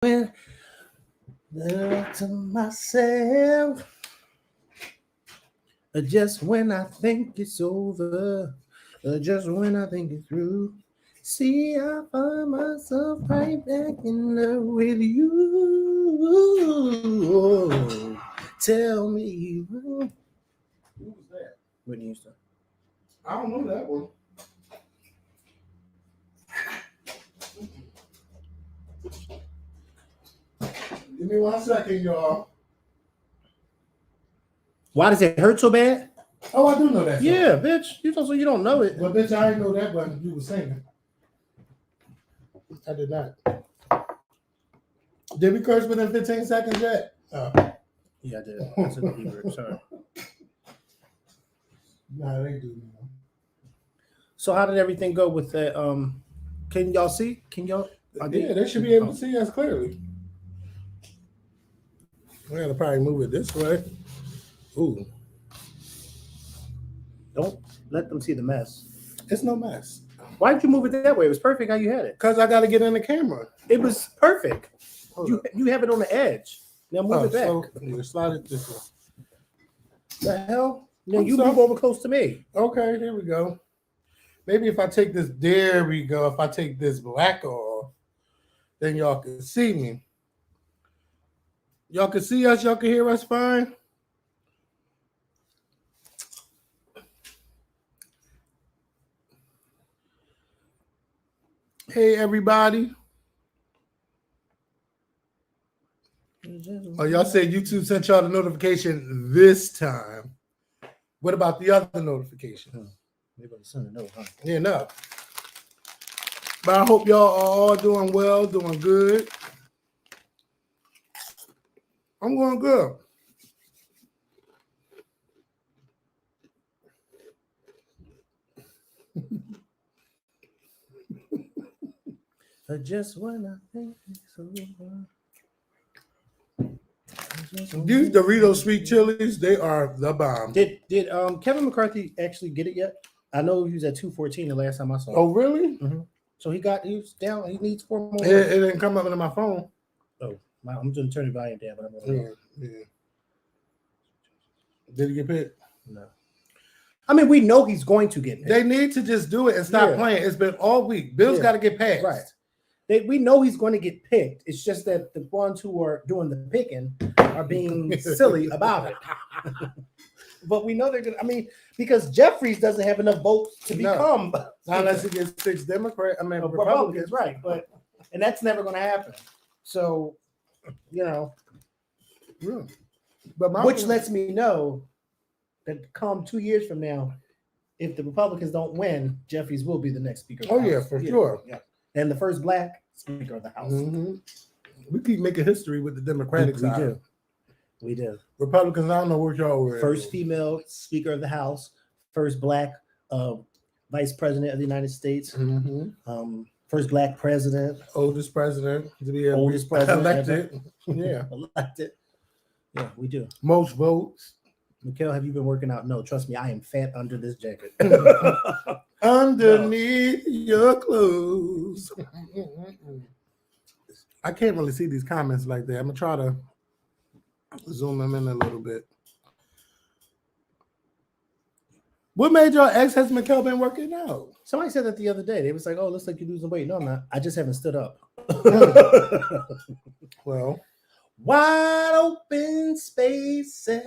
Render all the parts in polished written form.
When to myself, just when I think it's over, just when I think it's through, see, I find myself right back in love with you. Tell me, Who was that? Whitney Houston. I don't know that one. Give me 1 second, y'all. Why does it hurt so bad? Oh, I do know that. Yeah, bitch. You don't know it. Well, bitch, I didn't know that one you were singing. I did not. Did we curse within 15 seconds yet? Yeah, I did. I said the B word. Sorry. Nah, they do now. So how did everything go with that? Can y'all see? Can y'all? Yeah, they should be able to see us clearly. We gotta probably move it this way. Ooh, Don't let them see the mess. it's no mess. Why did you move it that way? It was perfect how you had it. Cause I gotta get in the camera. It was perfect. Hold up. You have it on the edge. Now move it back. So you slide it this way. The hell? Now I'm you sorry. move over close to me. Okay, here we go. Maybe if I take this, there we go. If I take this black off, then y'all can see me. Y'all can see us. Y'all can hear us fine. Hey, everybody. Oh, y'all said YouTube sent y'all the notification this time. What about the other notification? Maybe I'm sending a note, huh? Yeah, no. But I hope y'all are all doing well, doing good. I'm going good. Just when I think it's over. These Doritos sweet chilies, they are the bomb. Did Kevin McCarthy actually get it yet? I know he was at 214 the last time I saw him. Oh, really? Mm-hmm. So he was down. He needs 4 more. It didn't come up on my phone. Oh, I'm going to turn the volume down, but I'm going to. Yeah. Did he get picked? No. I mean, we know he's going to get picked. They need to just do it and stop playing. It's been all week. Bill's got to get passed. Right. We know he's going to get picked. It's just that the ones who are doing the picking are being silly about it. But we know they're going to, I mean, because Jeffries doesn't have enough votes to become. Unless he gets 6 Republicans, right. And that's never going to happen. So, But which lets me know that come 2 years from now, if the Republicans don't win, Jeffries will be the next speaker. Oh, yeah, for sure. Yeah. And the first black speaker of the House. Mm-hmm. We keep making history with the Democratic side. We do. Republicans, I don't know what y'all were. First female speaker of the House, first black vice president of the United States, first black president, oldest president to be elected. Yeah, elected. Yeah, we do. Most votes. Makael, have you been working out? No, trust me, I am fat under this jacket. Underneath your clothes. I can't really see these comments like that. I'm gonna try to zoom them in a little bit. What made your ex-husband Makael been working out? Somebody said that the other day. They was like, "Oh, looks like you're losing weight." No, I'm not. I just haven't stood up. Well, wide open spaces.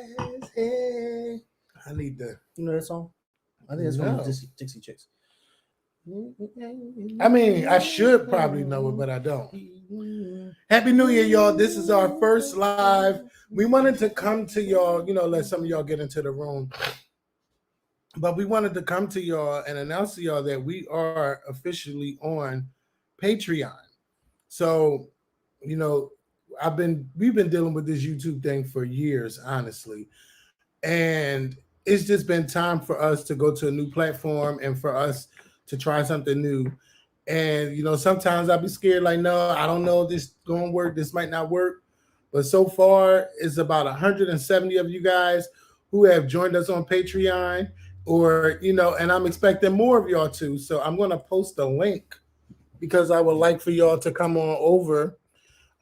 Hey. I need to. You know that song? I think it's from Dixie Chicks. I mean, I should probably know it, but I don't. Happy New Year, y'all. This is our first live. We wanted to come to y'all, let some of y'all get into the room. But we wanted to come to y'all and announce to y'all that we are officially on Patreon. So, we've been dealing with this YouTube thing for years, honestly. And it's just been time for us to go to a new platform and for us to try something new. And, sometimes I'll be scared, like, no, I don't know if this is going to work. This might not work. But so far, it's about 170 of you guys who have joined us on Patreon and I'm expecting more of y'all too. So I'm going to post a link because I would like for y'all to come on over.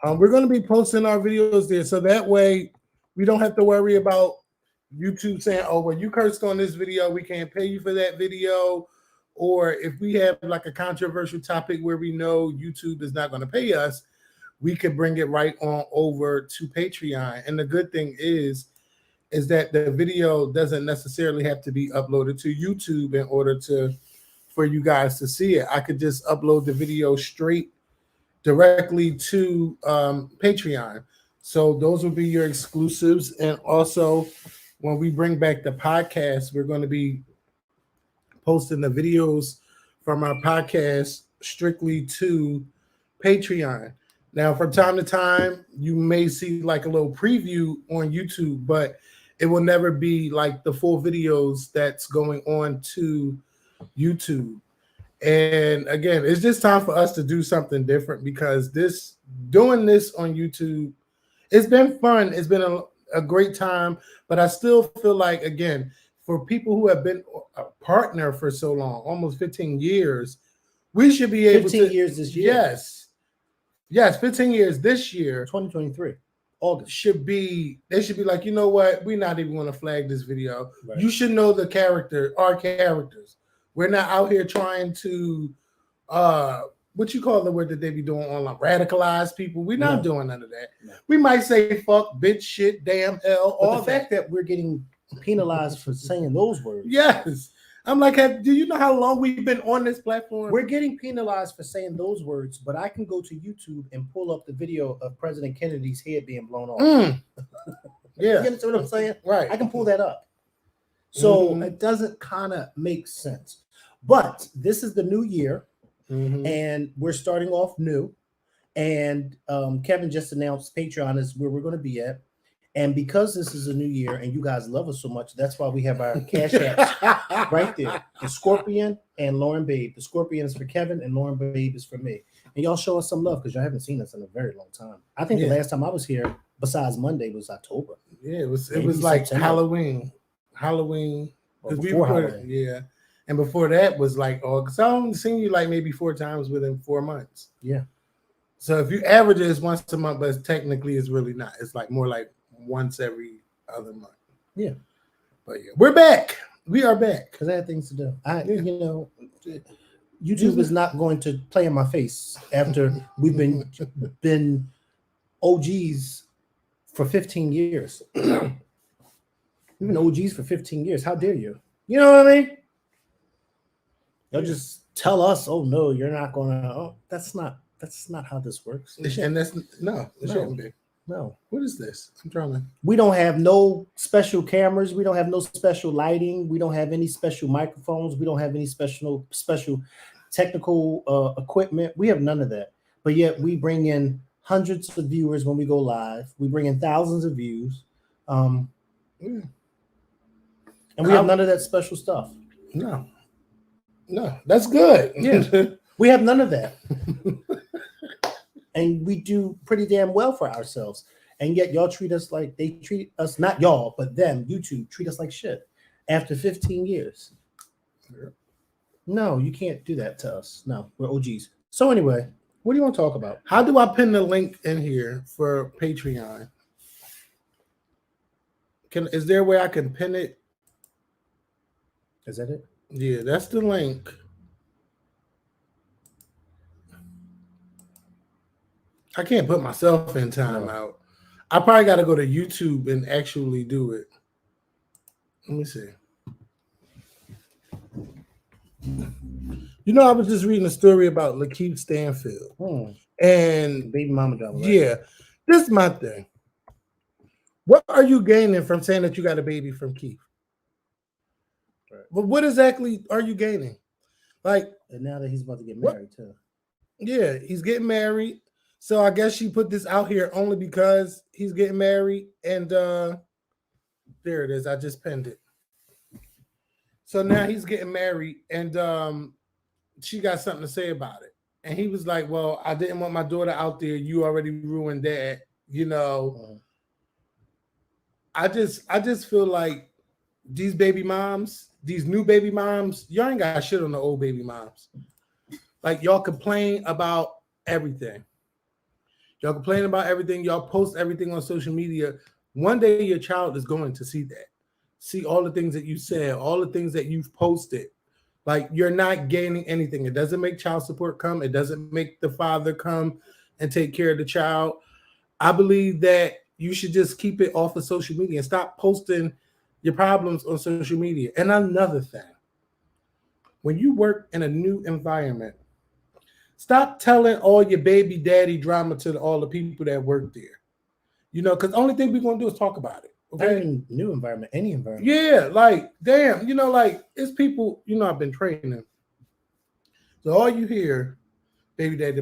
We're going to be posting our videos there, so that way we don't have to worry about YouTube saying, "Oh, well, you cursed on this video, we can't pay you for that video." Or if we have like a controversial topic where we know YouTube is not going to pay us, we could bring it right on over to Patreon. And the good thing is that the video doesn't necessarily have to be uploaded to YouTube in order for you guys to see it. I could just upload the video straight directly to Patreon. So those will be your exclusives. And also, when we bring back the podcast, we're going to be posting the videos from our podcast strictly to Patreon. Now, from time to time, you may see like a little preview on YouTube, but it will never be like the full videos that's going on to YouTube. And again, it's just time for us to do something different, because doing this on YouTube, it's been fun. It's been a great time, but I still feel like, again, for people who have been a partner for so long, almost 15 years, we should be able 15 years this year. Yes, 15 years this year. 2023. August. They should be like, you know what? We're not even going to flag this video. Right. You should know our characters. We're not out here trying to what you call the word that they be doing online, radicalize people. We're not doing none of that. No. We might say fuck, bitch, shit, damn, hell, But all the fact that we're getting penalized for saying those words. Yes. I'm like, do you know how long we've been on this platform? We're getting penalized for saying those words, but I can go to YouTube and pull up the video of President Kennedy's head being blown off. Yeah. You understand what I'm saying? Right. I can pull that up. So it doesn't kind of make sense. But this is the new year, and we're starting off new. And Kevin just announced Patreon is where we're going to be at. And because this is a new year and you guys love us so much, that's why we have our cash apps right there. The Scorpion and Lauren Babe. The Scorpion is for Kevin and Lauren Babe is for me. And y'all show us some love because y'all haven't seen us in a very long time. I think the last time I was here, besides Monday, was October. Yeah, it was Maybe like September. Halloween. Or Because before Halloween. Yeah. And before that was like August. I only seen you like maybe 4 times within 4 months. Yeah. So if you average it, it's once a month, but technically it's really not. It's like more like once every other month. Yeah. But yeah, we're back. We are back. Because I had things to do. YouTube is not going to play in my face after we've been OGs for 15 years. We've been OGs for 15 years. How dare you? You know what I mean? They'll just tell us, "Oh no, you're not gonna." Oh, that's not how this works. And shouldn't be. No. What is this? I'm trying to. We don't have no special cameras. We don't have no special lighting. We don't have any special microphones. We don't have any special technical equipment. We have none of that. But yet we bring in hundreds of viewers when we go live. We bring in thousands of views. And we have none of that special stuff. No, that's good. Yeah. We have none of that. And we do pretty damn well for ourselves. And yet y'all treat us like they treat us, not y'all, but them, YouTube, treat us like shit after 15 years. No, you can't do that to us. No, we're OGs. So anyway, what do you want to talk about? How do I pin the link in here for Patreon? Is there a way I can pin it? Is that it? Yeah, that's the link. I can't put myself in timeout. I probably got to go to YouTube and actually do it. Let me see. You know, I was just reading a story about Lakeith Stanfield. And baby mama drama. Right? Yeah, this is my thing. What are you gaining from saying that you got a baby from Keith? Right. But what exactly are you gaining? Like, and now that he's about to get married too. Yeah, he's getting married. So I guess she put this out here only because he's getting married. And there it is. I just pinned it. So now he's getting married, and she got something to say about it. And he was like, well, I didn't want my daughter out there. You already ruined that. You know, I just feel like these baby moms, these new baby moms, y'all ain't got shit on the old baby moms. Like, y'all complain about everything. Y'all complain about everything. Y'all post everything on social media. One day your child is going to see that. See all the things that you said, all the things that you've posted. Like, you're not gaining anything. It doesn't make child support come. It doesn't make the father come and take care of the child. I believe that you should just keep it off of social media and stop posting your problems on social media. And another thing, when you work in a new environment, stop telling all your baby daddy drama to all the people that work there. You know, because the only thing we're going to do is talk about it. Not Okay. even new environment, any environment. Yeah, like, damn, you know, like, it's people, you know, I've been training. So all you hear, baby daddy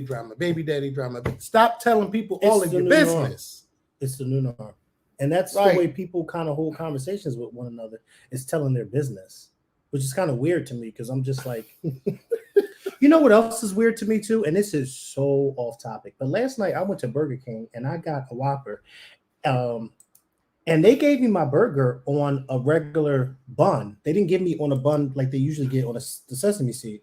drama, baby daddy drama. Stop telling people all of your business. It's the new norm. And that's Like, the way people kind of hold conversations with one another, is telling their business, which is kind of weird to me because I'm just like, you know what else is weird to me too? And this is so off topic. But last night I went to Burger King and I got a Whopper. And they gave me my burger on a regular bun. They didn't give me on a bun like they usually get on the sesame seed.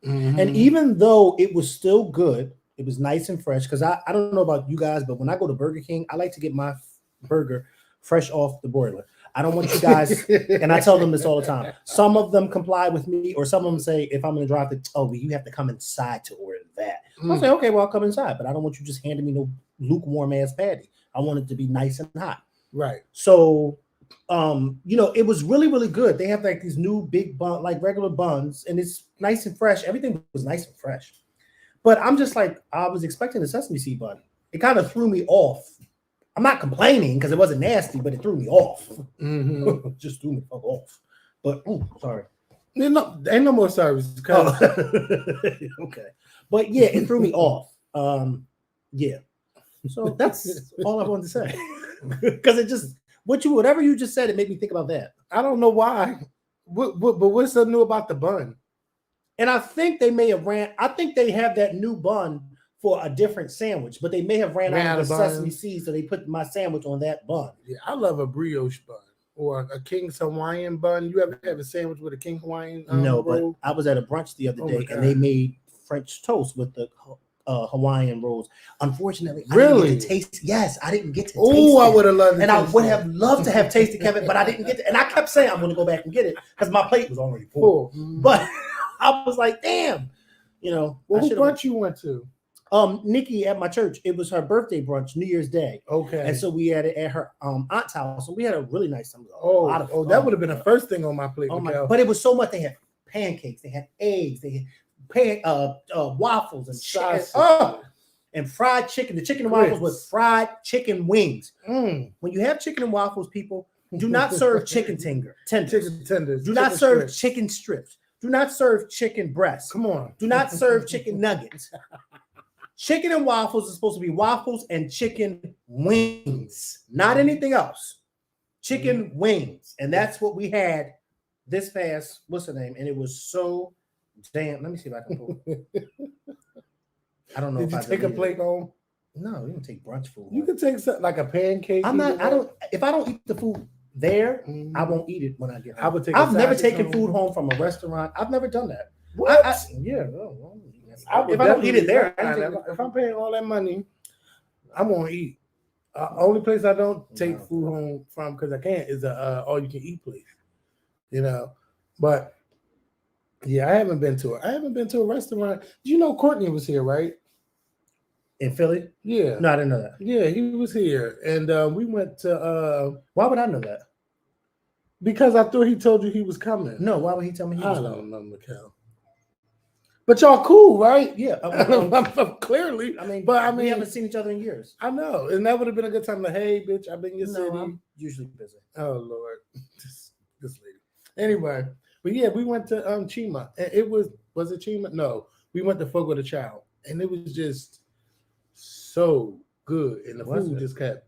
Mm-hmm. And even though it was still good, it was nice and fresh. Because I don't know about you guys, but when I go to Burger King, I like to get my burger fresh off the broiler. I don't want you guys, and I tell them this all the time. Some of them comply with me, or some of them say, if I'm going to drive the, oh, well, you have to come inside to order that. I'll say, okay, well, I'll come inside, but I don't want you just handing me no lukewarm ass patty. I want it to be nice and hot. Right. So, you know, it was really, really good. They have like these new big bun, like regular buns, and it's nice and fresh. Everything was nice and fresh. But I'm just like, I was expecting a sesame seed bun. It kind of threw me off. I'm not complaining because it wasn't nasty, but it threw me off. Mm-hmm. Just threw me fuck off. But sorry. Ain't no more service. Okay. But yeah, it threw me off. Yeah. So that's all I wanted to say. Because it just whatever you just said, it made me think about that. I don't know why. But what's so new about the bun? And I think they may have I think they have that new bun for a different sandwich, but they may have ran out of the sesame seeds, so they put my sandwich on that bun. Yeah, I love a brioche bun or a King's Hawaiian bun. You ever have a sandwich with a King Hawaiian? No, roll? but I was at a brunch the other day and they made French toast with the Hawaiian rolls. Unfortunately, really? I didn't get to taste. Yes, I didn't get to taste. Oh, I would have loved it. And I would have loved to have tasted Kevin, but I didn't get it. And I kept saying I'm going to go back and get it because my plate was already full. But I was like, damn, you know. Well, who brunch you went to? Nikki at my church. It was her birthday brunch, New Year's Day. Okay. And so we had it at her aunt's house. And we had a really nice time. That would have been the first thing on my plate. But it was so much. They had pancakes, they had eggs, they had waffles and chicken, and fried chicken. The chicken and waffles was fried chicken wings. When you have chicken and waffles, people, do not serve chicken tenders. Do not serve chicken strips. Do not serve chicken breasts. Come on. Do not serve chicken nuggets. Chicken and waffles is supposed to be waffles and chicken wings, not anything else. Chicken wings. And that's what we had this past, what's the name? And it was so damn. Let me see if I can pull it. I don't know. Did you take a plate home? No, you can take brunch food. You can take something like a pancake. If I don't eat the food there, I won't eat it when I get home. I've never taken food home from a restaurant. I've never done that. What? If I don't eat it there, if I'm paying all that money, I'm gonna eat. Only place I don't take food home from because I can't is a all you can eat place. You know, but yeah, I haven't been to a restaurant. You know, Courtney was here, right? In Philly? Yeah. No, I didn't know that. Yeah, he was here, and we went to. Why would I know that? Because I thought he told you he was coming. No, why would he tell me he was coming? I don't know, Makael. But y'all cool, right? Yeah, clearly. I mean, we haven't seen each other in years. I know, and that would have been a good time to, hey, bitch, I've been in your city. I'm usually busy. Oh Lord, this lady. Anyway, but yeah, we went to Chima, and it was it Chima? No, we went to Fogo de Chao, and it was just so good, and the food just kept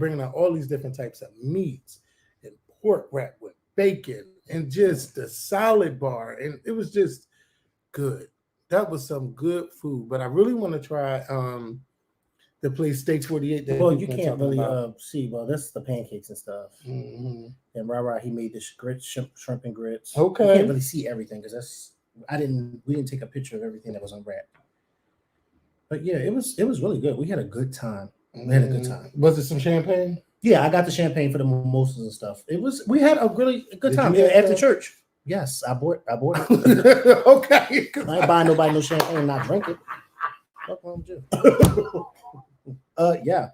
bringing out all these different types of meats and pork wrap with bacon and just the salad bar, and it was just good. That was some good food, but I really want to try the place Steaks 48. Well, you can't really see. Well, that's the pancakes and stuff. Mm-hmm. And Rara, he made the shrimp and grits. Okay, you can't really see everything because we didn't take a picture of everything that was unwrapped. But yeah, it was really good. We had a good time. We had a good time. Was it some champagne? Yeah, I got the champagne for the mimosas and stuff. We had a really good Did time you have at the some? church. Yes, I bought it. Okay. I ain't buying nobody no champagne and not drink it. What's wrong with you? Yeah.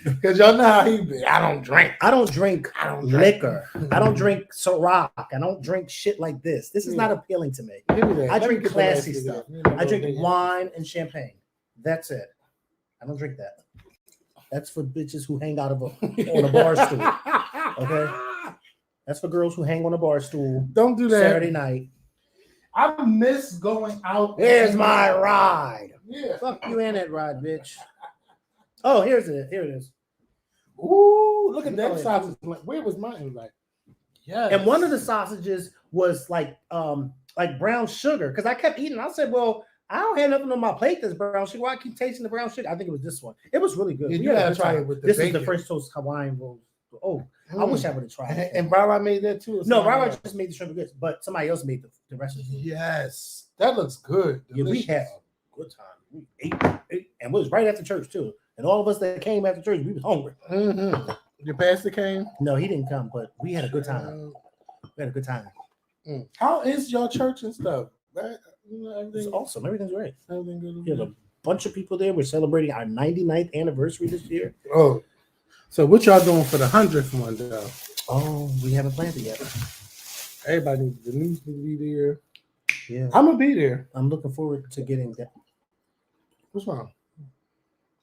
Because y'all know how he be. I don't drink. I don't drink I don't liquor. I don't drink Ciroc. I don't drink shit like this. This is not appealing to me. I drink classy stuff. I drink wine and champagne. That's it. I don't drink that. That's for bitches who hang out on a bar stool. Okay? That's for girls who hang on a bar stool. Don't do that. Saturday night. I miss going out. Here's my ride. Yeah. Fuck you in that ride, bitch. Oh, here it is. Ooh, look at Oh, that yeah. sausage. Where was mine? It was like, yeah. And one of the sausages was like brown sugar. Because I kept eating. I said, well, I don't have nothing on my plate that's brown sugar. Why I keep tasting the brown sugar? I think it was this one. It was really good. Yeah, We you had a gotta good try time. it with the This bacon. is the French toast Hawaiian roll. Oh, I wish I would have tried it. And Rara made that too. or No, something? Robert just made the shrimp and grits, but somebody else made the rest of it. Yes, that looks good. Yeah, we Delicious. had a good time. We ate, and it was right after church too. And all of us that came after church, we was hungry. Mm-hmm. Your pastor came. No, he didn't come, but we had a good time. We had a good time. How is your church and stuff? Right? You know, It's everything, awesome. Everything's great. everything good. We have a bunch of people there. We're celebrating our 99th anniversary this year. Oh, so what y'all doing for the 100th one though? Oh, we haven't planned it yet. Everybody, the news need to be there. Yeah, I'm gonna be there. I'm looking forward to getting that. What's wrong?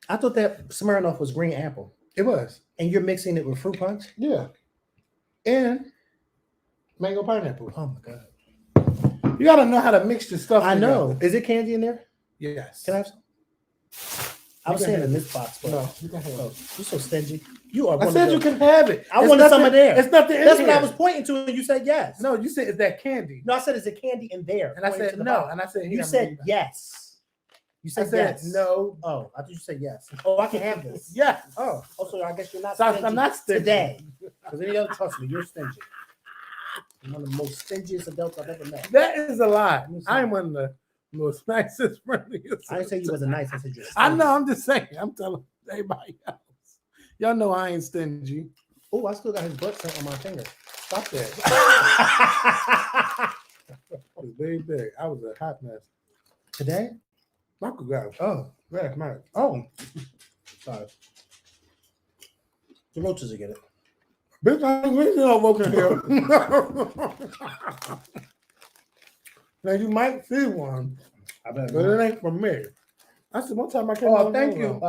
I thought that Smirnoff was green apple, It was, and you're mixing it with fruit punch. yeah, and mango pineapple. Oh my god! You gotta know how to mix your stuff. I know. together. Is it candy in there? Yes. Can I have some? I was can saying have in it. this box, but No, you can have oh, it. you're so stingy. You are. I one said of you those. can have it. I It's wanted some nothing- of there. It's nothing in That's here. what I was pointing to, and you said yes. No, you said it's that candy. No, I said is it candy in there? And I Pointing said to the no. box. And I said You here, said yes. You I said said yes. no. Oh, I thought you said yes. Oh, I can have this. Yes. Oh, so I guess you're not So stingy I'm not stingy. today. Because any other, trust me, you're stingy. You're one of the most stingiest adults I've ever met. That is a lie. Let me see. I'm one of the most nicest, friendliest. I didn't say you wasn't nice. I said you're stingy. I know. I'm just saying. I'm telling everybody else. Y'all know I ain't stingy. Oh, I still got his butt scent on my finger. Stop that. It's very big. I was a hot mess. Today? Michael got it. Oh, Last night. oh. Sorry. The roaches will get it. Bitch, I ain't really no working here. Now you might see one, I bet. but it ain't from me. I said one time I came. Oh, thank you.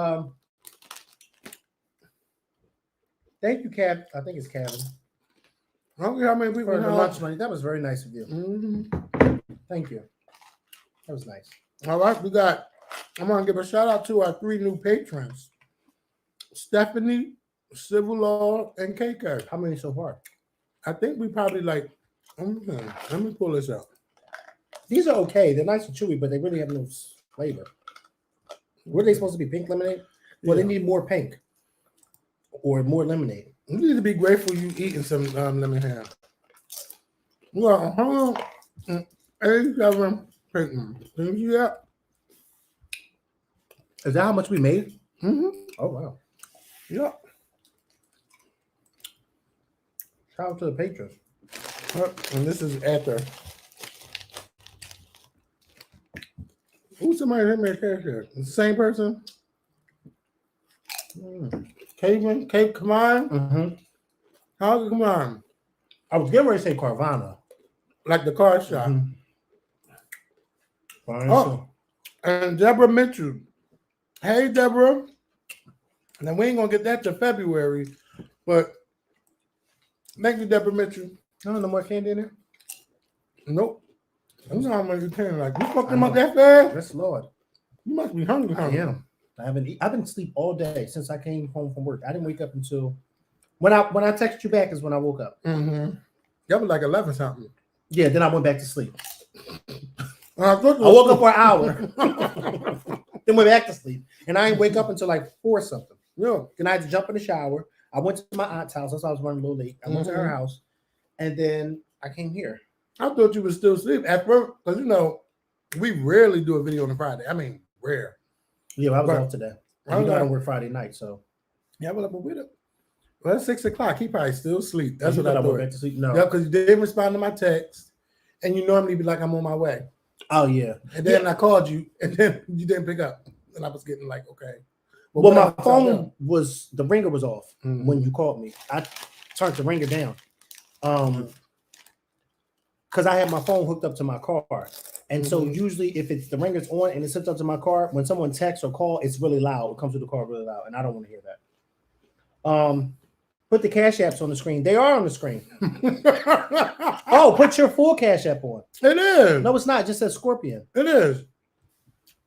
Thank you, Cab. I think it's Kevin. I don't care how many people For the know. lunch money. That was very nice of you. Mhm. Thank you. That was nice. All right, I'm gonna give a shout out to our 3 new patrons: Stephanie, Civil Law, and KK. How many so far? I think we probably like. Let me pull this out. These are okay. They're nice and chewy, but they really have no flavor. Were they supposed to be pink lemonade? Well, Yeah. they need more pink or more lemonade. You need to be grateful you eating some lemonade. Well, 187 patrons. Can you see that? Is that how much we made? Mm-hmm. Oh, wow. Yeah. Shout out to the patrons. And this is after. Who's somebody hit me a cash here? The same person? Cape, come on. Mm-hmm. How come on? I was getting ready to say Carvana. Like the car shop. Mhm. Fine, Oh, and Deborah Mitchell. Hey, Deborah. Now, we ain't going to get that till February, but thank you, Deborah Mitchell. No more candy in there? Nope. I'm not going to like, you fucked them up that fast? Yes, Lord. You must be hungry, I hungry. am. I've been asleep all day since I came home from work. I didn't wake up until when I texted you back is when I woke up. Mm-hmm. That was like 11 something. Yeah, then I went back to sleep. I I woke up for an hour, then went back to sleep, and I didn't wake up until like 4 something. Yeah. Then I had to jump in the shower. I went to my aunt's house. That's why I was running a little late. I went to her house, and then I came here. I thought you were still asleep at first, because, you know, we rarely do a video on a Friday. I mean, rare. Yeah, I was But- off today. I You was know I like- don't work Friday night, so Yeah, well, but with it. Well, it's 6 o'clock. He probably still asleep. That's you what I thought I went thought. back to sleep. No. Yeah, because you didn't respond to my text, and you normally be like, "I'm on my way," Oh yeah. and then Yeah. I called you, and then you didn't pick up, and I was getting like, "Okay." Well, what my else out there? phone was the ringer was off Mhm. when you called me. I turned the ringer down. Because I had my phone hooked up to my car. And so Mhm. usually if it's the ringer's on and it's hooked up to my car, when someone texts or call, it's really loud. It comes through the car really loud, and I don't want to hear that. Put the cash apps on the screen. They are on the screen. Oh, put your full cash app on. It is. No, it's not. It just says Scorpion. It is.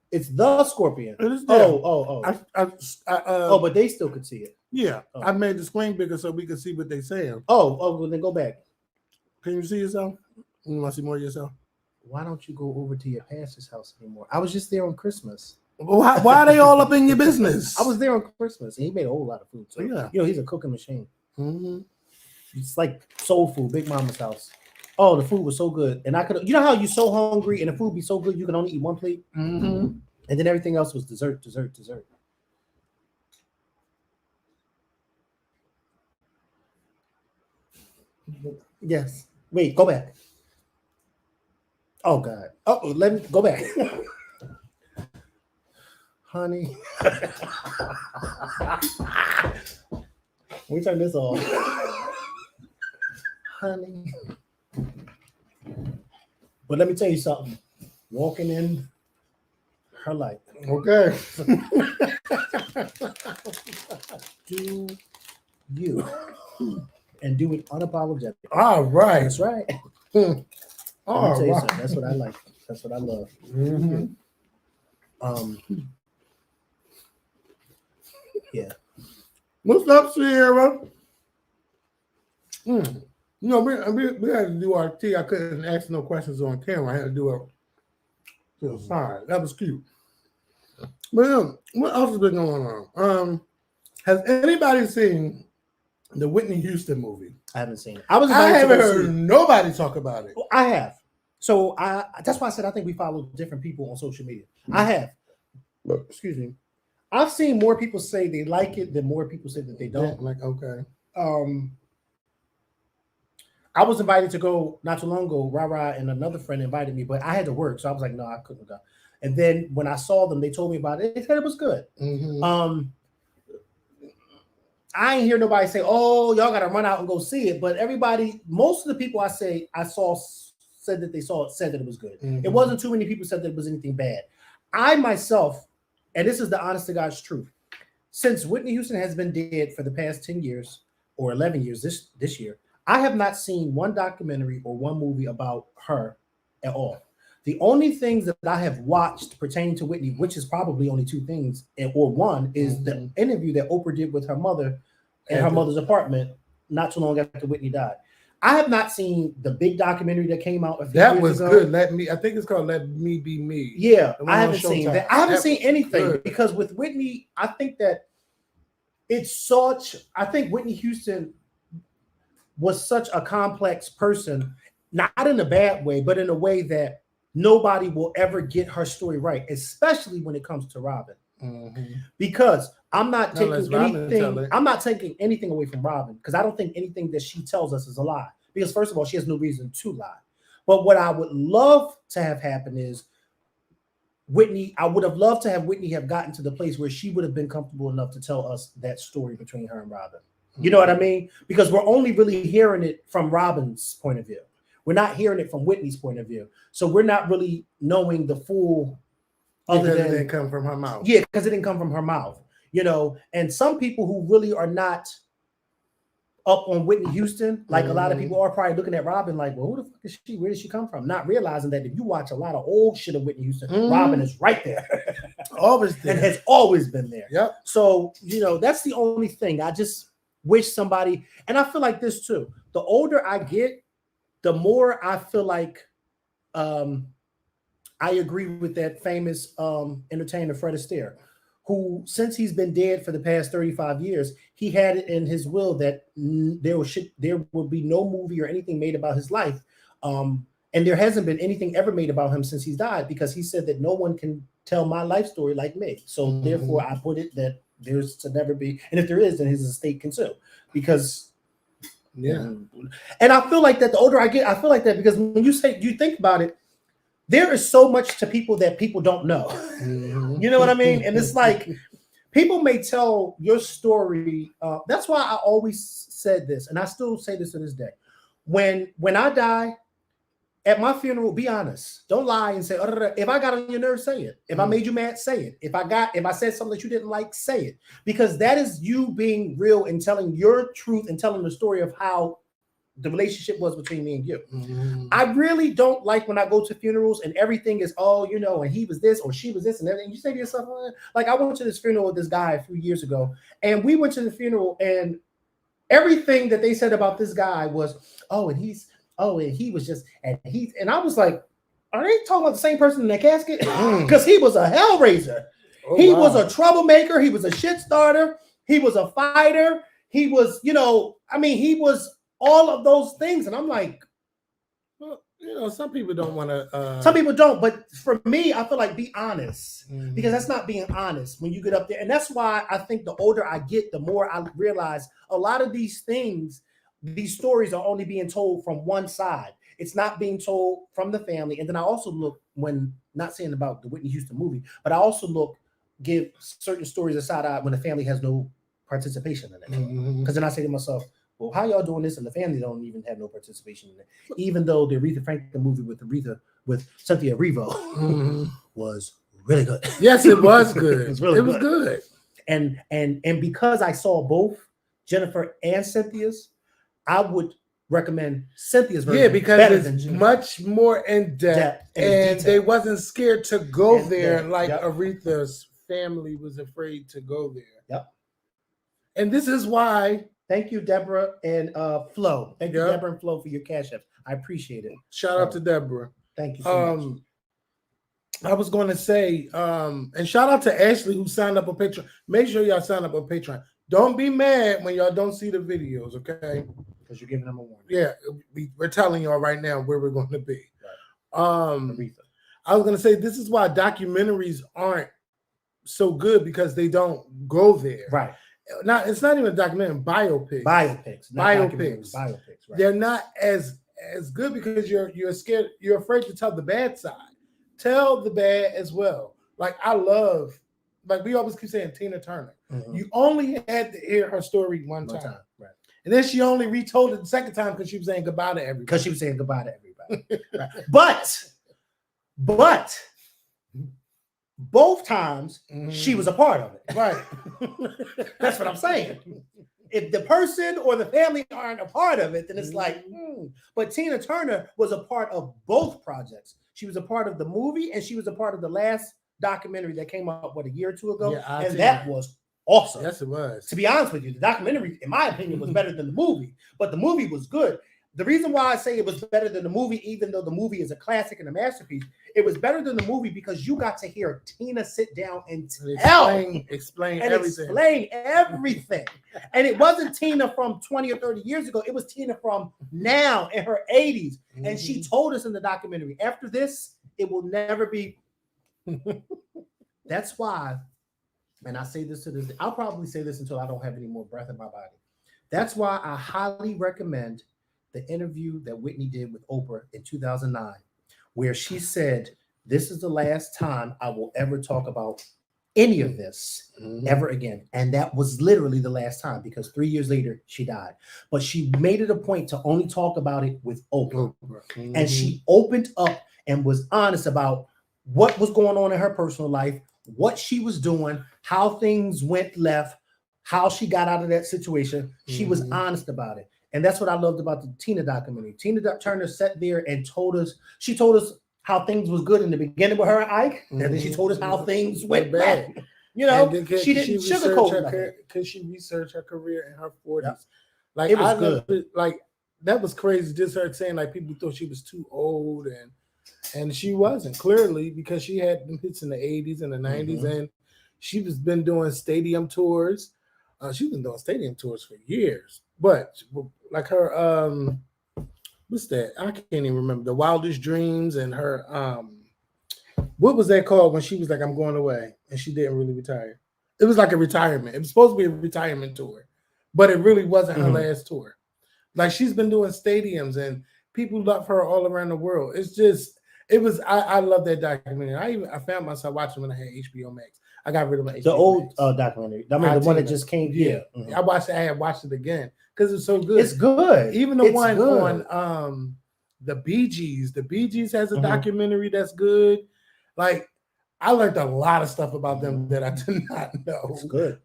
It's the Scorpion. It is there. Oh. Oh, but they still could see it. Yeah, Oh. I made the screen bigger so we could see what they're saying. Oh, well, then go back. Can you see yourself? You want to see more of yourself? Why don't you go over to your pastor's house anymore? I was just there on Christmas. Why are they all up in your business? I was there on Christmas, and he made a whole lot of food. So Yeah. you know he's a cooking machine. Mhm. It's like soul food, Big Mama's house. Oh, the food was so good, and I could. You know how you're so hungry, and the food be so good, you can only eat one plate, Mhm. and then everything else was dessert. Yes. Wait, go back. Oh God. Oh, let me go back. Honey. We turn this off. Honey. But let me tell you something. Walking in her life. Okay. Do you and do it unapologetic. All right. That's right. All Let me tell you right. something. That's what I like. That's what I love. Mhm. Yeah. What's up, Sierra? You know, we had to do our tea. I couldn't ask no questions on camera. I had to do it to the side. That was cute. But what else has been going on? Has anybody seen the Whitney Houston movie? I haven't seen it. I was I invited to haven't go see heard it. nobody talk about it. I have. So that's why I said I think we follow different people on social media. I have. Excuse me. I've seen more people say they like it than more people say that they don't. Like, okay. I was invited to go not too long ago. Rara and another friend invited me, but I had to work, so I was like, no, I couldn't go. And then when I saw them, they told me about it. They said it was good. Mhm. I ain't hear nobody say, "Oh, y'all got to run out and go see it." But everybody, most of the people I saw said that they saw it, said that it was good. Mhm. It wasn't too many people said that it was anything bad. I myself, and this is the honest to God's truth, since Whitney Houston has been dead for the past 10 years or 11 years this year, I have not seen one documentary or one movie about her at all. The only things that I have watched pertaining to Whitney, which is probably only two things, or one, is the interview that Oprah did with her mother in her mother's apartment not too long after Whitney died. I have not seen the big documentary that came out a few That years was ago. good. I think it's called Let Me Be Me. Yeah, The one I on haven't seen Showtime. that. I haven't That seen was anything good. because with Whitney, I think that I think Whitney Houston was such a complex person, not in a bad way, but in a way that nobody will ever get her story right, especially when it comes to Robin. Mhm. Because I'm not Unless taking Robin tell anything. it. I'm not taking anything away from Robin because I don't think anything that she tells us is a lie. Because first of all, she has no reason to lie. But what I would love to have happen is Whitney. I would have loved to have Whitney have gotten to the place where she would have been comfortable enough to tell us that story between her and Robin. You know what I mean? Because we're only really hearing it from Robin's point of view. We're not hearing it from Whitney's point of view. So we're not really knowing the full. Because it didn't come from her mouth. Yeah, because it didn't come from her mouth. You know, and some people who really are not up on Whitney Houston, like a lot of people are probably looking at Robin like, well, who the fuck is she? Where did she come from? Not realizing that if you watch a lot of old shit of Whitney Houston, Robin is right there. Always there. And has always been there. Yep. So, you know, that's the only thing. I just wish somebody, and I feel like this too. The older I get, the more I feel like I agree with that famous entertainer Fred Astaire, who, since he's been dead for the past 35 years, he had it in his will that there will be no movie or anything made about his life. And there hasn't been anything ever made about him since he's died, because he said that no one can tell my life story like me. So therefore, I put it that there's to never be, and if there is, then his estate can sue, because and I feel like that the older I get, I feel like that because when you think about it, there is so much to people that people don't know. You know what I mean? And it's like people may tell your story. That's why I always said this, and I still say this to this day. When I die, at my funeral, be honest. Don't lie and say, oh, if I got on your nerves, say it. If I made you mad, say it. If I said something that you didn't like, say it. Because that is you being real and telling your truth and telling the story of how the relationship was between me and you. I really don't like when I go to funerals and everything is, and he was this or she was this and everything. You say to yourself, like I went to this funeral with this guy a few years ago, and we went to the funeral, and everything that they said about this guy was, and he was just, and I was like, are they talking about the same person in that casket? Because he was a hellraiser. He was a troublemaker. He was a shit starter. He was a fighter. He was, he was all of those things. And I'm like, well, some people don't want to. Some people don't. But for me, I feel like be honest, because that's not being honest when you get up there. And that's why I think the older I get, the more I realize a lot of these things, these stories are only being told from one side. It's not being told from the family. And then I also look, when not saying about the Whitney Houston movie, but I also give certain stories a side eye when the family has no participation in it. Because then I say to myself, well, how y'all doing this? And the family don't even have no participation in it. Even though the Aretha Franklin movie with Cynthia Erivo was really good. Yes, it was good. It was really good. And because I saw both Jennifer and Cynthia's, I would recommend Cynthia's version. Yeah, because it's much more in depth and they wasn't scared to go there like Aretha's family was afraid to go there. Yep. And this is why. Thank you, Deborah and Flo. Thank you, Deborah and Flo, for your cash apps. I appreciate it. Shout out to Deborah. Thank you so much. I was going to say, and shout out to Ashley who signed up on Patreon. Make sure y'all sign up on Patreon. Don't be mad when y'all don't see the videos, okay? Because you're giving them a warning. Yeah, we're telling y'all right now where we're going to be. Right. I was going to say, this is why documentaries aren't so good, because they don't go there. Right. Now, it's not even a documentary, biopics. Biopics. Right. They're not as good because you're scared, you're afraid to tell the bad side. Tell the bad as well. Like we always keep saying Tina Turner. You only had to hear her story one time. Right. And then she only retold it the second time because she was saying goodbye to everybody. Right. But both times she was a part of it. Right. That's what I'm saying. If the person or the family aren't a part of it, then it's like, But Tina Turner was a part of both projects. She was a part of the movie, and she was a part of the last documentary that came out, a year or two ago? Yeah, and that was awesome. Yes, it was. To be honest with you, the documentary, in my opinion, was better than the movie, but the movie was good. The reason why I say it was better than the movie, even though the movie is a classic and a masterpiece, it was better than the movie because you got to hear Tina sit down and explain everything. And it wasn't Tina from 20 or 30 years ago. It was Tina from now in her 80s. And she told us in the documentary, after this, it will never be. That's why, and I say this to this, I'll probably say this until I don't have any more breath in my body. That's why I highly recommend the interview that Whitney did with Oprah in 2009, where she said, this is the last time I will ever talk about any of this ever again. And that was literally the last time, because 3 years later, she died. But she made it a point to only talk about it with Oprah. And she opened up and was honest about what was going on in her personal life, what she was doing, how things went left, how she got out of that situation. She was honest about it. And that's what I loved about the Tina documentary. Tina Turner sat there and told us how things was good in the beginning with her and Ike, and then she told us how things went bad. She didn't sugarcoat it. Because she researched her career in her 40s. Yep. Like, it was good. That was crazy. Just her saying like people thought she was too old, and she wasn't, clearly, because she had them hits in the 80s and the 90s, and she was been doing stadium tours. She's been doing stadium tours for years. But like her what's that? I can't even remember. The Wildest Dreams and her What was that called when she was like, I'm going away, and she didn't really retire? It was like a retirement. It was supposed to be a retirement tour, but it really wasn't her last tour. Like, she's been doing stadiums and people love her all around the world. It's just, it was, I love that documentary. I found myself watching when I had HBO Max. I got rid of my HBO The old Max. documentary. I mean, the one that just came. Yeah. Mhm. I had watched it again because it's so good. It's good. Even the It's one good. on the Bee Gees. The Bee Gees has a Mhm. documentary that's good. Like, I learned a lot of stuff about them that I did not know. It's good.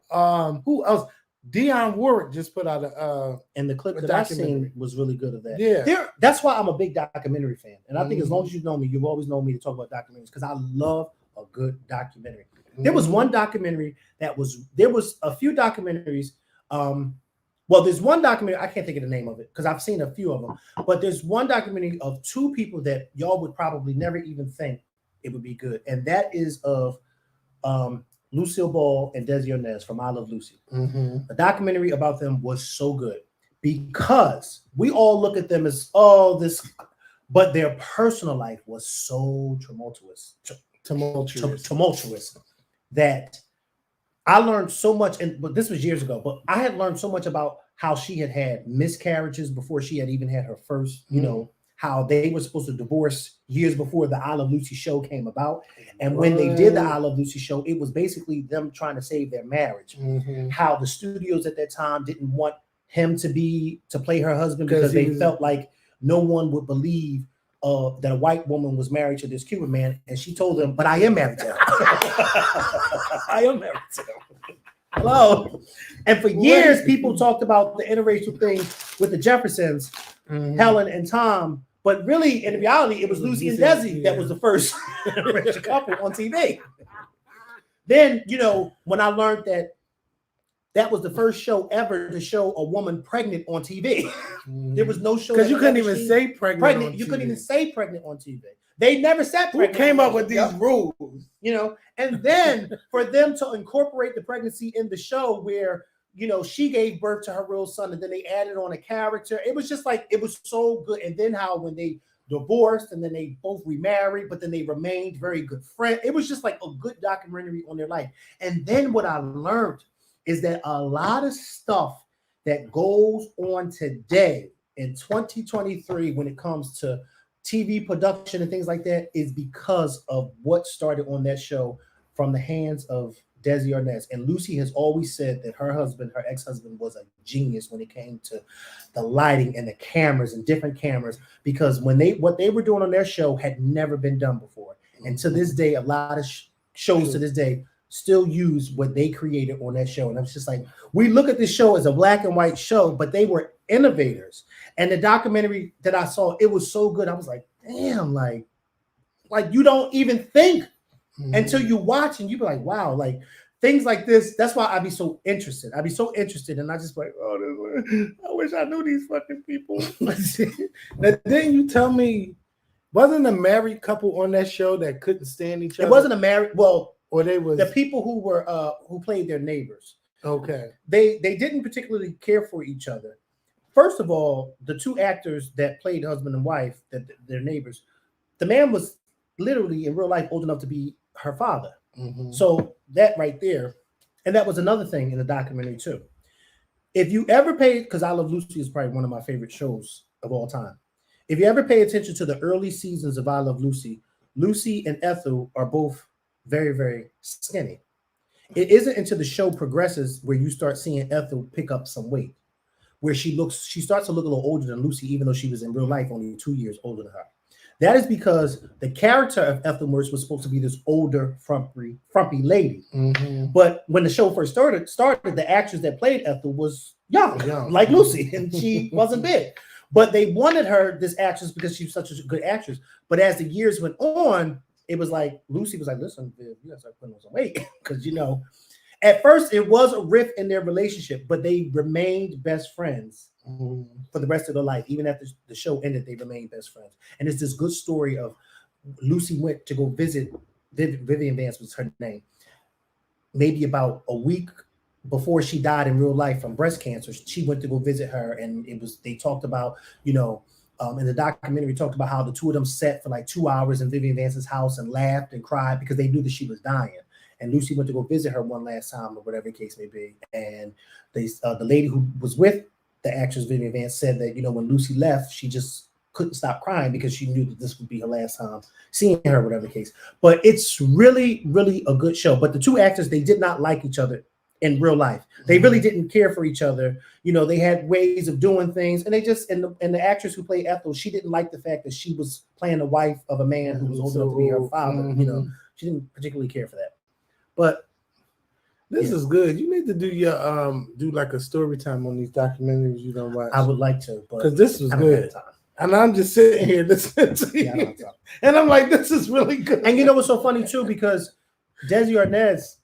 Who else? Dionne Warwick just put out and the clip a that I documentary. seen was really good of that. Yeah. That's why I'm a big documentary fan. And I think as long as you know me, you've always known me to talk about documentaries because I love a good documentary. There was one documentary there was a few documentaries. Well, there's one documentary, I can't think of the name of it because I've seen a few of them, but there's one documentary of two people that y'all would probably never even think it would be good. And that is of Lucille Ball and Desi Arnaz from I Love Lucy. A documentary about them was so good because we all look at them as, oh, this, but their personal life was so tumultuous that I learned so much. But this was years ago, but I had learned so much about how she had miscarriages before she had even had her first, how they were supposed to divorce years before the I Love Lucy show came about. And when they did the I Love Lucy show, it was basically them trying to save their marriage. How the studios at that time didn't want him to play her husband because they felt like no one would believe that a white woman was married to this Cuban man. And she told them, but I am married to him. I am married to him. Hello. And for years, people talked about the interracial thing with the Jeffersons, Helen and Tom. But really, in reality, it was Lucy and Desi that was the first interracial couple on TV. Then, when I learned that was the first show ever to show a woman pregnant on TV. There was no show because you couldn't even say pregnant. You couldn't even say pregnant on TV. They never said pregnant. Who came up with these rules? And then for them to incorporate the pregnancy in the show where, she gave birth to her real son and then they added on a character. It was just like, it was so good. And then how when they divorced and then they both remarried, but then they remained very good friends. It was just like a good documentary on their life. And then what I learned is that a lot of stuff that goes on today in 2023 when it comes to TV production and things like that is because of what started on that show from the hands of Desi Arnaz. And Lucy has always said that her ex-husband, was a genius when it came to the lighting and the cameras and different cameras, because what they were doing on their show had never been done before. And to this day, a lot of shows to this day still use what they created on that show. And I'm just like, we look at this show as a black and white show, but they were innovators. And the documentary that I saw, it was so good. I was like, damn, like you don't even think until you watch and you be like, wow, like things like this. That's why I'd be so interested. And I just like, oh, I wish I knew these fucking people. Now, then you tell me, wasn't a married couple on that show that couldn't stand each other? It wasn't a married, or they was the people who were who played their neighbors. Okay. They didn't particularly care for each other. First of all, the two actors that played husband and wife, that their neighbors, the man was literally in real life old enough to be her father. So that right there, and that was another thing in the documentary too. If you ever pay, because I Love Lucy is probably one of my favorite shows of all time. If you ever pay attention to the early seasons of I Love Lucy, Lucy and Ethel are both very, very skinny. It isn't until the show progresses where you start seeing Ethel pick up some weight, where she starts to look a little older than Lucy, even though she was in real life only 2 years older than her. That is because the character of Ethel Mertz was supposed to be this older, frumpy lady. But when the show first started, the actress that played Ethel was young, like Lucy, and she wasn't big. But they wanted her, this actress, because she was such a good actress. But as the years went on, it was like Lucy was like, listen, Viv, you gotta start putting on some weight. Because, at first it was a rift in their relationship, but they remained best friends for the rest of their life. Even after the show ended, they remained best friends. And it's this good story of Lucy went to go visit, Vivian Vance was her name, maybe about a week before she died in real life from breast cancer. She went to go visit her, and they talked about, in the documentary talked about how the two of them sat for like 2 hours in Vivian Vance's house and laughed and cried because they knew that she was dying. And Lucy went to go visit her one last time, or whatever the case may be. And the lady who was with the actress Vivian Vance said that, you know, when Lucy left, she just couldn't stop crying because she knew that this would be her last time seeing her, whatever the case. But it's really, really a good show. But the two actors, they did not like each other in real life. They really didn't care for each other. You know, they had ways of doing things, and they just and the actress who played Ethel, she didn't like the fact that she was playing the wife of a man who was old enough to be her father. You know, she didn't particularly care for that. But this is good. You need to do your do like a story time on these documentaries you don't watch. I would like to, but because this was good. And I'm just sitting here listening to you, and I'm like, this is really good. And you know what's so funny too, because Desi Arnaz,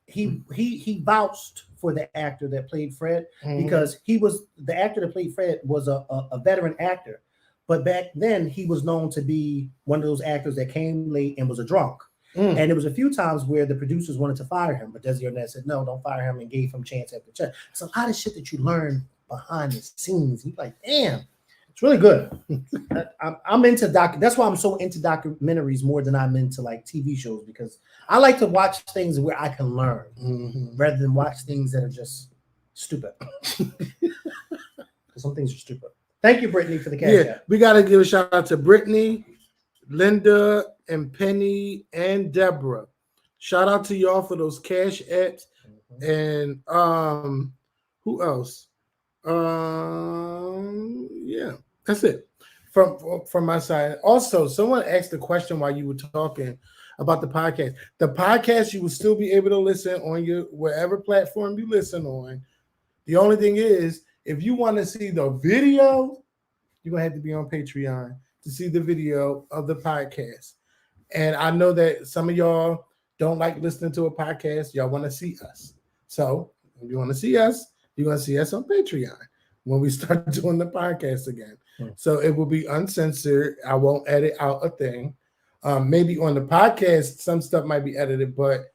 he vouched for the actor that played Fred because he was the actor that played Fred was a veteran actor, but back then he was known to be one of those actors that came late and was a drunk. And there was a few times where the producers wanted to fire him, but Desi Arnaz said, no, don't fire him, and gave him chance after chance. It's a lot of shit that you learn behind the scenes. You're like, damn, it's really good. I'm into that's why I'm so into documentaries more than I'm into like TV shows, because I like to watch things where I can learn rather than watch things that are just stupid. Some things are stupid. Thank you, Brittany, for the cash app. We got to give a shout out to Brittany, Linda, and Penny, and Deborah. Shout out to y'all for those cash apps. And who else? Yeah, that's it from my side. Also, someone asked a question while you were talking about the podcast. The podcast you will still be able to listen on your wherever platform you listen on. The only thing is, if you want to see the video, you're gonna have to be on Patreon to see the video of the podcast. And I know that some of y'all don't like listening to a podcast. Y'all want to see us. So if you want to see us, you're going to see us on Patreon when we start doing the podcast again. So it will be uncensored. I won't edit out a thing. Maybe on the podcast, some stuff might be edited, but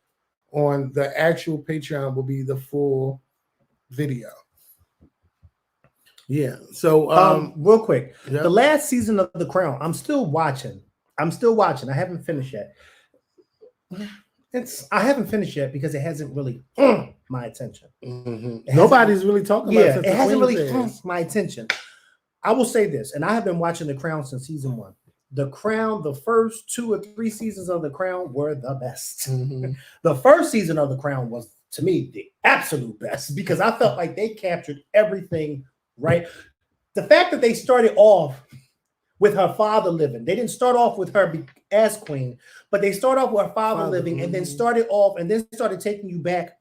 on the actual Patreon will be the full video. Yeah. So real quick, the last season of The Crown, I'm still watching. I haven't finished yet. I haven't finished yet because it hasn't really my attention. Nobody's really talking about it. It hasn't really my attention. I will say this, and I have been watching The Crown since season 1. The Crown, the first 2 or 3 seasons of The Crown were the best. The first season of The Crown was, to me, the absolute best because I felt like they captured everything right. The fact that they started off with her father living. They didn't start off with her as queen, but they start off with her father living and then started off and then started taking you back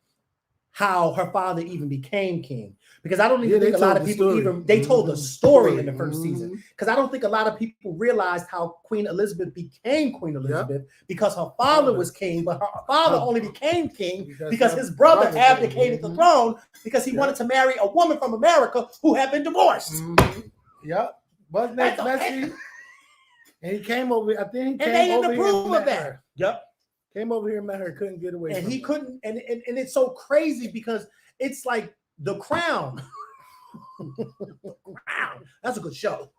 how her father even became king. Because I don't even think a lot of people they told the story in the first season. Because I don't think a lot of people realized how Queen Elizabeth became Queen Elizabeth because her father was king, but her father only became king because his brother abdicated the throne because he wanted to marry a woman from America who had been divorced. Yep. Wasn't that messy? And he came over. I think he came and they over didn't approve of that. Yep. Came over here and met her. Couldn't get away. And he couldn't. And it's so crazy because it's like The Crown. Crown. That's a good show.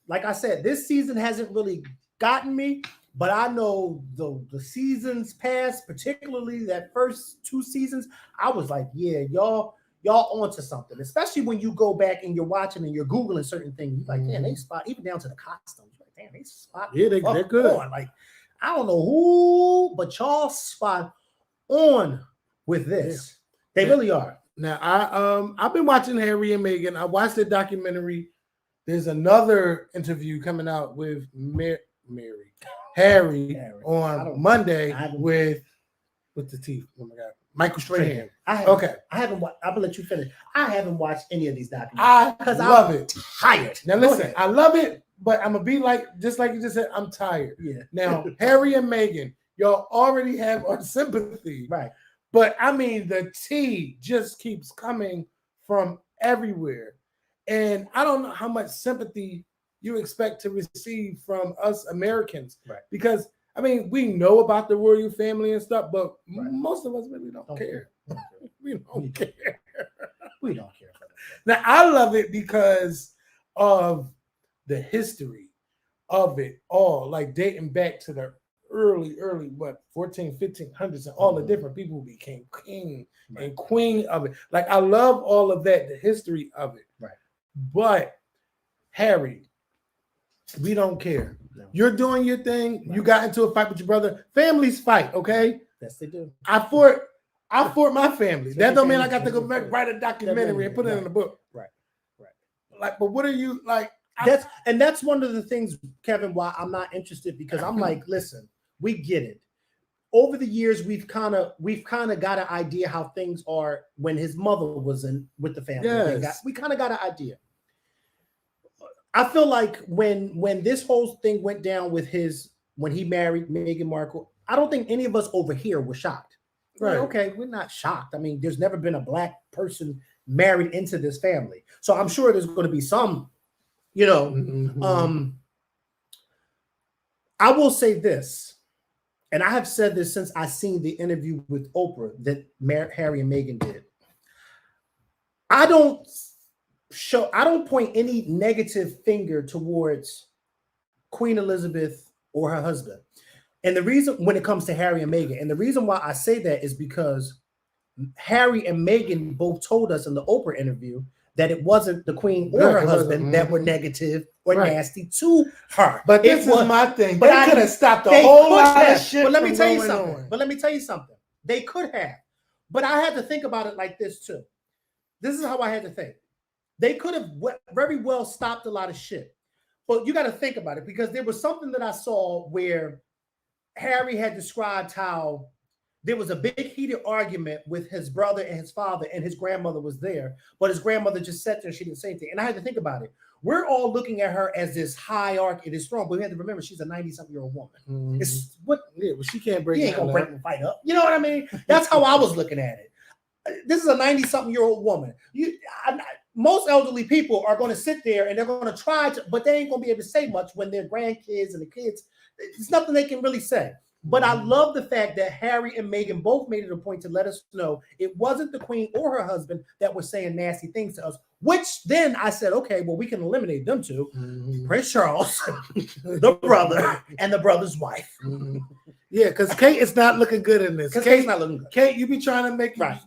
Like I said, this season hasn't really gotten me, but I know the seasons past, particularly that first 2 seasons, I was like, yeah, y'all onto something, especially when you go back and you're watching and you're Googling certain things. You're like, damn, they spot, even down to the costumes. Like, damn, they spot. Yeah, they're good. On. Like, I don't know who, but y'all spot on with this. They really are. Now, I've been watching Harry and Meghan. I watched the documentary. There's another interview coming out with Harry on Monday with the teeth. Oh my God. Michael Strahan. I haven't watched. I'm gonna let you finish. I haven't watched any of these documentaries because I love it. Tired. Now listen, I love it, but I'm gonna be just like you just said. I'm tired. Yeah. Now Harry and Meghan, y'all already have our sympathy, right? But I mean, the tea just keeps coming from everywhere, and I don't know how much sympathy you expect to receive from us Americans, right? Because I mean, we know about the royal family and stuff, but most of us really don't care. We don't care. We don't care. Now, I love it because of the history of it all, like dating back to the early, what, 1500s, and all the different people who became king and queen of it. Like, I love all of that, the history of it. Right. But Harry, we don't care. No. You're doing your thing. Right. You got into a fight with your brother. Families fight, okay? Yes, they do. I fought my family. That don't mean I got to go back write a documentary and put it in a book. Right. Like, but what are you like? That's one of the things, Kevin, why I'm not interested, because I'm like, listen, we get it. Over the years, we've kind of got an idea how things are when his mother was in with the family. Yes. We kind of got an idea. I feel like when this whole thing went down with when he married Meghan Markle, I don't think any of us over here were shocked. Right. Like, okay, we're not shocked. I mean, there's never been a black person married into this family. So I'm sure there's going to be some, I will say this, and I have said this since I seen the interview with Oprah that Harry and Meghan did. I don't point any negative finger towards Queen Elizabeth or her husband. And the reason, when it comes to Harry and Meghan, and the reason why I say that is because Harry and Meghan both told us in the Oprah interview that it wasn't the Queen or her husband that were negative or nasty to her. But this is my thing. But they could have stopped a whole lot of shit. But let me tell you something. They could have. But I had to think about it like this too. This is how I had to think. They could have very well stopped a lot of shit. But you got to think about it, because there was something that I saw where Harry had described how there was a big heated argument with his brother and his father, and his grandmother was there, but his grandmother just sat there and she didn't say anything. And I had to think about it. We're all looking at her as this hierarchy, it is strong, but we have to remember she's a 90-something-year-old woman. Mm-hmm. It's what? Yeah, well, she can't break. He ain't gonna break the fight up. You know what I mean? That's how I was looking at it. This is a 90-something-year-old woman. Most elderly people are going to sit there and they're going to try to, but they ain't going to be able to say much when their grandkids and the kids. There's nothing they can really say. But I love the fact that Harry and Meghan both made it a point to let us know it wasn't the Queen or her husband that were saying nasty things to us, which then I said, okay, well, we can eliminate them two. Mm-hmm. Prince Charles, the brother, and the brother's wife. Mm-hmm. Yeah, because Kate is not looking good in this. Kate's not looking good. Kate, you be trying to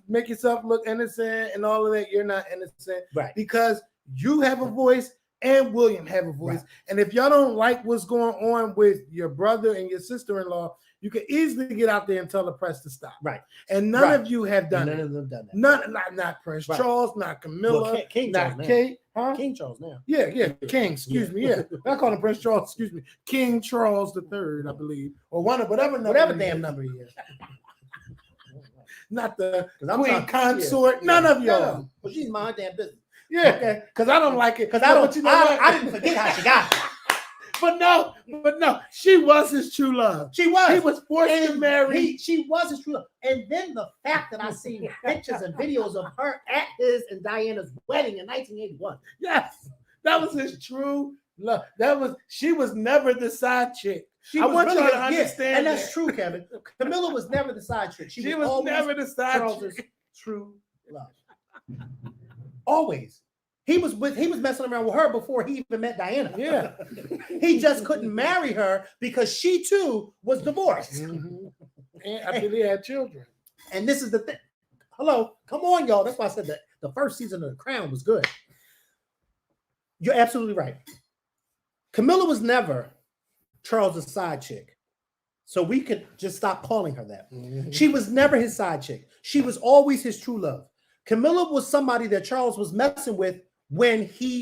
make yourself look innocent and all of that. You're not innocent. Right. Because you have a voice and William have a voice. Right. And if y'all don't like what's going on with your brother and your sister-in-law, you can easily get out there and tell the press to stop. Right. And none of you have done it. None of them done that. None, not Prince Charles, not Camilla, well, King not Charles Kate. Huh? King Charles now. Yeah, King, excuse me. Yeah. I call him Prince Charles, excuse me. King Charles III, I believe. Or whatever damn number he is. Not the Queen Consort. Yeah. None of y'all. No. Well, she's my damn business. Yeah, okay. Because I don't like it. Because I didn't forget how she got it. But no, she was his true love. She was. He was forced to marry. She was his true love. And then the fact that I seen pictures and videos of her at his and Diana's wedding in 1981. Yes, that was his true love. She was never the side chick. I want you to understand. And that's true, Kevin. Camilla was never the side chick. She was never the side Charles's chick. True love. Always. He was messing around with her before he even met Diana. Yeah. He just couldn't marry her because she too was divorced. Mm-hmm. And I think they had children. And this is the thing. Hello, come on, y'all. That's why I said that the first season of The Crown was good. You're absolutely right. Camilla was never Charles's side chick. So we could just stop calling her that. Mm-hmm. She was never his side chick. She was always his true love. Camilla was somebody that Charles was messing with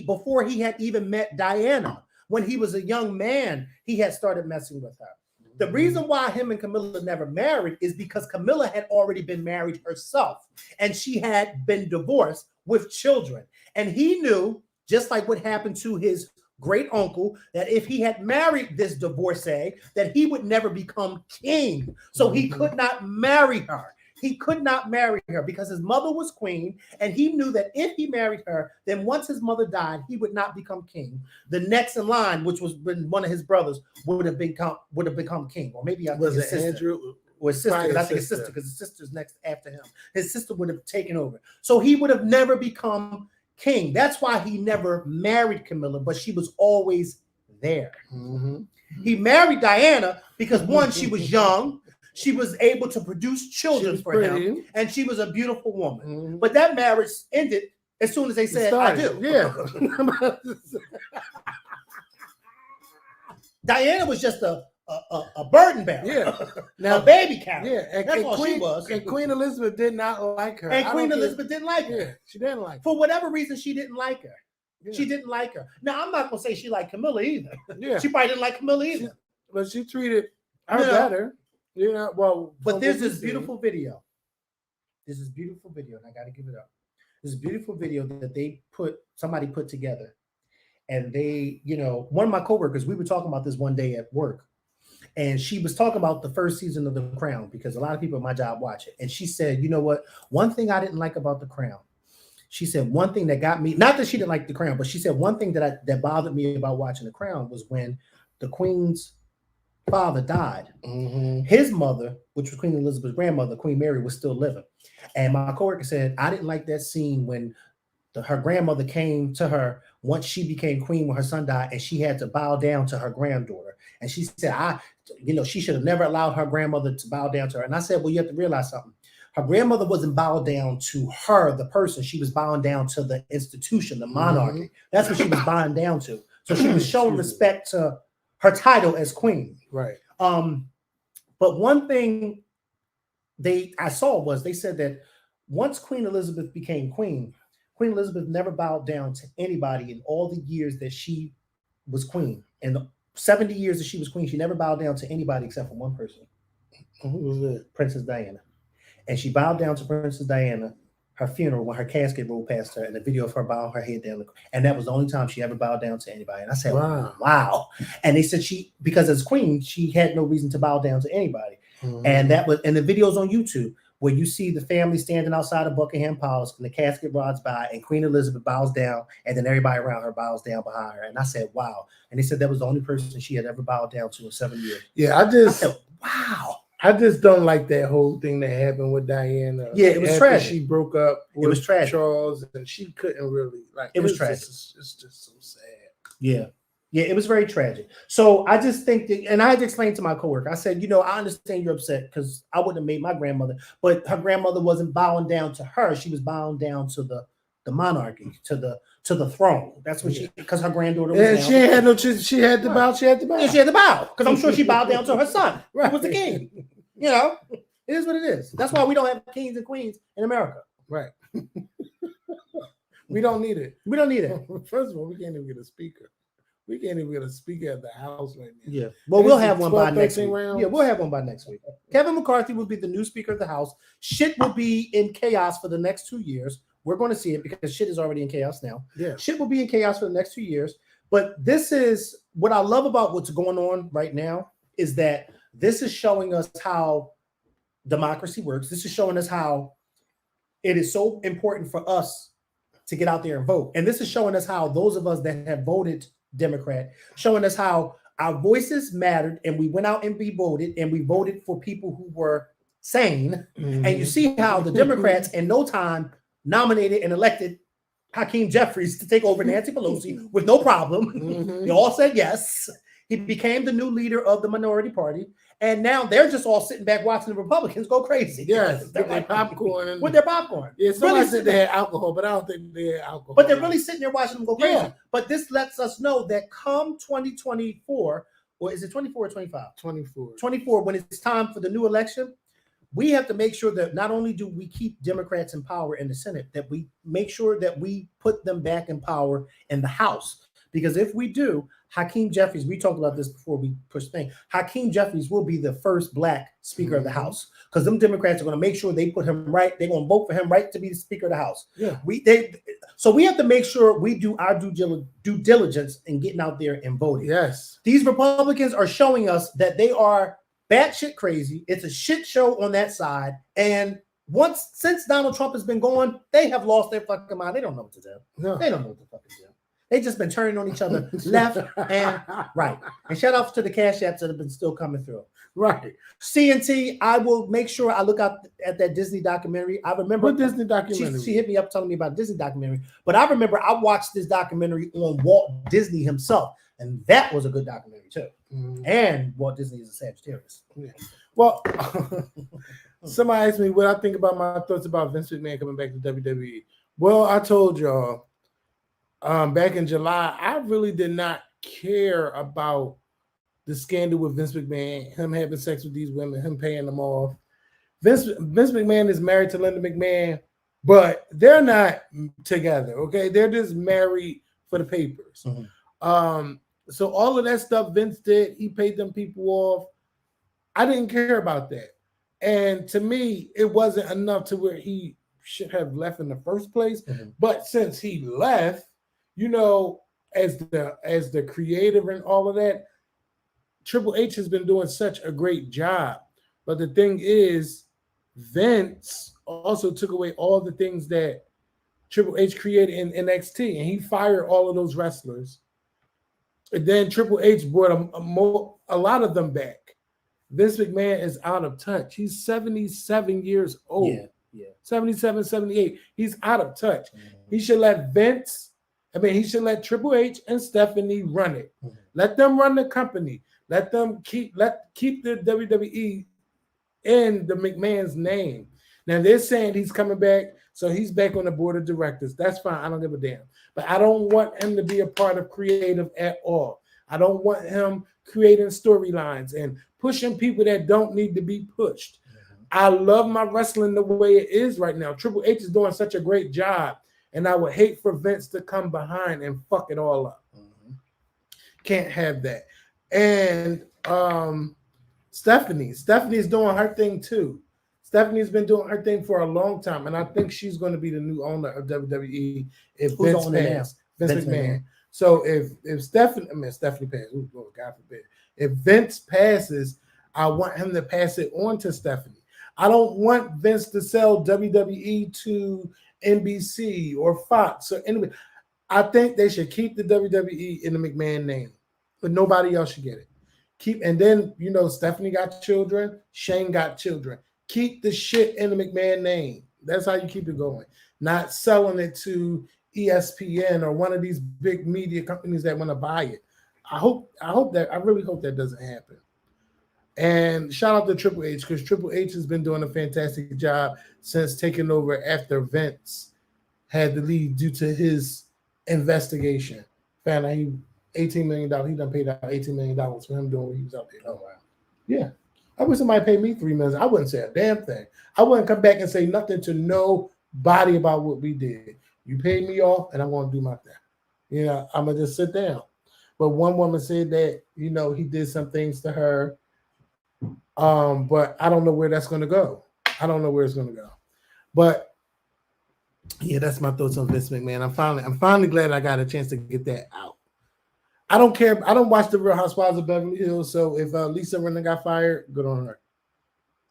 before he had even met Diana. When he was a young man, he had started messing with her. The reason why him and Camilla never married is because Camilla had already been married herself and she had been divorced with children. And he knew, just like what happened to his great uncle, that if he had married this divorcee, that he would never become king. So he could not marry her. He could not marry her because his mother was queen, and he knew that if he married her, then once his mother died, he would not become king. The next in line, which was when one of his brothers would have become king, or maybe was it Andrew or his sister? I think his sister, because his sister's next after him. His sister would have taken over, so he would have never become king. That's why he never married Camilla, but she was always there. Mm-hmm. He married Diana because one, she was young, she was able to produce children for him, and she was a beautiful woman. Mm-hmm. But that marriage ended as soon as they said, "I do." Yeah. Diana was just a burden bearer. Yeah. Now, a baby carrier. Yeah. That's all Queen, she was. And Queen Elizabeth did not like her. And Queen Elizabeth didn't like her. Yeah, she didn't like her. For whatever reason, she didn't like her. Yeah. She didn't like her. Now, I'm not going to say she liked Camilla either. Yeah. She probably didn't like Camilla either. But she treated her better. Yeah, well. But there's this beautiful video. There's this beautiful video, and I got to give it up. There's a beautiful video that somebody put together. And they, one of my coworkers, we were talking about this one day at work. And she was talking about the first season of The Crown because a lot of people at my job watch it. And she said, you know what? One thing I didn't like about The Crown. She said one thing that got me, not that she didn't like The Crown, but she said one thing that bothered me about watching The Crown was when the Queen's father died. Mm-hmm. His mother, which was Queen Elizabeth's grandmother, Queen Mary, was still living. And my coworker said, I didn't like that scene when her grandmother came to her once she became queen when her son died, and she had to bow down to her granddaughter. And she said, she should have never allowed her grandmother to bow down to her. And I said, well, you have to realize something. Her grandmother wasn't bowed down to her, the person. She was bowing down to the institution, the monarchy. Mm-hmm. That's what she was bowing down to. So she was showing respect to her title as queen. Right. But one thing I saw was they said that once Queen Elizabeth became queen, Queen Elizabeth never bowed down to anybody in all the years that she was queen. In the 70 years that she was queen, she never bowed down to anybody except for one person. Who was it? Princess Diana. And she bowed down to Princess Diana, her funeral, when her casket rolled past her, and the video of her bowing her head down. And that was the only time she ever bowed down to anybody. And I said, wow. And they said because as queen, she had no reason to bow down to anybody. Mm-hmm. And the video's on YouTube, where you see the family standing outside of Buckingham Palace and the casket rides by and Queen Elizabeth bows down and then everybody around her bows down behind her. And I said, wow. And they said that was the only person she had ever bowed down to in 7 years. Yeah, I said, wow. I just don't like that whole thing that happened with Diana. Yeah, it was tragic. She broke up with tragic. Charles and she couldn't really it was tragic. It's just so sad. Yeah. Yeah, it was very tragic. So I just think that, and I had to explain to my coworker, I said, I understand you're upset because I wouldn't have made my grandmother, but her grandmother wasn't bowing down to her. She was bowing down to the monarchy, to the throne. That's what because her granddaughter was down. She had no choice. She had to bow. She had to bow. Yeah, she had to bow because I'm sure she bowed down to her son. Right. Who was the king. It is what it is. That's why we don't have kings and queens in America. Right. We don't need it. We don't need it. First of all, we can't even get a speaker. We can't even get a speaker at the house right now. Yeah. Well, we'll have one by next week. Rounds. Yeah, we'll have one by next week. Kevin McCarthy will be the new Speaker of the House. Shit will be in chaos for the next 2 years. We're going to see it because shit is already in chaos now. Yeah. Shit will be in chaos for the next 2 years. But this is what I love about what's going on right now is that this is showing us how democracy works. This is showing us how it is so important for us to get out there and vote. And this is showing us how those of us that have voted Democrat, showing us how our voices mattered and we went out and we voted for people who were sane. Mm-hmm. And you see how the Democrats in no time nominated and elected Hakeem Jeffries to take over Nancy Pelosi with no problem. Mm-hmm. They all said yes. He became the new leader of the minority party. And now they're just all sitting back watching the Republicans go crazy. Yes, with their popcorn. With their popcorn. Yeah, somebody said they had alcohol, but I don't think they had alcohol. But they're really sitting there watching them go crazy. Yeah. But this lets us know that come 2024, or is it 24 or 25? 24. 24, when it's time for the new election, we have to make sure that not only do we keep Democrats in power in the Senate, that we make sure that we put them back in power in the House. Because if we do, Hakeem Jeffries, we talked about this before we pushed things, Hakeem Jeffries will be the first Black Speaker of the House. Because them Democrats are going to make sure they put him right. They're going to vote for him right to be the Speaker of the House. Yeah. So we have to make sure we do our due diligence in getting out there and voting. Yes. These Republicans are showing us that they are batshit crazy. It's a shit show on that side. And since Donald Trump has been gone, they have lost their fucking mind. They don't know what to do. No. They don't know what to fucking do. They just been turning on each other left and right. And shout out to the cash apps that have been still coming through. Right. CNT, I will make sure I look out at that Disney documentary. I remember What Disney documentary? she hit me up telling me about a Disney documentary, but I remember I watched this documentary on Walt Disney himself, and that was a good documentary too. And Walt Disney is a Sagittarius. Yeah. Well, somebody asked me what I think about my thoughts about Vince McMahon coming back to WWE. Well, I told y'all back in July, I really did not care about the scandal with Vince McMahon, him having sex with these women, him paying them off. Vince McMahon is married to Linda McMahon, but they're not together. Okay, they're just married for the papers. So all of that stuff Vince did, he paid them people off. I didn't care about that, and to me, it wasn't enough to where he should have left in the first place. But since he left, you know, as the creator and all of that, Triple H has been doing such a great job. But the thing is, Vince also took away all the things that Triple H created in NXT, and he fired all of those wrestlers. And then Triple H brought a lot of them back. Vince McMahon is out of touch. He's 77 years old. Yeah. 77, 78. He's out of touch. He should let he should let Triple H and Stephanie run it. Let them run the company. Let them keep the WWE in the McMahon's name. Now they're saying he's coming back, so he's back on the board of directors. That's fine. I don't give a damn. But I don't want him to be a part of creative at all. I don't want him creating storylines and pushing people that don't need to be pushed. I love my wrestling the way it is right now. Triple H is doing such a great job, and I would hate for Vince to come behind and fuck it all up. Can't have that. And Stephanie's doing her thing too. Stephanie's been doing her thing for a long time, and I think she's going to be the new owner of WWE if Vince McMahon. So if Stephanie passes, God forbid, if Vince passes, I want him to pass it on to Stephanie. I don't want Vince to sell WWE to NBC or Fox or anybody. I think they should keep the WWE in the McMahon name, but nobody else should get it. And then, you know, Stephanie got children, Shane got children. Keep the shit in the McMahon name. That's how you keep it going. Not selling it to ESPN or one of these big media companies that want to buy it. I really hope that doesn't happen. And shout out to Triple H, because Triple H has been doing a fantastic job since taking over after Vince had the lead due to his investigation. Found out he $18 million. He done paid out $18 million for him doing what he was out there. Oh wow. Yeah. I wish somebody paid me $3 million. I wouldn't say a damn thing. I wouldn't come back and say nothing to nobody about what we did. You paid me off, and I'm going to do my thing. You know, I'm going to just sit down. But one woman said that, you know, he did some things to her. But I don't know where that's going to go. I don't know where it's going to go. But yeah, that's my thoughts on Vince McMahon. I'm finally glad I got a chance to get that out. I don't care. I don't watch the Real Housewives of Beverly Hills. So if Lisa Rinna got fired, good on her.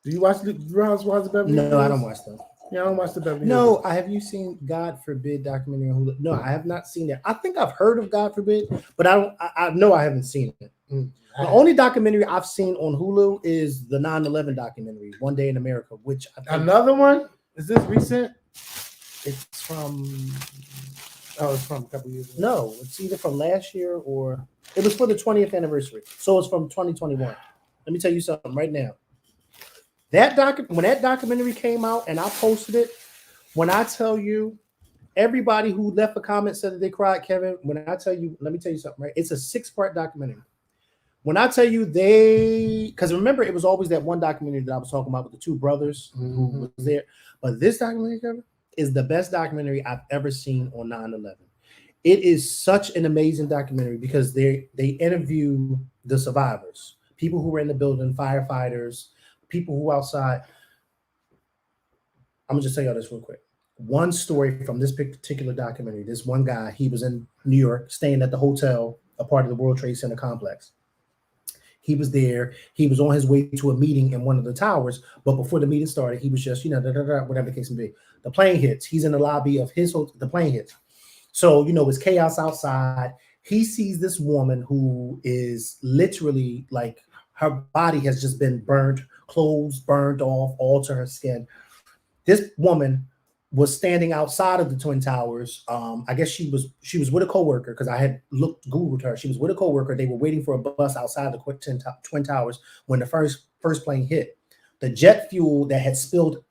Do you watch the Real Housewives of Beverly Hills? No, I don't watch them. Yeah, I don't watch the Beverly Hills. No, have you seen God Forbid documentary on Hulu? No, I have not seen that. I think I've heard of God Forbid, but I know I haven't seen it. The only documentary I've seen on Hulu is the 9/11 documentary, One Day in America, which I think another one? Is this recent? It's from it's from a couple years ago. No, it's either from last year or it was for the 20th anniversary. So it's from 2021. Let me tell you something right now. When that documentary came out and I posted it, when I tell you everybody who left a comment said that they cried, Kevin, let me tell you something, right? It's a 6-part documentary. When I tell you because remember, it was always that one documentary that I was talking about with the two brothers who was there. But this documentary, Kevin, is the best documentary I've ever seen on 9/11. It is such an amazing documentary because they interview the survivors, people who were in the building, firefighters, people who were outside. I'm gonna just tell y'all this real quick. One story from this particular documentary. This one guy, he was in New York, staying at the hotel, a part of the World Trade Center complex. He was there. He was on his way to a meeting in one of the towers, but before the meeting started, he was just, whatever the case may be. The plane hits. He's in the lobby of his hotel. The plane hits. So, it's chaos outside. He sees this woman who is literally like Her body has just been burned, clothes burned off, all to her skin. This woman was standing outside of the Twin Towers. I guess she was with a coworker because I had Googled her. She was with a coworker. They were waiting for a bus outside the Twin Towers when the first plane hit. The jet fuel that had spilled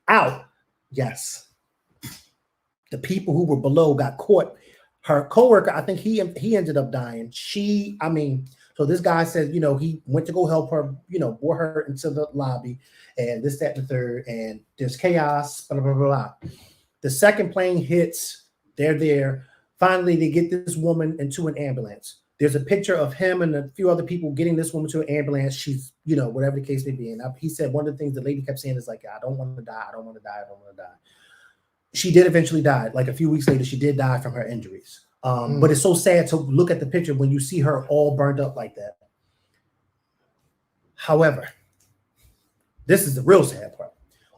out, yes, the people who were below got caught. Her coworker, I think he ended up dying. So this guy said, he went to go help her, brought her into the lobby, and this, that, and the third, and there's chaos, blah, blah, blah, blah. The second plane hits, they're there. Finally, they get this woman into an ambulance. There's a picture of him and a few other people getting this woman to an ambulance. She's, whatever the case may be. And he said one of the things the lady kept saying is like, I don't want to die. I don't want to die. I don't want to die. She did eventually die. Like a few weeks later, she did die from her injuries. But it's so sad to look at the picture when you see her all burned up like that. However, this is the real sad part.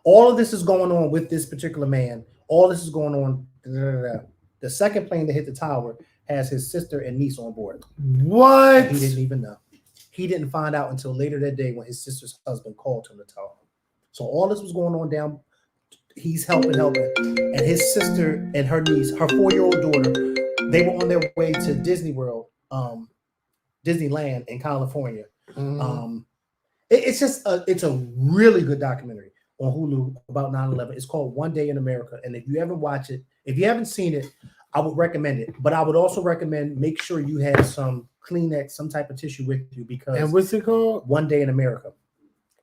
All of this is going on with this particular man. All this is going on. The second plane that hit the tower has his sister and niece on board. What? And he didn't even know. He didn't find out until later that day when his sister's husband called him to tell him. So all this was going on down. He's helping. And his sister and her niece, her 4-year-old daughter, they were on their way to Disney World, Disneyland in California. It's a really good documentary on Hulu about 9/11. It's called One Day in America. And if you haven't watched it, if you haven't seen it, I would recommend it. But I would also recommend make sure you have some Kleenex, some type of tissue with you, because and what's it called? One Day in America.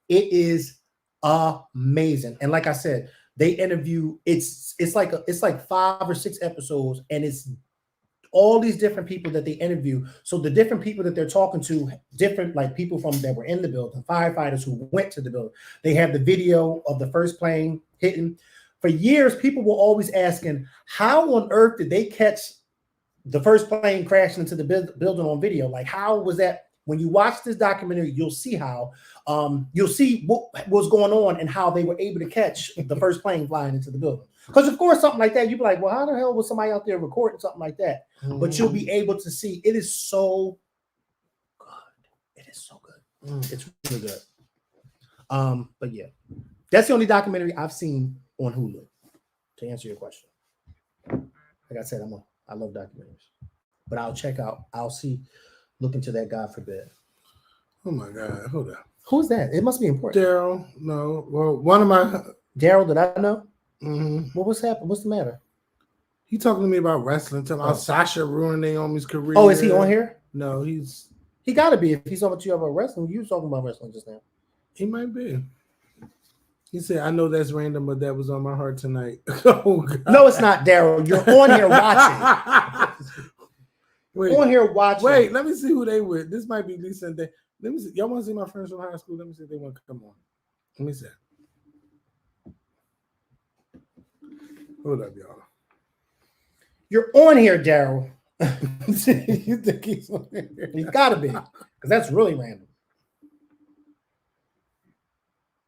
It is amazing. And like I said, they interview. It's like 5 or 6 episodes, and it's all these different people that they interview. So the different people that they're talking to, different like people from that were in the building, firefighters who went to the building. They have the video of the first plane hitting. For years, people were always asking, how on earth did they catch the first plane crashing into the building on video? Like, how was that? When you watch this documentary, you'll see how, you'll see what was going on and how they were able to catch the first plane flying into the building. Because of course, something like that, you'd be like, well, how the hell was somebody out there recording something like that? But you'll be able to see. It is so good. It is so good. It's really good. But yeah, that's the only documentary I've seen on Hulu. To answer your question, like I said, I love documentaries, but I'll look into that. God forbid. Oh my God! Hold on. Who's that? It must be important. Daryl. No. Well, one of my Daryl that I know. Mm-hmm. What's happened? What's the matter? He talking to me about wrestling. Talking about Sasha ruining Naomi's career. Oh, is he on here? No, he got to be. If he's talking to you about wrestling, you was talking about wrestling just now. He might be. He said, I know that's random, but that was on my heart tonight. Oh, God. No, it's not, Daryl. You're on here watching. Wait, on here watching. Wait, let me see who they with. This might be Lisa and Dan. Let me see. Y'all want to see my friends from high school? Let me see if they want to come on. Let me see. Hold up, y'all. You're on here, Daryl. You think he's on here? He's got to be, because that's really random.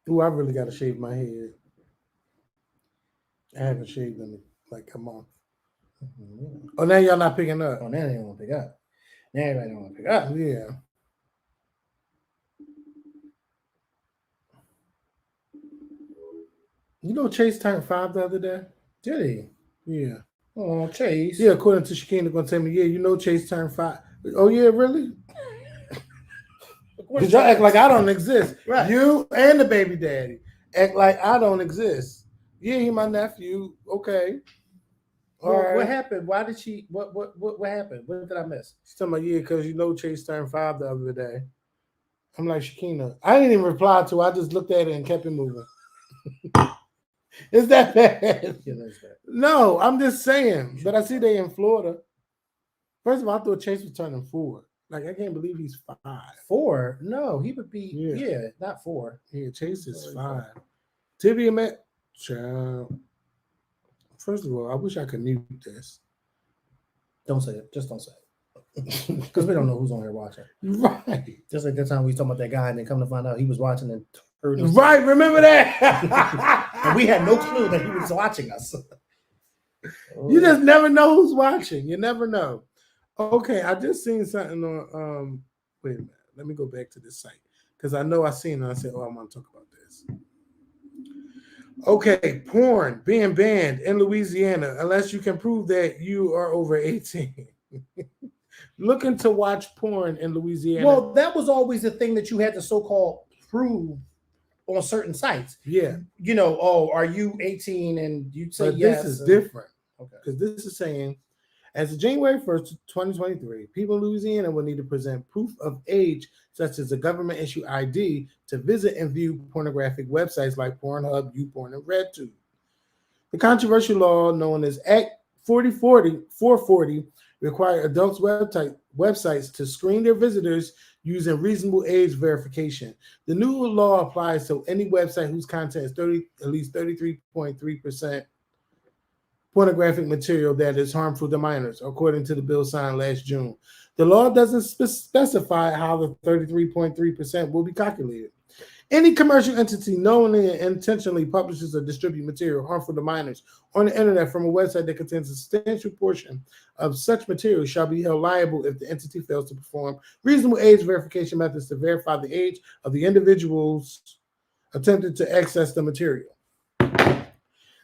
Ooh, I really got to shave my head. I haven't shaved in like a month. Mm-hmm. Oh, now y'all not picking up. Oh, now they don't want to pick up. Now everybody don't want to pick up. Yeah. You know, Chase turned 5 the other day. Did he? Yeah. Oh, Chase. Yeah, according to Shakina, gonna tell me, yeah, you know, Chase turned 5. Oh yeah, really? Because y'all act like I don't exist. Right. You and the baby daddy act like I don't exist. Yeah, he my nephew. Okay. All right. What happened? Why did she? What happened? What did I miss? She's talking about, yeah, because you know Chase turned 5 the other day. I'm like, Shakina, I didn't even reply to her. I just looked at it and kept it moving. Is that bad? Yeah, that's bad. No, I'm just saying. But I see they in Florida. First of all, I thought Chase was turning 4. Like, I can't believe he's 5. 4? No, he would be. Yeah, not 4. Yeah, Chase is 5. Tibia Matt, child. First of all, I wish I could mute this. Don't say it. Just don't say it. Because we don't know who's on here watching. Right. Just like that time we was talking about that guy and then come to find out he was watching and heard us. Right, remember that? And we had no clue that he was watching us. You just never know who's watching. You never know. Okay, I just seen something on wait a minute. Let me go back to this site. because I know I seen it. I said, "Oh, I want to talk about this." Okay, porn being banned in Louisiana unless you can prove that you are over 18. Looking to watch porn in Louisiana. Well, that was always the thing that you had to so-called prove on certain sites. Yeah. You know, oh, are you 18? And you'd say but yes. this is different. Okay. Because this is saying, as of January 1st, 2023, people in Louisiana will need to present proof of age, such as a government-issued ID, to visit and view pornographic websites like Pornhub, YouPorn, and RedTube. The controversial law known as Act 440 require adults' websites to screen their visitors using reasonable age verification. The new law applies to any website whose content is at least 33.3% pornographic material that is harmful to minors, according to the bill signed last June. The law doesn't specify how the 33.3% will be calculated. Any commercial entity knowingly and intentionally publishes or distributes material harmful to minors on the internet from a website that contains a substantial portion of such material shall be held liable if the entity fails to perform reasonable age verification methods to verify the age of the individuals attempting to access the material.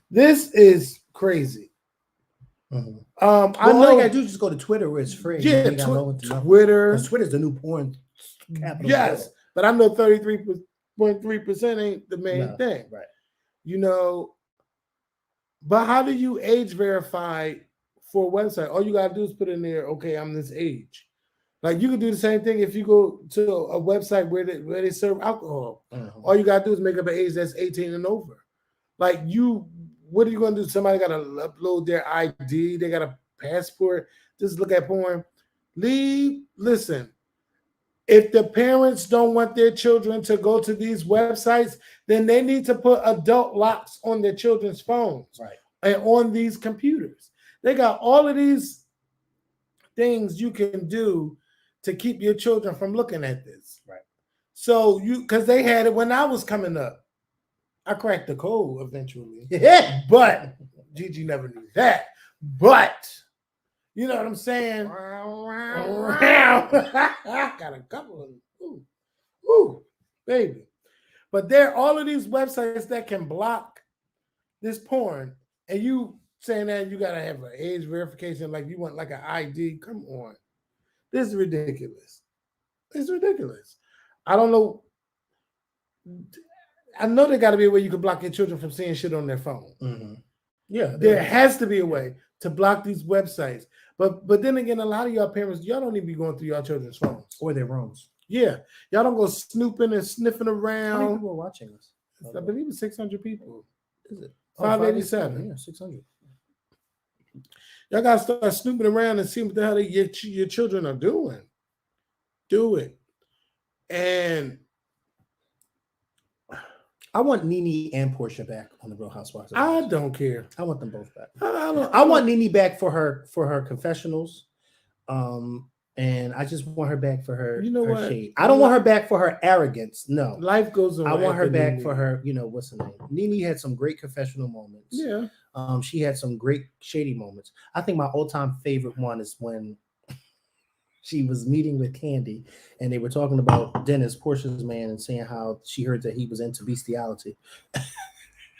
This is crazy. Mm-hmm. I know. All you gotta do is just go to Twitter where it's free. Yeah, Twitter. Because Twitter's the new porn capital. Yes, but I know 33.3% ain't the main thing. Right. You know, but how do you age verify for a website? All you gotta do is put in there, okay, I'm this age. Like you can do the same thing if you go to a website where they serve alcohol. Mm-hmm. All you gotta do is make up an age that's 18 and over. Like what are you gonna do? Somebody gotta upload their ID, they got a passport, just look at porn. Listen. If the parents don't want their children to go to these websites, then they need to put adult locks on their children's phones, right, and on these computers. They got all of these things you can do to keep your children from looking at this. Right. So because they had it when I was coming up. I cracked the code eventually. Yeah. But Gigi never knew that. But you know what I'm saying? Got a couple of them. Ooh, baby. But there are all of these websites that can block this porn. And you saying that you got to have an age verification, like you want like an ID. Come on. This is ridiculous. It's ridiculous. I don't know. I know there got to be a way you can block your children from seeing shit on their phone. Mm-hmm. Yeah. There has to be a way to block these websites. But then again, a lot of y'all parents, y'all don't even be going through y'all children's phones. Or their rooms. Yeah. Y'all don't go snooping and sniffing around. How many people are watching us? I believe it's 600 people. Is it? 587. Yeah, 600. Y'all got to start snooping around and see what the hell your children are doing. Do it. And I want Nene and Portia back on the Real Housewives. I don't care. I want them both back. I want Nene back for her confessionals. And I just want her back for her. You know her what? shade. I don't want her back for her arrogance. No. Life goes on. I want her back for her, what's her name? Nene had some great confessional moments. Yeah. She had some great shady moments. I think my all-time favorite one is when she was meeting with Candy and they were talking about Dennis, Portia's man, and saying how she heard that he was into bestiality.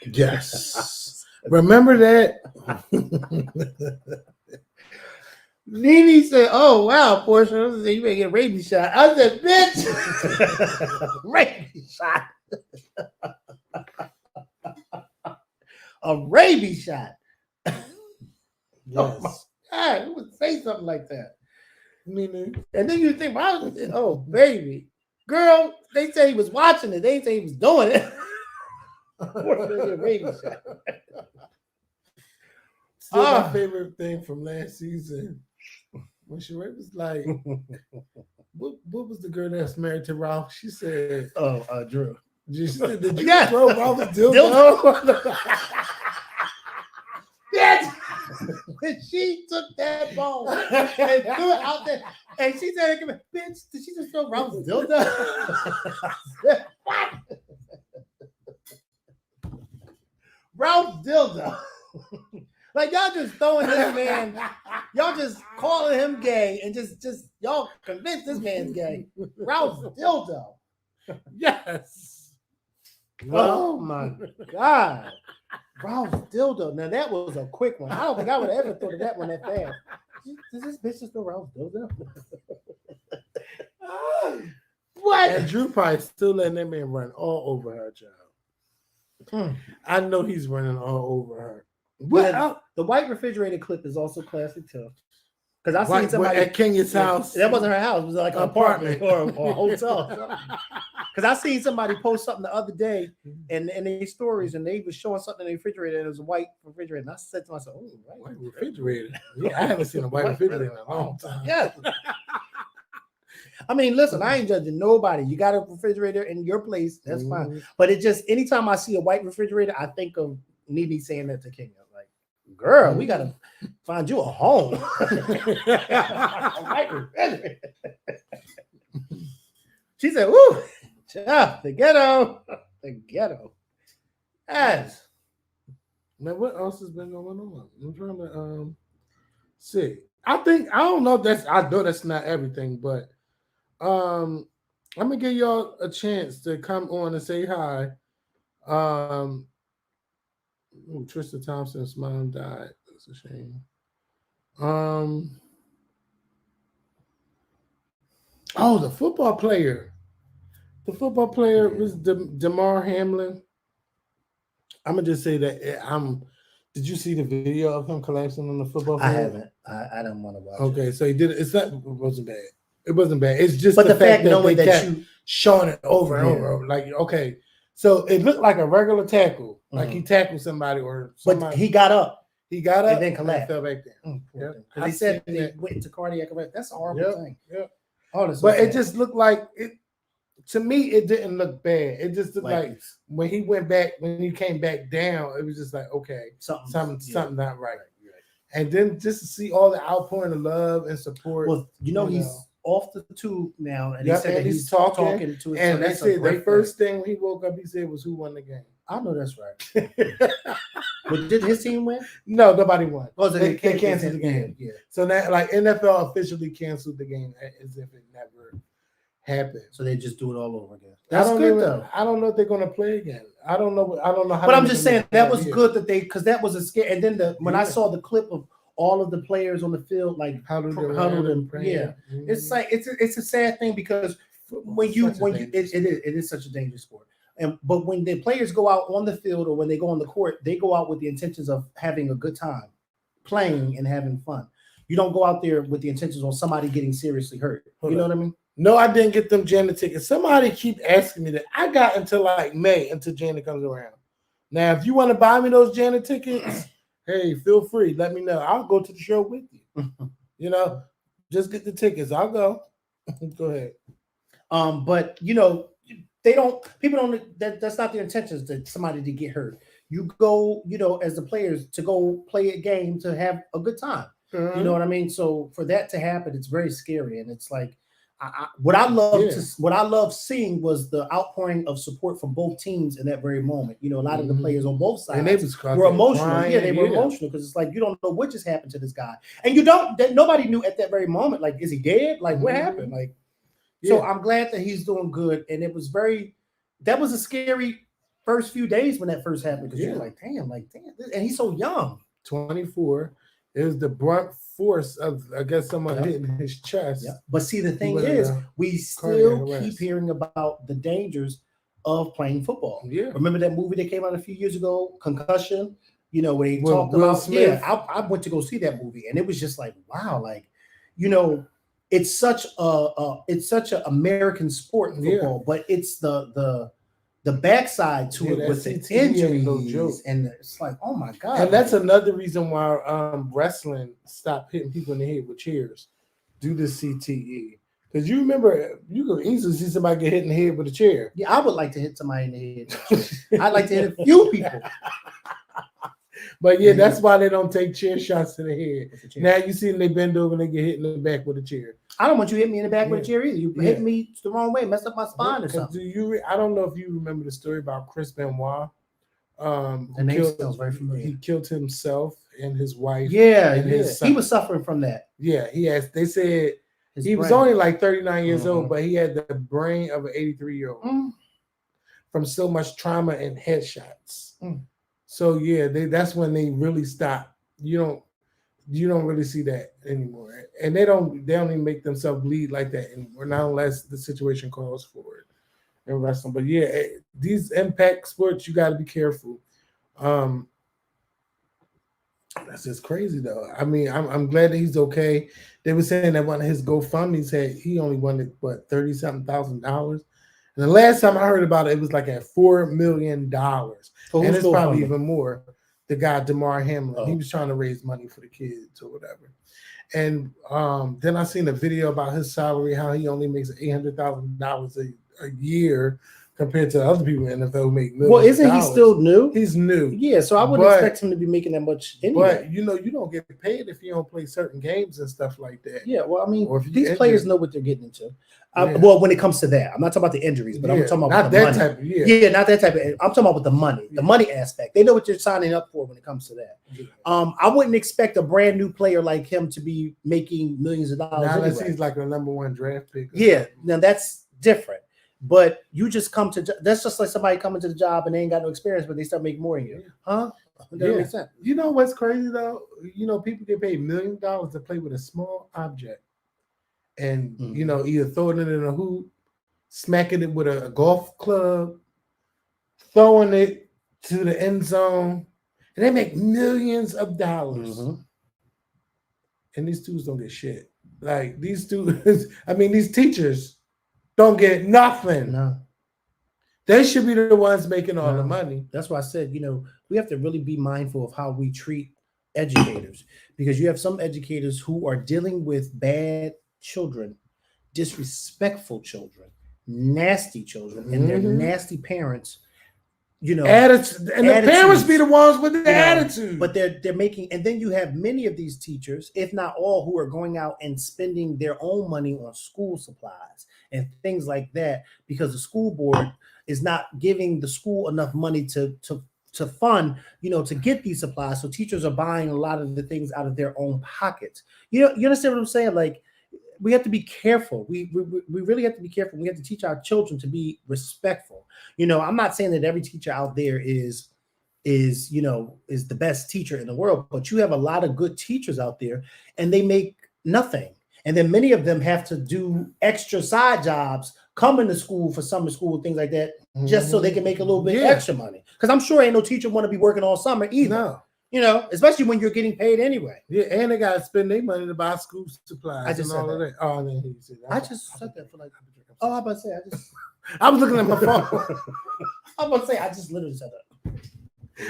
Yes. Remember that? Nene said, "Oh wow, Portia, you better get a rabies shot." I said, "Bitch, rabies shot, a rabies shot." Yes. Oh my God, who would say something like that? Nene. And then you think, "Oh baby, girl," they say he was watching it. They didn't say he was doing it. Portia get a rabies shot. Still my favorite thing from last season. When Sheree was like, what was the girl that's married to Ralph? She said, Drew. She said, did you throw Ralph's dildo? Yes. When she took that ball and threw it out there, and she said, "Bitch, did she just throw Ralph's dildo?" What? Ralph's dildo. Like y'all just throwing this man, y'all just calling him gay and just y'all convinced this man's gay. Ralph's dildo. Yes. Oh my God. Ralph's dildo. Now that was a quick one. I don't think I would have ever thought of that one that fast. Does this bitch just know Ralph's dildo? What? And Drew probably still letting that man run all over her, child. I know he's running all over her. What? The white refrigerator clip is also classic too. Because I seen somebody at Kenya's house. That wasn't her house. It was like an apartment or a hotel. Because I seen somebody post something the other day and their stories, and they was showing something in the refrigerator, and it was a white refrigerator. And I said to myself, "Oh, white refrigerator." Yeah, I haven't seen a white refrigerator in a long time. Yeah. I mean, listen, I ain't judging nobody. You got a refrigerator in your place, that's fine. But it just anytime I see a white refrigerator, I think of Nene saying that to Kenya. Like, girl, we gotta find you a home. A white refrigerator. She said, "Woo, the ghetto, the ghetto." As now, what else has been going on? I'm trying to see. I don't know. I know that's not everything, but I'm gonna give y'all a chance to come on and say hi. Trista Thompson's mom died. That's a shame. Oh, the football player. The football player was Damar Hamlin. I'm gonna just say that Did you see the video of him collapsing on the football field? I haven't. I don't want to watch. Okay, so he did it. It wasn't bad. It wasn't bad. It's just but the fact that knowing they that kept you showing it over and over. Like, okay, so it looked like a regular tackle, like he tackled somebody or somebody. But he got up. He got up and then collapsed. And fell back down. Yep. They said they went into cardiac arrest. That's a horrible thing. Yep. Oh, but it just looked like it. To me, it didn't look bad. It just looked like when he came back down, it was just like, okay, something not right. And then just to see all the outpouring of love and support. Well, he's off the tube now, and he said that he's talking to his and they said the first thing when he woke up, he said was who won the game. I know that's right. But did his team win? No, nobody won. Oh, so they canceled the game. Yeah. So that like NFL officially canceled the game as if it never happened. So they just do it all over again. That's good though. I don't know if they're gonna play again. I don't know how. But I'm just saying that was good that because that was a scare. And then when I saw the clip of all of the players on the field like huddled and praying. It's like it's a sad thing because it is such a dangerous sport. But when the players go out on the field or when they go on the court, they go out with the intentions of having a good time, playing and having fun. You don't go out there with the intentions on somebody getting seriously hurt. You know what I mean? No, I didn't get them Janet tickets. Somebody keep asking me that. I got until like May until Janet comes around. Now, if you want to buy me those Janet tickets, hey, feel free. Let me know. I'll go to the show with you. Just get the tickets. I'll go. Go ahead. But people don't. That's not their intentions that somebody to get hurt. You go, as the players to go play a game to have a good time. You know what I mean? So for that to happen, it's very scary, and it's like. What I love seeing was the outpouring of support from both teams in that very moment. A lot of the players on both sides and they were emotional. They were emotional because it's like you don't know what just happened to this guy, and nobody knew at that very moment. Like, is he dead? Like, what happened? Like, so I'm glad that he's doing good. And it was that was a scary first few days when that first happened because you're like, damn, and he's so young, 24. It was the brunt force of, I guess, someone hitting his chest. Yeah. But see, the thing is, we still keep hearing about the dangers of playing football. Yeah. Remember that movie that came out a few years ago, Concussion? Where he talked about Smith. Yeah, I went to go see that movie, and it was just like, wow, it's such an American sport in football, but it's the backside to it with the injuries, and it's like, oh my god! And that's another reason why wrestling stopped hitting people in the head with chairs due to CTE. Because you remember, you could easily see somebody get hit in the head with a chair. Yeah, I would like to hit somebody in the head. I'd like to hit a few people. But yeah, that's why they don't take chair shots to the head. Now you see them, they bend over and they get hit in the back with a chair. I don't want you to hit me in the back with a chair either. You hit me the wrong way, messed up my spine or something. I don't know if you remember the story about Chris Benoit. The name sounds very familiar. He killed himself and his wife. Yeah, and his son. He was suffering from that. Yeah, they said His He was brain. only like 39 years old, Mhm. but he had the brain of an 83-year-old from so much trauma and headshots. Mm. So yeah, that's when they really stop. You don't really see that anymore, and they don't even make themselves bleed like that anymore. Not unless the situation calls for it in wrestling. But yeah, these impact sports, you got to be careful. Um, that's just crazy though. I mean, I'm glad that he's okay. They were saying that one of his GoFundMe's had he only wanted what $30-something thousand. And the last time I heard about it, it was like at $4 million, For and who's it's probably GoFundMe? even more. The guy Damar Hamlin, he Oh. was trying to raise money for the kids or whatever. And then I seen a video about his salary, how he only makes $800,000 a year compared to other people in the NFL who make millions. Well, isn't of he dollars. still new? He's new. Yeah, so I wouldn't expect him to be making that much anyway. But you don't get paid if you don't play certain games and stuff like that. Yeah, well, I mean, Or if you these injured. players know what they're getting into. Yeah. Well, when it comes to that, I'm not talking about the injuries, but I'm talking about not the that money. type. Yeah, not that type of. I'm talking about with the money, the money aspect. They know what they're signing up for when it comes to that. Yeah. I wouldn't expect a brand new player like him to be making millions of dollars. Now unless anyway. he's like a #1 draft pick. Yeah, now that's different. But you just come to that's just like somebody coming to the job and they ain't got no experience, but they start making more than you, huh? That doesn't make sense. You know what's crazy though? People get paid $1 million to play with a small object, and either throwing it in a hoop, smacking it with a golf club, throwing it to the end zone, and they make millions of dollars. Mm-hmm. And these dudes don't get shit. Like these dudes, I mean, these teachers don't get nothing. No. They should be the ones making all the money. That's why I said, we have to really be mindful of how we treat educators, because you have some educators who are dealing with bad children, disrespectful children, nasty children, and their nasty parents. Attitude, and the parents be the ones with the attitude. But they're making, and then you have many of these teachers, if not all, who are going out and spending their own money on school supplies and things like that, because the school board is not giving the school enough money to fund, to get these supplies. So teachers are buying a lot of the things out of their own pockets. You understand what I'm saying? Like, we have to be careful. We really have to be careful. We have to teach our children to be respectful. I'm not saying that every teacher out there is the best teacher in the world, but you have a lot of good teachers out there and they make nothing. And then many of them have to do extra side jobs, coming to school for summer school, things like that, just so they can make a little bit extra money. Because I'm sure ain't no teacher want to be working all summer either. No. Especially when you're getting paid anyway. Yeah, and they gotta spend their money to buy school supplies. I just and all of that. Oh, and then he said that. I just said that for like. Oh, I'm about to say I was looking at my phone. I'm about to say I just literally said that.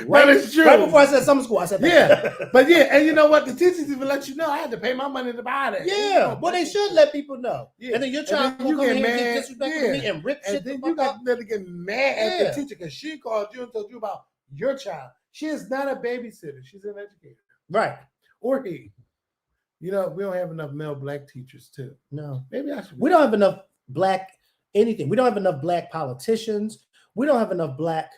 But it's true. Right before I said summer school, I said that. Yeah, but and you know what? The teachers even let you know I had to pay my money to buy that. Yeah, but they should let people know. Yeah. And then your child will come in here and get disrespectful to me and rip shit. And then you got to get mad at the teacher because she called you and told you about your child. She is not a babysitter. She's an educator. Right. Or he. We don't have enough male black teachers too. No. Maybe I should. We don't have enough black anything. We don't have enough black politicians. We don't have enough black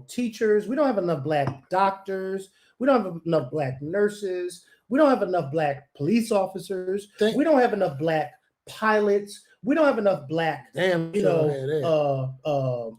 teachers. We don't have enough black doctors. We don't have enough black nurses. We don't have enough black police officers. We don't have enough black pilots. We don't have enough black,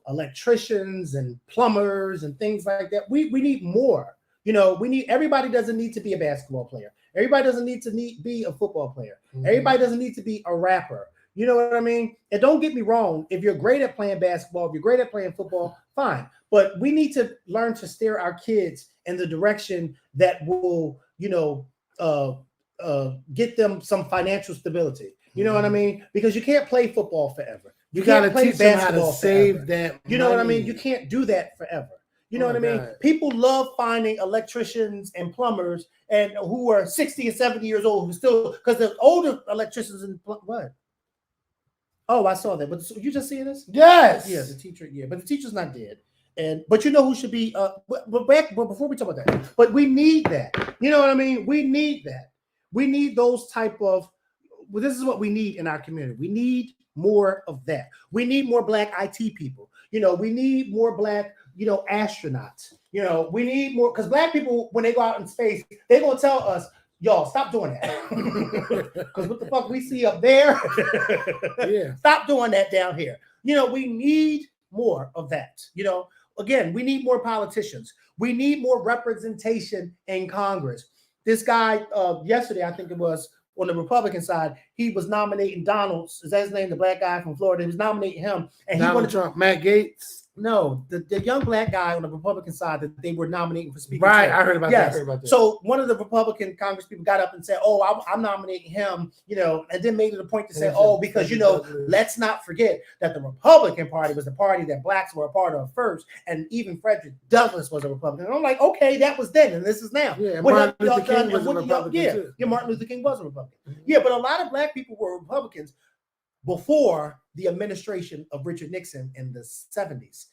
electricians and plumbers and things like that. We need more. Everybody doesn't need to be a basketball player. Everybody doesn't need to be a football player. Everybody doesn't need to be a rapper. You know what I mean? And don't get me wrong. If you're great at playing basketball, if you're great at playing football, fine. But we need to learn to steer our kids in the direction that will, get them some financial stability. You know what I mean? Because you can't play football forever. You got to teach them how to save that. You know what I mean? You can't do that forever. You know what I mean? God. People love finding electricians and plumbers and who are 60 and 70 years old who still, because the older electricians and what? Oh, I saw that. But you just seeing this? Yes. Yeah, the teacher. Yeah, but the teacher's not dead. But you know who should be? But before we talk about that, but we need that. You know what I mean? We need that. We need those type of. Well, this is what we need in our community. We need more of that. We need more black IT people. We need more black, astronauts. We need more because black people, when they go out in space, they're gonna tell us Y'all stop doing that. Because what the fuck we see up there, Yeah. stop doing that down here. We need more of that. Again, we need more politicians. We need more representation in Congress. This guy, yesterday, I think it was on the Republican side, he was nominating Donald. Is that his name? The black guy from Florida. He was nominating him, and Donald he wanted Trump, Matt Gates. No, the young black guy on the Republican side that they were nominating for speaker. Right, I heard about that. So one of the Republican Congress people got up and said, "Oh, I'm nominating him," and then made it a point to say, "Oh, because let's not forget that the Republican Party was the party that blacks were a part of first, and even Frederick Douglass was a Republican." And I'm like, okay, that was then, and this is now. Yeah, Martin Luther King was a Republican too. Yeah, Martin Luther King was a Republican. Yeah, but a lot of black people were Republicans before the administration of Richard Nixon in the 70s.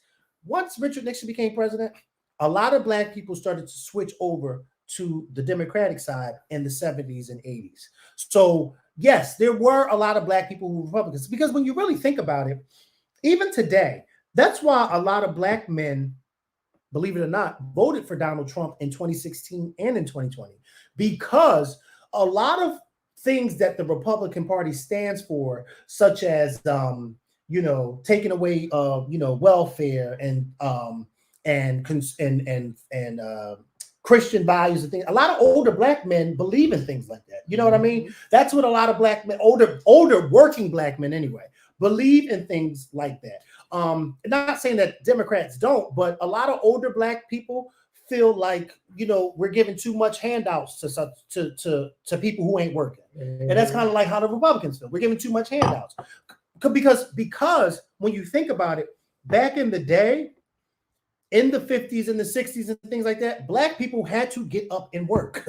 Once Richard Nixon became president, a lot of black people started to switch over to the Democratic side in the 70s and 80s. So, yes, there were a lot of black people who were Republicans, because when you really think about it, even today, that's why a lot of black men, believe it or not, voted for Donald Trump in 2016 and in 2020, because a lot of things that the Republican Party stands for, such as taking away welfare and Christian values and things. A lot of older black men believe in things like that. You know what I mean? That's what a lot of black men, older working black men anyway, believe in things like that. Not saying that Democrats don't, but a lot of older black people feel like we're giving too much handouts to people who ain't working, and that's kind of like how the Republicans feel. We're giving too much handouts because when you think about it, back in the day, in the 50s and the 60s and things like that, black people had to get up and work.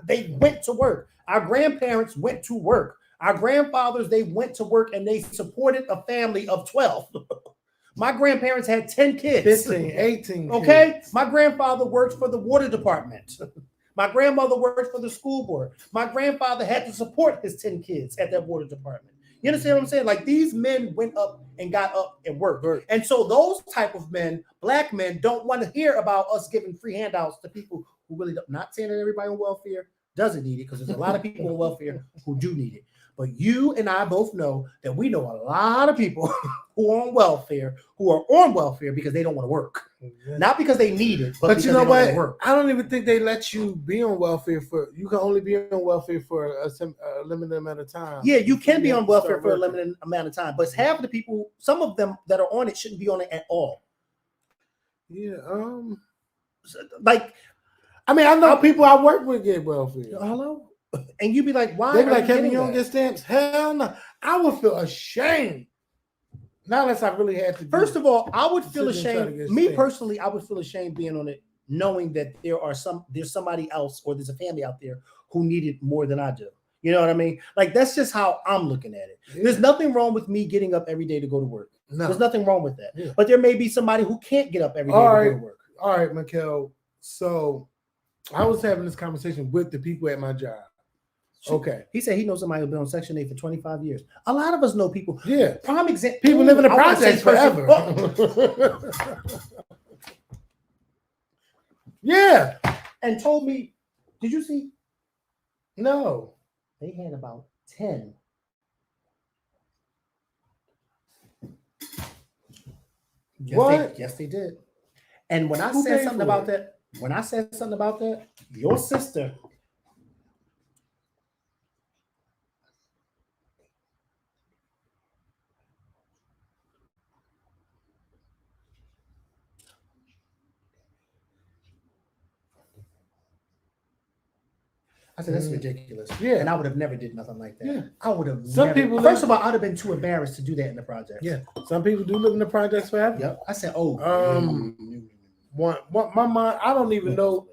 They went to work. Our grandparents went to work. Our grandfathers, they went to work, and they supported a family of 12. My grandparents had 10 kids. 15, 18 Okay? kids. My grandfather worked for the water department. My grandmother worked for the school board. My grandfather had to support his 10 kids at that water department. You understand what I'm saying? Like, these men went up and got up and worked. And so those type of men, black men, don't want to hear about us giving free handouts to people who really don't. Not saying that everybody on welfare doesn't need it, because there's a lot of people on welfare who do need it. But you and I both know that we know a lot of people who are on welfare because they don't want to work. Not because they need it, but you know they what? Work. I don't even think they let you be on welfare you can only be on welfare for a limited amount of time. Yeah, you can be on welfare for a limited amount of time, but half of the people, some of them that are on it, shouldn't be on it at all. Yeah. Like, I mean, I know people I work with get welfare. Hello? And you'd be like, why? They'd be like, Kevin, you don't get stamps? Hell no. I would feel ashamed. Not unless I really had to. First of all, I would feel ashamed. Me personally, I would feel ashamed being on it, knowing that there's somebody else, or there's a family out there who need it more than I do. You know what I mean? Like, that's just how I'm looking at it. Yeah. There's nothing wrong with me getting up every day to go to work. No. There's nothing wrong with that. Yeah. But there may be somebody who can't get up every day to go to work. All right, Makael. So I was having this conversation with the people at my job. Okay. He said he knows somebody who's been on Section 8 for 25 years. A lot of us know people. Yeah. Prime example. People live in the projects forever. Yeah. And told me, did you see? No. They had about 10. What? Yes, they did. And when I said something about that, your sister. I said, that's ridiculous. Yeah. And I would have never did nothing like that. Yeah. I would have people first of all, I'd have been too embarrassed to do that in the project. Yeah. Some people do live in the projects forever. Yep. I said, my mom, I don't even know.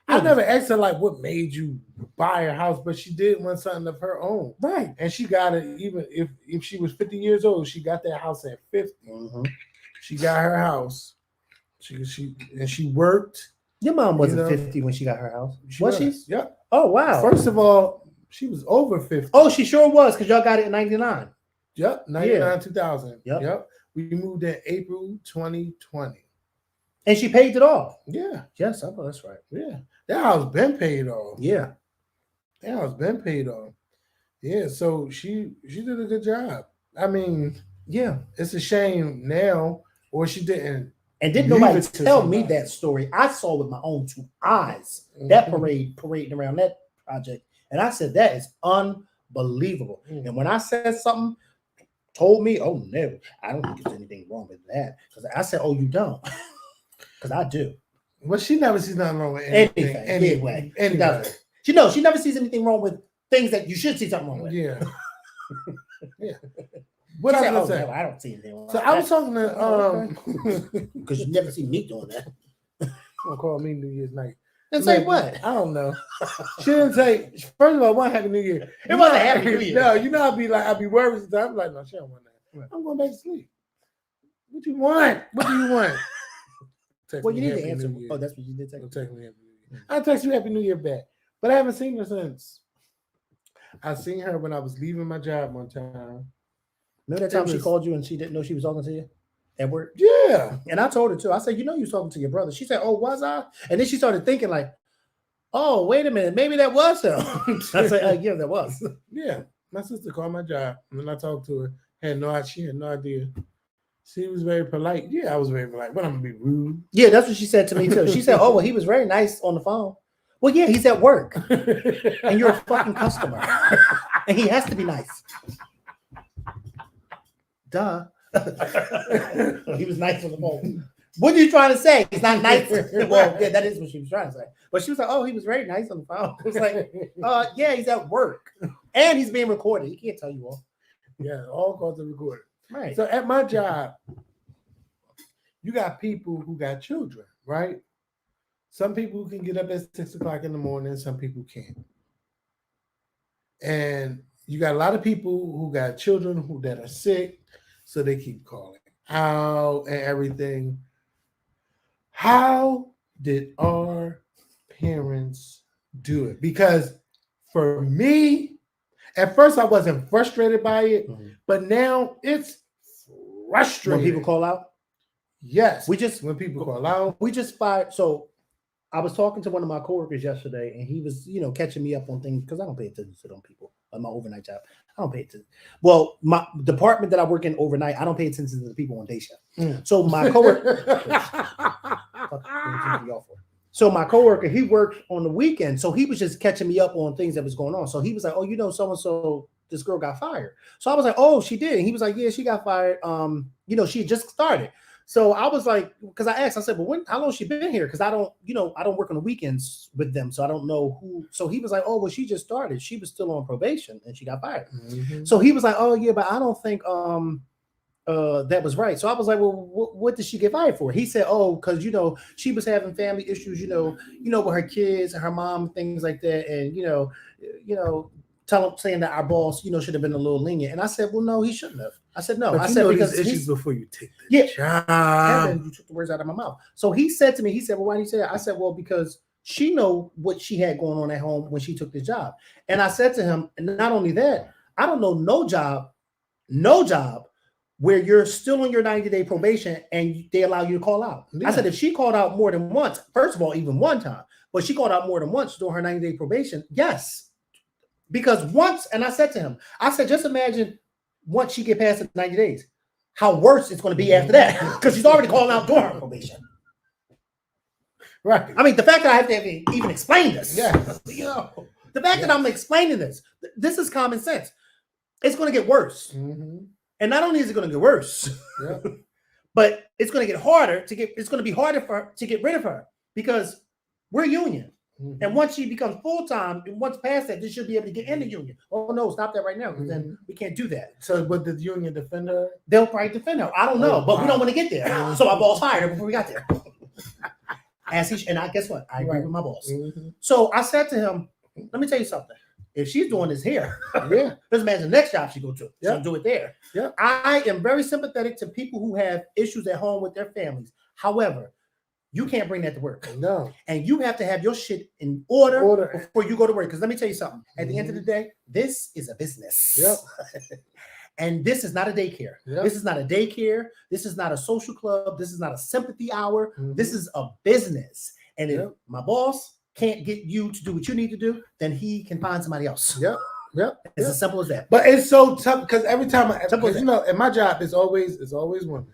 I never asked her like what made you buy a house, but she did want something of her own. Right. And she got it even if she was 50 years old, she got that house at 50. Mm-hmm. She got her house. She worked. Your mom wasn't 50 when she got her house. Was she? Yep. Oh, wow. First of all, she was over 50. Oh, she sure was, because y'all got it in 99. Yep. 99, 2000. Yep. We moved in April 2020. And she paid it off. Yeah. Yes, I know that's right. Yeah. That house been paid off. Yeah. Yeah, it's been paid off. Yeah, so she did a good job. I mean, Yeah. it's a shame now, or she didn't. And didn't leave nobody it to tell me somebody. that story. I saw with my own two eyes that parading around that project. And I said, that is unbelievable. Mhm. And when I said something, told me, oh no, I don't think there's anything wrong with that. Because I said, oh, you don't. Because I do. Well, she never sees nothing wrong with anything. Anyway. She Anyway. doesn't. She never sees anything wrong with things that you should see something wrong with. Yeah. Yeah. What She I was said, gonna say. no, I don't see anything wrong So with I was that. talking to Because you never see me doing that. Don't call me New Year's night. And say what? I don't know. She didn't say. First of all, one Happy New Year. It wasn't Happy New Year. No, you know I'd be worried sometimes. I'm like, no, she don't want that. Right. I'm going back to sleep. What you want? What do you want? Well, you need to answer. Oh, that's what you did. Text me Happy New Year. I text you Happy New Year back, but I haven't seen her since. I seen her when I was leaving my job one time. Remember that time she called you and she didn't know she was talking to you at work? Yeah. And I told her too. I said, you know, you was talking to your brother. She said, oh, was I? And then she started thinking like, oh, wait a minute, maybe that was him. I said, yeah, that was. Yeah. My sister called my job and then I talked to her. She had no idea. She was very polite. Yeah, I was very polite. But I'm gonna be rude. Yeah, that's what she said to me too. She said, oh, well, he was very nice on the phone. Well, yeah, he's at work. And you're a fucking customer. And he has to be nice. Duh. He was nice on the phone. What are you trying to say? He's not nice. Well, yeah, that is what she was trying to say. But she was like, oh, he was very nice on the phone. It was like, yeah, he's at work. And he's being recorded. He can't tell you all. Yeah, all calls are recorded. Right. So at my job, you got people who got children, right? Some people can get up at 6 o'clock in the morning, some people can't. And you got a lot of people who got children that are sick, so they keep calling out and everything. How did our parents do it? Because for me, at first I wasn't frustrated by it, but now it's frustrating. When people call out? Yes. When people call out. We just fired. So I was talking to one of my coworkers yesterday, and he was, catching me up on things because I don't pay attention to them people on my overnight job. I don't pay attention. Well, my department that I work in overnight, I don't pay attention to the people on day shift. So my coworker, So my coworker, he worked on the weekend, so he was just catching me up on things that was going on. So he was like, "Oh, so and so, this girl got fired." So I was like, "Oh, she did." And he was like, "Yeah, she got fired. She had just started." So I was like, because I asked, I said, "Well, how long has she been here?" Because I don't work on the weekends with them, so I don't know who. So he was like, "Oh, well, she just started. She was still on probation and she got fired." Mm-hmm. So he was like, "Oh, yeah, but I don't think that was right." So I was like, "Well, what did she get fired for?" He said, "Oh, because she was having family issues, with her kids and her mom, things like that, and saying that our boss, should have been a little lenient." And I said, "Well, no, he shouldn't have." I said, "No." I said, because issues before you take the job. And you took the words out of my mouth. So he said to me, he said, "Well, why did you say that?" I said, "Well, because she know what she had going on at home when she took the job." And I said to him, and not only that, I don't know no job where you're still on your 90-day probation and they allow you to call out. Yeah. I said, if she called out more than once, first of all, even one time, but she called out more than once during her 90-day probation, yes. Because once, and I said to him, I said, just imagine once she get past the 90 days, how worse it's going to be after that, because she's already calling out during her probation. Right. I mean, the fact that I have to even explain this, the fact that I'm explaining this is common sense. It's going to get worse. Mm-hmm. And not only is it going to get worse, but it's going to get harder it's going to be harder for her to get rid of her because we're union. Mm-hmm. And once she becomes full-time, and once past that, then she'll be able to get in the union. Oh, no, stop that right now, because then we can't do that. So, but did the union defend her? They'll probably defend her. I don't know, but we don't want to get there. So my boss fired her before we got there. Guess what? I agree with my boss. Mm-hmm. So I said to him, let me tell you something. If she's doing this here, just imagine the next job she go to. She'll do it there. Yeah. I am very sympathetic to people who have issues at home with their families. However, you can't bring that to work. No. And you have to have your shit in order before you go to work. Because let me tell you something. At the end of the day, this is a business. Yep. And this is not a daycare. Yep. This is not a daycare. This is not a social club. This is not a sympathy hour. Mm-hmm. This is a business. And if my boss can't get you to do what you need to do, then he can find somebody else. Yep. It's as simple as that. But it's so tough because every time, Simple as you know, in my job, it's always women,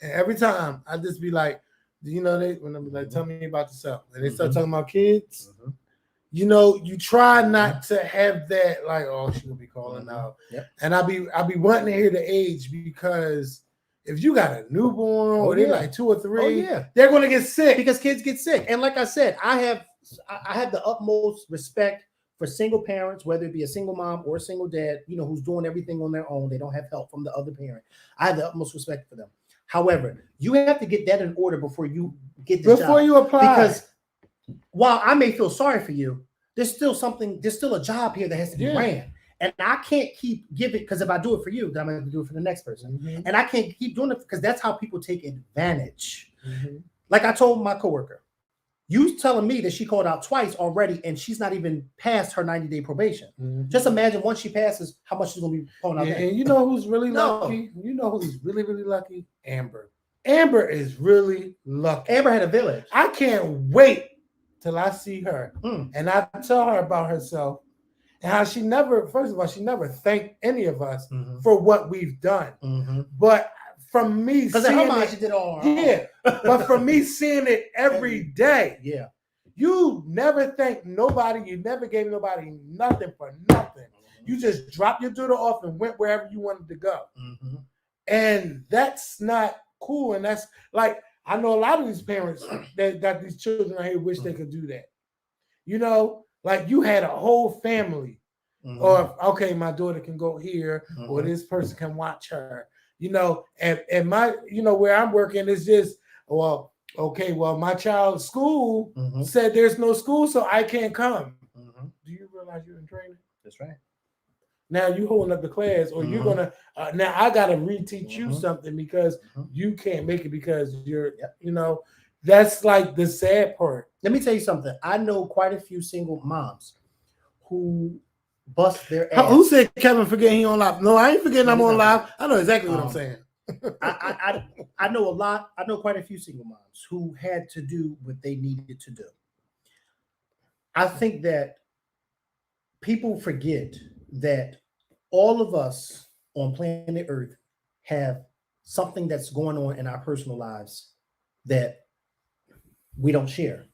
and every time I just be like, you know, when I'm like, tell me about yourself, and they start talking about kids. You know, you try not to have that, like, oh, she will be calling out. Yep. And I'll be wanting to hear the age, because if you got a newborn or they're like 2 or 3, they're gonna get sick. Because kids get sick. And like I said, I have the utmost respect for single parents, whether it be a single mom or a single dad, you know, who's doing everything on their own. They don't have help from the other parent. I have the utmost respect for them. However, you have to get that in order before you get the job. You apply. Because while I may feel sorry for you, there's still a job here that has to be ran. And I can't keep giving, because if I do it for you, then I'm going to do it for the next person. And I can't keep doing it because that's how people take advantage. Like I told my coworker, you telling me that she called out twice already and she's not even past her 90-day probation. Just imagine once she passes, how much she's going to be calling out. And you know who's really lucky? You know who's really, really lucky? Amber. Amber is really lucky. Amber had a village. I can't wait till I see her and I tell her about herself and how she never thanked any of us for what we've done. But from me, because in her mind, she did all. But from me seeing it every day, you never thanked nobody. You never gave nobody nothing for nothing. You just dropped your daughter off and went wherever you wanted to go, and that's not cool. And that's like, I know a lot of these parents that got these children out here wish they could do that. You know, like you had a whole family, or okay, my daughter can go here, or this person can watch her. You know, and my, you know, where I'm working is just, well, okay, well, my child's school said there's no school, so I can't come. Do you realize you're in training? That's right. Now you holding up the class, or you're gonna now I gotta reteach you something because you can't make it because you're, you know, that's like the sad part. Let me tell you something. I know quite a few single moms who bust their ass. Who said Kevin forgetting he on live? No, I ain't forgetting I'm on live. I know exactly what I'm saying. I know a lot. I know quite a few single moms who had to do what they needed to do. I think that people forget that all of us on planet Earth have something that's going on in our personal lives that we don't share.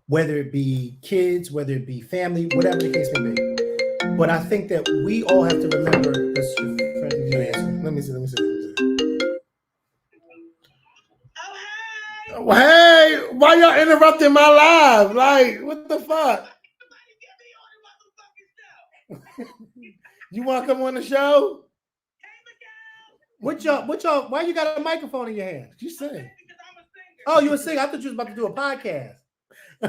Whether it be kids, whether it be family, whatever the case may be. But I think that we all have to remember this. Let me see. Oh, hey, why y'all interrupting my live? Like, what the fuck? You want to come on the show? What y'all? Why you got a microphone in your hand? You sing? Oh, you were singing. I thought you was about to do a podcast. I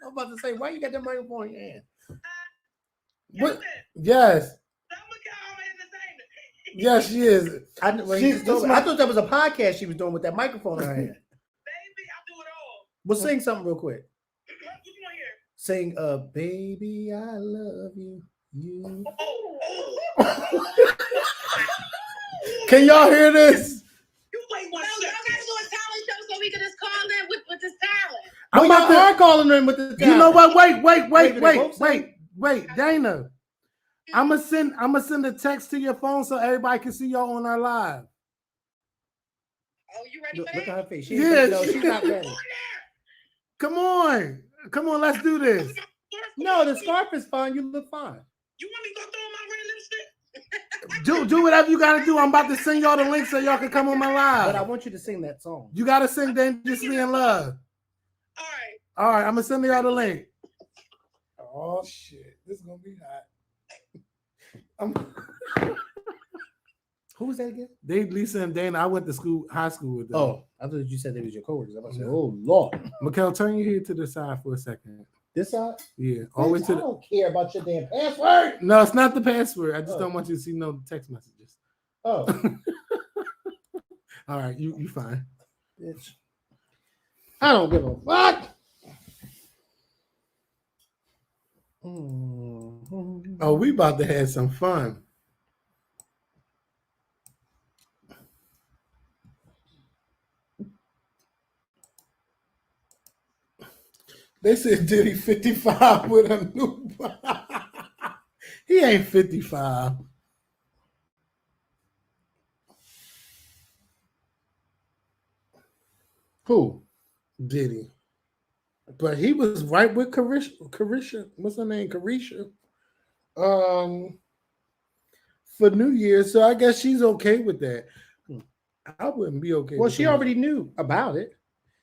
was about to say, why you got that microphone in your hand? What? Yes. Yes, she is. I thought that was a podcast she was doing with that microphone in her hand. Baby, I do it all. Well, sing something real quick. What you want to hear? Sing, baby, I love you. You. Can y'all hear this? You wait one second. Y'all gotta do a talent show so we can just call them with this talent. I'm about to calling them with the talent. You know what? Wait, Dana. I'm gonna send a text to your phone so everybody can see y'all on our live. Oh, you ready? Look at her face. She's not ready. Come on, let's do this. No, the scarf is fine. You look fine. You want me to go throw my red lipstick? Do whatever you gotta do. I'm about to send y'all the link so y'all can come on my live. But I want you to sing that song. You gotta sing Dangerously in Love. All right, I'm gonna send y'all the link. Oh shit, this is gonna be hot. Who was that again? They, Lisa and Dana. I went to high school with them. Oh, I thought you said they was your coworkers. I was like, oh Lord. Makael, turn your head to the side for a second. This side? Yeah, always to I don't care about your damn password. No, it's not the password. I just don't want you to see no text messages. Oh. All right, you fine. Bitch. I don't give a fuck. Oh, we about to have some fun. They said Diddy 55 with a new. He ain't 55. Who? Diddy. But he was right with Carisha. What's her name? Carisha. For New Year's. So I guess she's okay with that. I wouldn't be okay Well, with she that. already knew about it.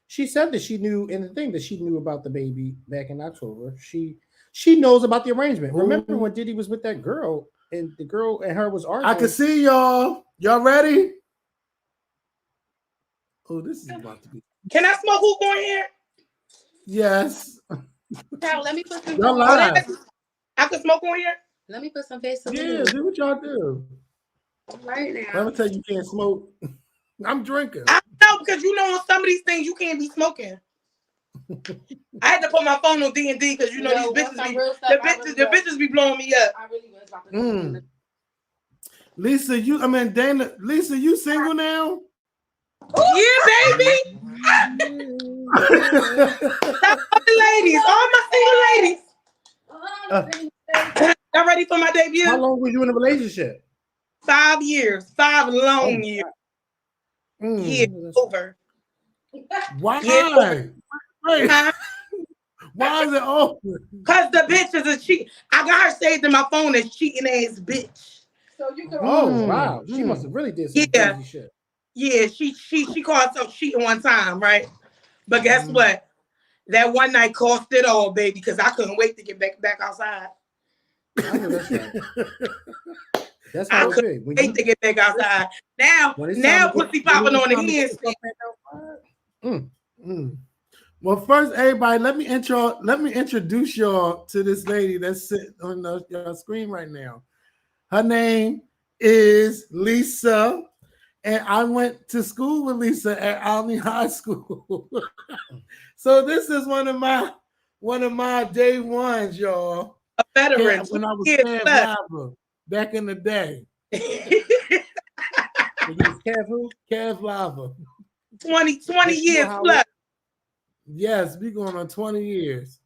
She said that she knew in the thing that she knew about the baby back in October. She knows about the arrangement. Remember when Diddy was with that girl and the girl and her was arguing? I can see y'all. Y'all ready? Oh, this is about to be. Can I smoke hookah on here? Yes. Child, let me put some. Y'all live. I can smoke on here? Let me put some Vaseline Yeah, do what y'all do. right I'm now. gonna tell you can't smoke. I'm drinking. I know, because you know on some of these things you can't be smoking. I had to put my phone on D&D because you know these bitches be the bitches be blowing me up. I really was about to Lisa, Dana, Lisa, you single now? Yeah, baby. All the ladies, all my single ladies. Y'all ready for my debut? How long were you in a relationship? 5 years. 5 long years. Yeah, over. Why? Yeah. Wait. Why is it over? Because the bitch is a cheat. I got her saved in my phone as cheating ass bitch. So you can. Oh wow, she must have really did some crazy shit. Yeah, she called herself cheating one time, right? But guess what? That one night cost it all, baby, because I couldn't wait to get back outside. I know that's right. That's I how it couldn't be. wait to get back outside. Now pussy popping on the head. Well, first, everybody, let me introduce y'all to this lady that's sitting on your screen right now. Her name is Lisa, and I went to school with Lisa at Albany High School. So this is one of my day ones, y'all. A veteran. When I was Kev Lava back in the day. Kev Lava. 20 years plus. Yes, we going on 20 years.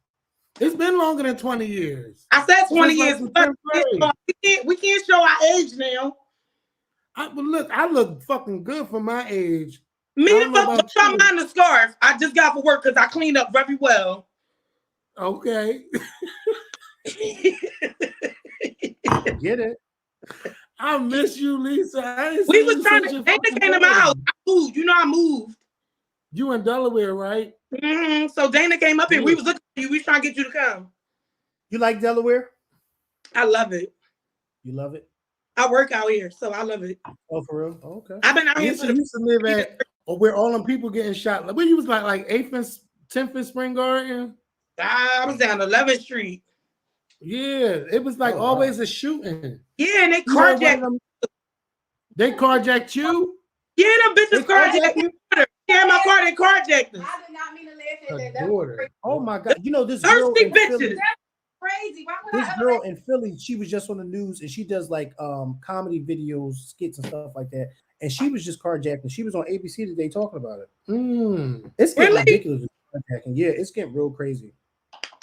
It's been longer than 20 years. I said 20 years. We can't show our age now. I look fucking good for my age. Me and fuck behind the scarf I just got for work because I cleaned up very well. Okay. Get it. I miss you, Lisa. We was trying to. Dana came to my house. I moved. You know I moved. You in Delaware, right? Mm-hmm. So Dana came up here. We was looking for you. We was trying to get you to come. You like Delaware? I love it. You love it? I work out here, so I love it. Oh, for real? Oh, okay. I've been out here. You used to live at where all them people getting shot. Like where you was like 8th and 10th and Spring Garden? I was down 11th Street. Yeah, it was like always a shooting. Yeah, and they carjacked. They carjacked you? Yeah, them bitches carjacked you. Yeah, my car, they carjacked us. I did not mean to laugh at that. Daughter. Oh my God! You know this girl in Philly. Crazy. Why would This girl in Philly, she was just on the news and she does like comedy videos, skits and stuff like that. And she was just carjacking. She was on ABC today talking about it. It's getting ridiculous with carjacking. Yeah, it's getting real crazy.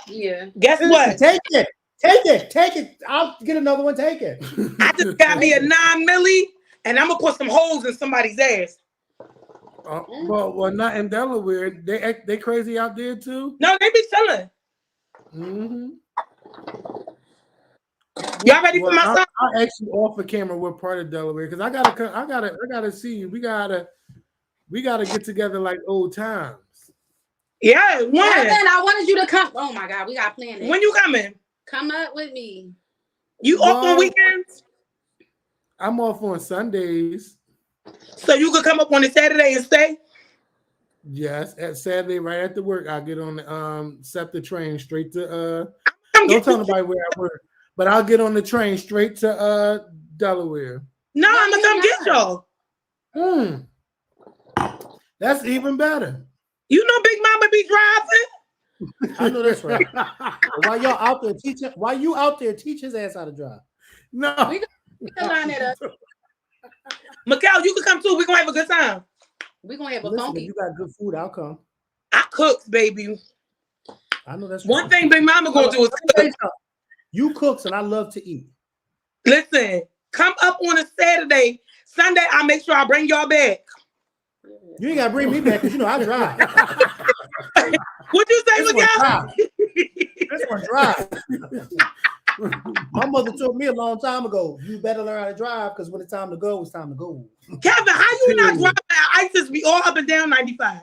Yeah. Guess what? Take it. Take it. Take it. I'll get another one. Take it. I just got me a 9 milli and I'm gonna put some holes in somebody's ass. Well, not in Delaware. They crazy out there too. No, they be chilling. Mm-hmm. Y'all ready for my son? I'll ask you off the camera what part of Delaware because I gotta see you. We gotta get together like old times. Yeah, when? I wanted you to come. Oh my God, we got planned. When you coming? Come up with me. You off on weekends? I'm off on Sundays. So you could come up on a Saturday and stay? Yes, at Saturday right after work, I'll get on the SEPTA train straight to don't tell nobody where I work, but I'll get on the train straight to Delaware. No, I'm gonna come get y'all. That's even better. You know Big Mama be driving. I know that's right. While y'all out there teaching, while you out there, teach his ass how to drive. No. We can line it up. Makael, you can come too. We're gonna have a good time. We're gonna have a funky. If you got good food, I'll come. I cook, baby. I know that's One right. thing Big Mama gonna do is Let me tell you cook. something. You cooks and I love to eat. Listen, come up on a Saturday, Sunday. I make sure I bring y'all back. You ain't gotta bring me back because you know I drive. What'd you say, This one Miguel? drive. This one drive. My mother told me a long time ago, you better learn how to drive because when it's time to go, it's time to go. Kevin, how you not driving ISIS be all up and down 95?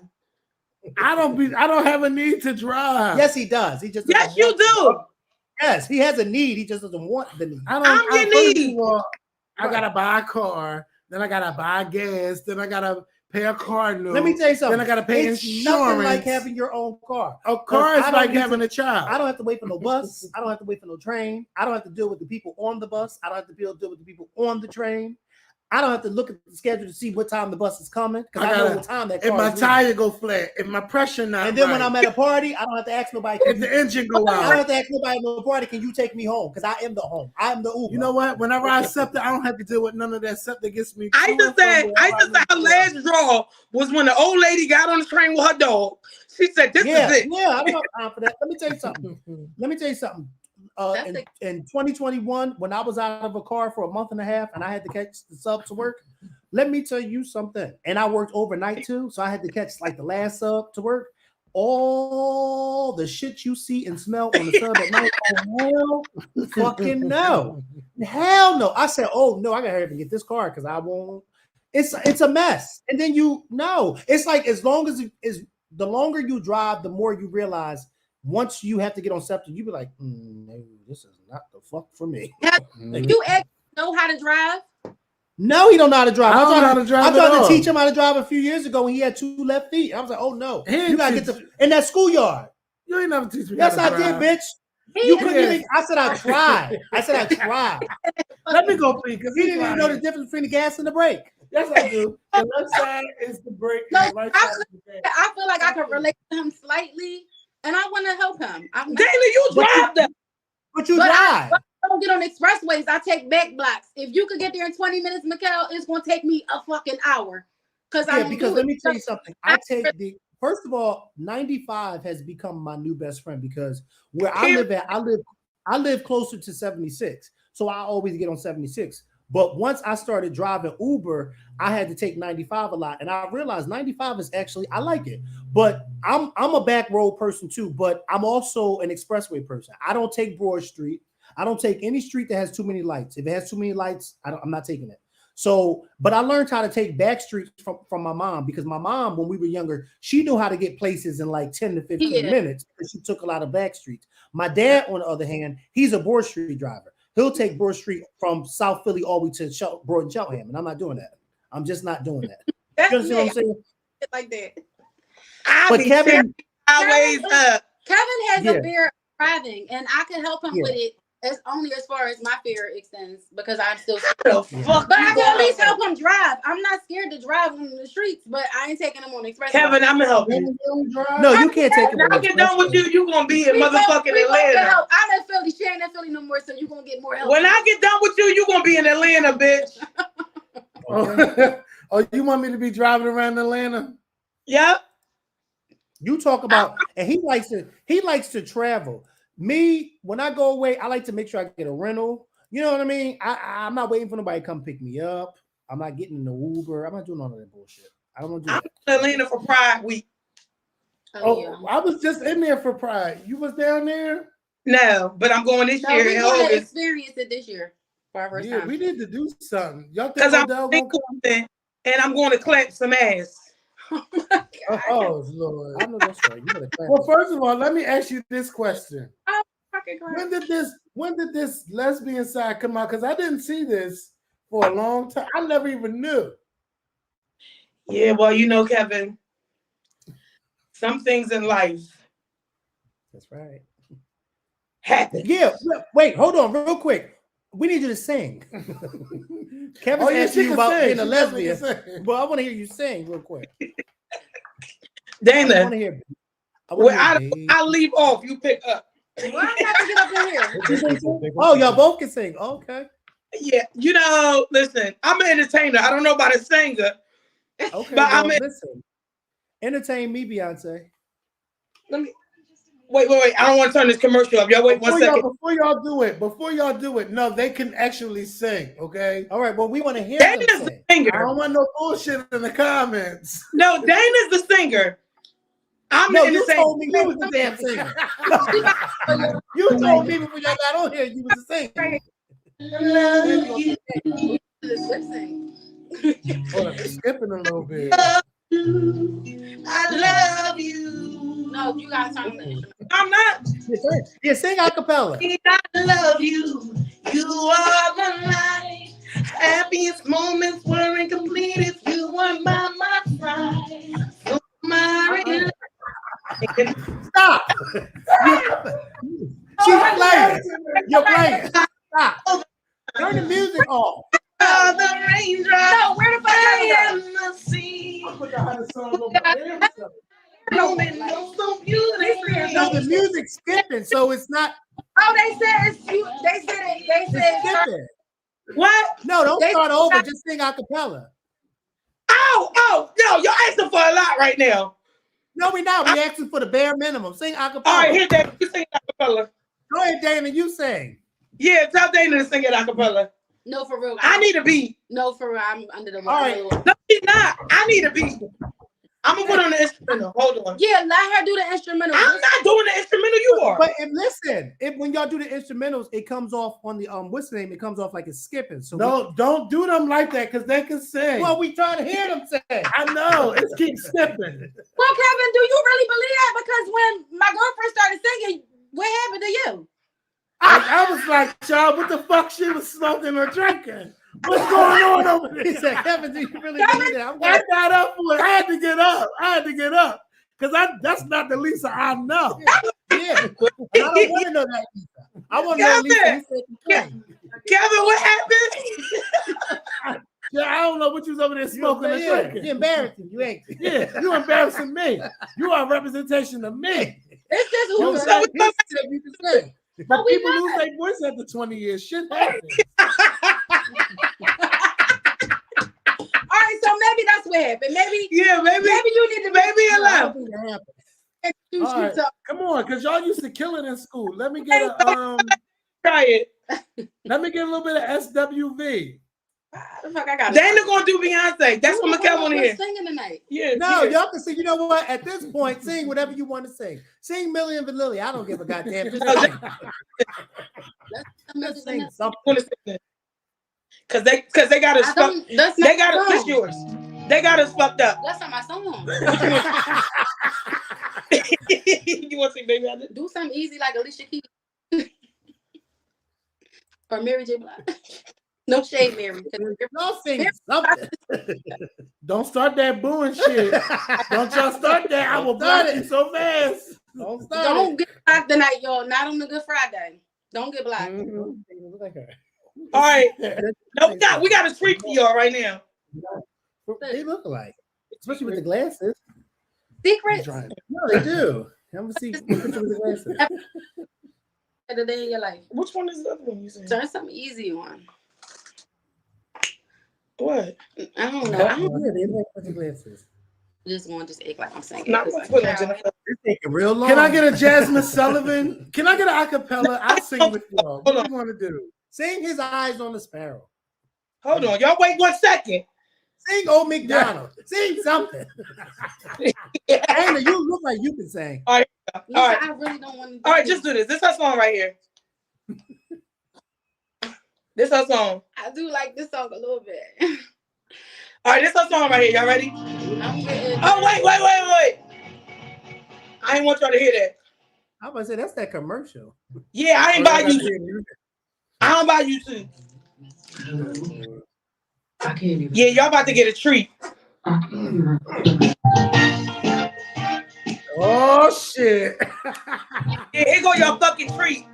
I don't have a need to drive. Yes, he does. He just doesn't Yes, you want to. do. Yes, he has a need. He just doesn't want the need. I I'm your first need. of all, I gotta buy a car, then I gotta buy gas, then I gotta pay a car note. Let me tell you something. Then I gotta pay it's insurance. nothing like having your own car. A car is like having a child. I don't have to wait for no bus. I don't have to wait for no train. I don't have to deal with the people on the bus. I don't have to deal with the people on the train. I don't have to look at the schedule to see what time the bus is coming because I know what time that car if my is tire go flat, if my pressure not and then right, when I'm at a party, I don't have to ask nobody. if the engine go I don't out. have to ask nobody at no party, can you take me home? Because I am the home. I am the Uber. You know what? Whenever I accept it, I don't have to deal with none of that stuff that gets me. I just said her last draw was when the old lady got on the train with her dog. She said, "This is it." Yeah, I don't have time for that. Let me tell you something. In 2021, when I was out of a car for a month and a half and I had to catch the sub to work, let me tell you something. And I worked overnight too, so I had to catch like the last sub to work. All the shit you see and smell on the sub at night, oh hell fucking no. Hell no. I said, oh no, I gotta hurry up and get this car because I won't. It's a mess. And then it's like as long as the longer you drive, the more you realize once you have to get on septic, you be like, no, this is not the fuck for me. You know how to drive? No, he don't know how to drive. I don't know how to drive. I tried to teach him how to drive a few years ago when he had 2 left feet. I was like, oh no, you gotta get in that schoolyard. You ain't never teach me. Yes, how to I drive. did, bitch. You couldn't even. I said I tried. Let me go pee because he didn't even know the difference between the gas and the brake. Yes, I do. The left side is the brake. No, the right side is the gas. I feel like I can relate to him slightly, and I want to help him. Dana, you drive them. But you drive. I don't get on expressways. I take back blocks. If you could get there in 20 minutes, Makael, it's gonna take me a fucking hour. Because let me tell you something. First of all, 95 has become my new best friend because where I live at, I live closer to 76. So I always get on 76. But once I started driving Uber, I had to take 95 a lot. And I realized 95 is actually, I like it. But I'm a back road person too, but I'm also an expressway person. I don't take Broad Street. I don't take any street that has too many lights. If it has too many lights, I'm not taking it. So, but I learned how to take back streets from my mom because my mom, when we were younger, she knew how to get places in like 10 to 15 minutes because she took a lot of back streets. My dad, on the other hand, he's a Broad Street driver. He'll take Broad Street from South Philly all the way to Broad and Cheltenham, and I'm not doing that. I'm just not doing that. You understand what I'm saying? Like that. But Kevin has a fear of driving, and I can help him with it. It's only as far as my fear extends because I'm still scared. But I can at least help him drive. I'm not scared to drive on the streets, but I ain't taking him on the express. Kevin, I'm gonna help you. No, you can't take him. When I get done with you, you gonna be in motherfucking Atlanta. I'm in Philly. She ain't in Philly no more, so you gonna get more help. When I get done with you gonna be in Atlanta, bitch. Oh, you want me to be driving around Atlanta? Yep. You talk about, and he likes to travel. Me, when I go away, I like to make sure I get a rental. You know what I mean? I'm not waiting for nobody to come pick me up. I'm not getting in the Uber. I'm not doing all of that bullshit. I don't want to do that. I'm in Atlanta for Pride Week. I was just in there for Pride. You was down there? No, but I'm going this year in August. Experience it this year for our first time. We need to do something. Y'all because I'm and I'm going to clap some ass. Oh Lord! I know that's right. Well, first of all, let me ask you this question: When did this lesbian side come out? Because I didn't see this for a long time. I never even knew. Yeah, well, you know, Kevin, some things in life. That's right. Happen. Yeah. Wait. Hold on, real quick. We need you to sing. Kevin's asking you about being a lesbian, but I want to hear you sing real quick. Dana, I want to hear. I leave off. You pick up. Why do I have to get up in here? Oh, y'all both can sing. Okay. Yeah, you know, listen, I'm an entertainer. I don't know about a singer. Okay, but well, listen. Entertain me, Beyonce. Let me. Wait. I don't want to turn this commercial up. Y'all wait 1 second. Before y'all do it, no, they can actually sing, okay? All right, well, we want to hear Dana's them the sing. singer. I don't want no bullshit in the comments. No, Dana's the singer. I'm No, in the you same. told me you was the damn singer. You told me before y'all got on here you was the singer. Love you. Lip sync. Hold on, they're skipping a little bit. I love you. No, you gotta turn on the instrument. I'm not. Yeah, sing a cappella. I love you. You are the light. Happiest moments were incomplete if you weren't by my side. So my Stop. She's playing. You're playing. Stop. Turn the music off. all the raindrops. No, where the fuck I are am the sea. I forgot how to song over there. Moment so beautiful. No, the music's skipping, so it's not. Oh, they said it's you. They said it. They It's said skipping. What? No, don't They- start over. Just sing a cappella. Oh, yo, you're asking for a lot right now. No, we not. We asking for the bare minimum. Sing a cappella. All right, here, Dana, you sing it acapella. Go ahead, Dana. You sing. Yeah, tell Dana to sing it acapella. no for real. I need a beat. no for real. I'm under the All right. No, she's not. I need a beat. I'm gonna put on the instrumental. Hold on. Yeah, let her do the instrumental. I'm not doing the instrumental. You are. But listen, when y'all do the instrumentals, it comes off on the what's the name? It comes off like it's skipping. So No, don't do them like that because they can sing. well, we trying to hear them sing. I know. It's keep skipping. Well, Kevin, do you really believe that? Because when my girlfriend started singing, what happened to you? I was like, child, what the fuck she was smoking or drinking? What's going on over He there? said, Kevin, do you really believe that? I'm I like, got up for it. I had to get up. Because that's not the Lisa I know. yeah. And I don't want to know that Lisa. I want to know Lisa. He said, Kevin, what happened? Yeah, I don't know what you was over there smoking or yeah, drinking. you're embarrassing. You ain't. Yeah, you embarrassing me. You are a representation of me. It's just who Well, you so are. he said you can sing. But we people not. lose their voice after 20 years. Shit happens. All right, so maybe that's what happened. Maybe Yeah, maybe you need to maybe I allow. don't think that happened. introduce All right. yourself. Come on, because y'all used to kill it in school. Let me get a Try it. little bit of SWV. What the fuck I got? Dana gonna do Beyonce. That's what Makael want to hear. Singing tonight. Yeah. No, yeah. y'all can sing. You know what? At this point, sing whatever you want to sing. Sing Millie and Vanilli. I don't give a goddamn. Just sing. Just sing something. Cause they got us fucked. That's They got us. What's yours? They got us fucked up. That's not my song. You want to sing Baby I Did? Do something easy like Alicia Keys or Mary J. Blige. No shade, Mary. Y'all sing something. Don't start that booing shit. Don't y'all start that. I will block you so fast. Don't start. Don't get blocked tonight, y'all. Not on the Good Friday. Don't get blocked. All right. No, we got a treat for y'all right now. They look alike, especially with the glasses. Secrets. No, they do. I'm gonna see picture with the glasses. The day in your life. Which one is the other one you saying? Turn something easy on. What? I don't know. Yeah, they look with the glasses. Just want to just act like I'm singing. Not Cause- put on Jennifer. It's taking real long. Can I get a Jasmine Sullivan? Can I get an acapella? I'll sing with y'all. What do you want to do? Sing His Eyes on the Sparrow? Hold on, y'all. Wait 1 second. Sing Old McDonald. Sing something. Anna, you look like you can sing. Lisa, All right. I really don't want to. All right, just do this. This is our song right here. This is our song. I do like this song a little bit. All right, this is our song right here. Y'all ready? I'm getting. Oh, wait. I ain't want y'all to hear that. I'm gonna say that's that commercial. Yeah, I ain't buy you. I don't buy YouTube. I can't even. Yeah, y'all about to get a treat. Oh shit! Yeah, here go your fucking treat.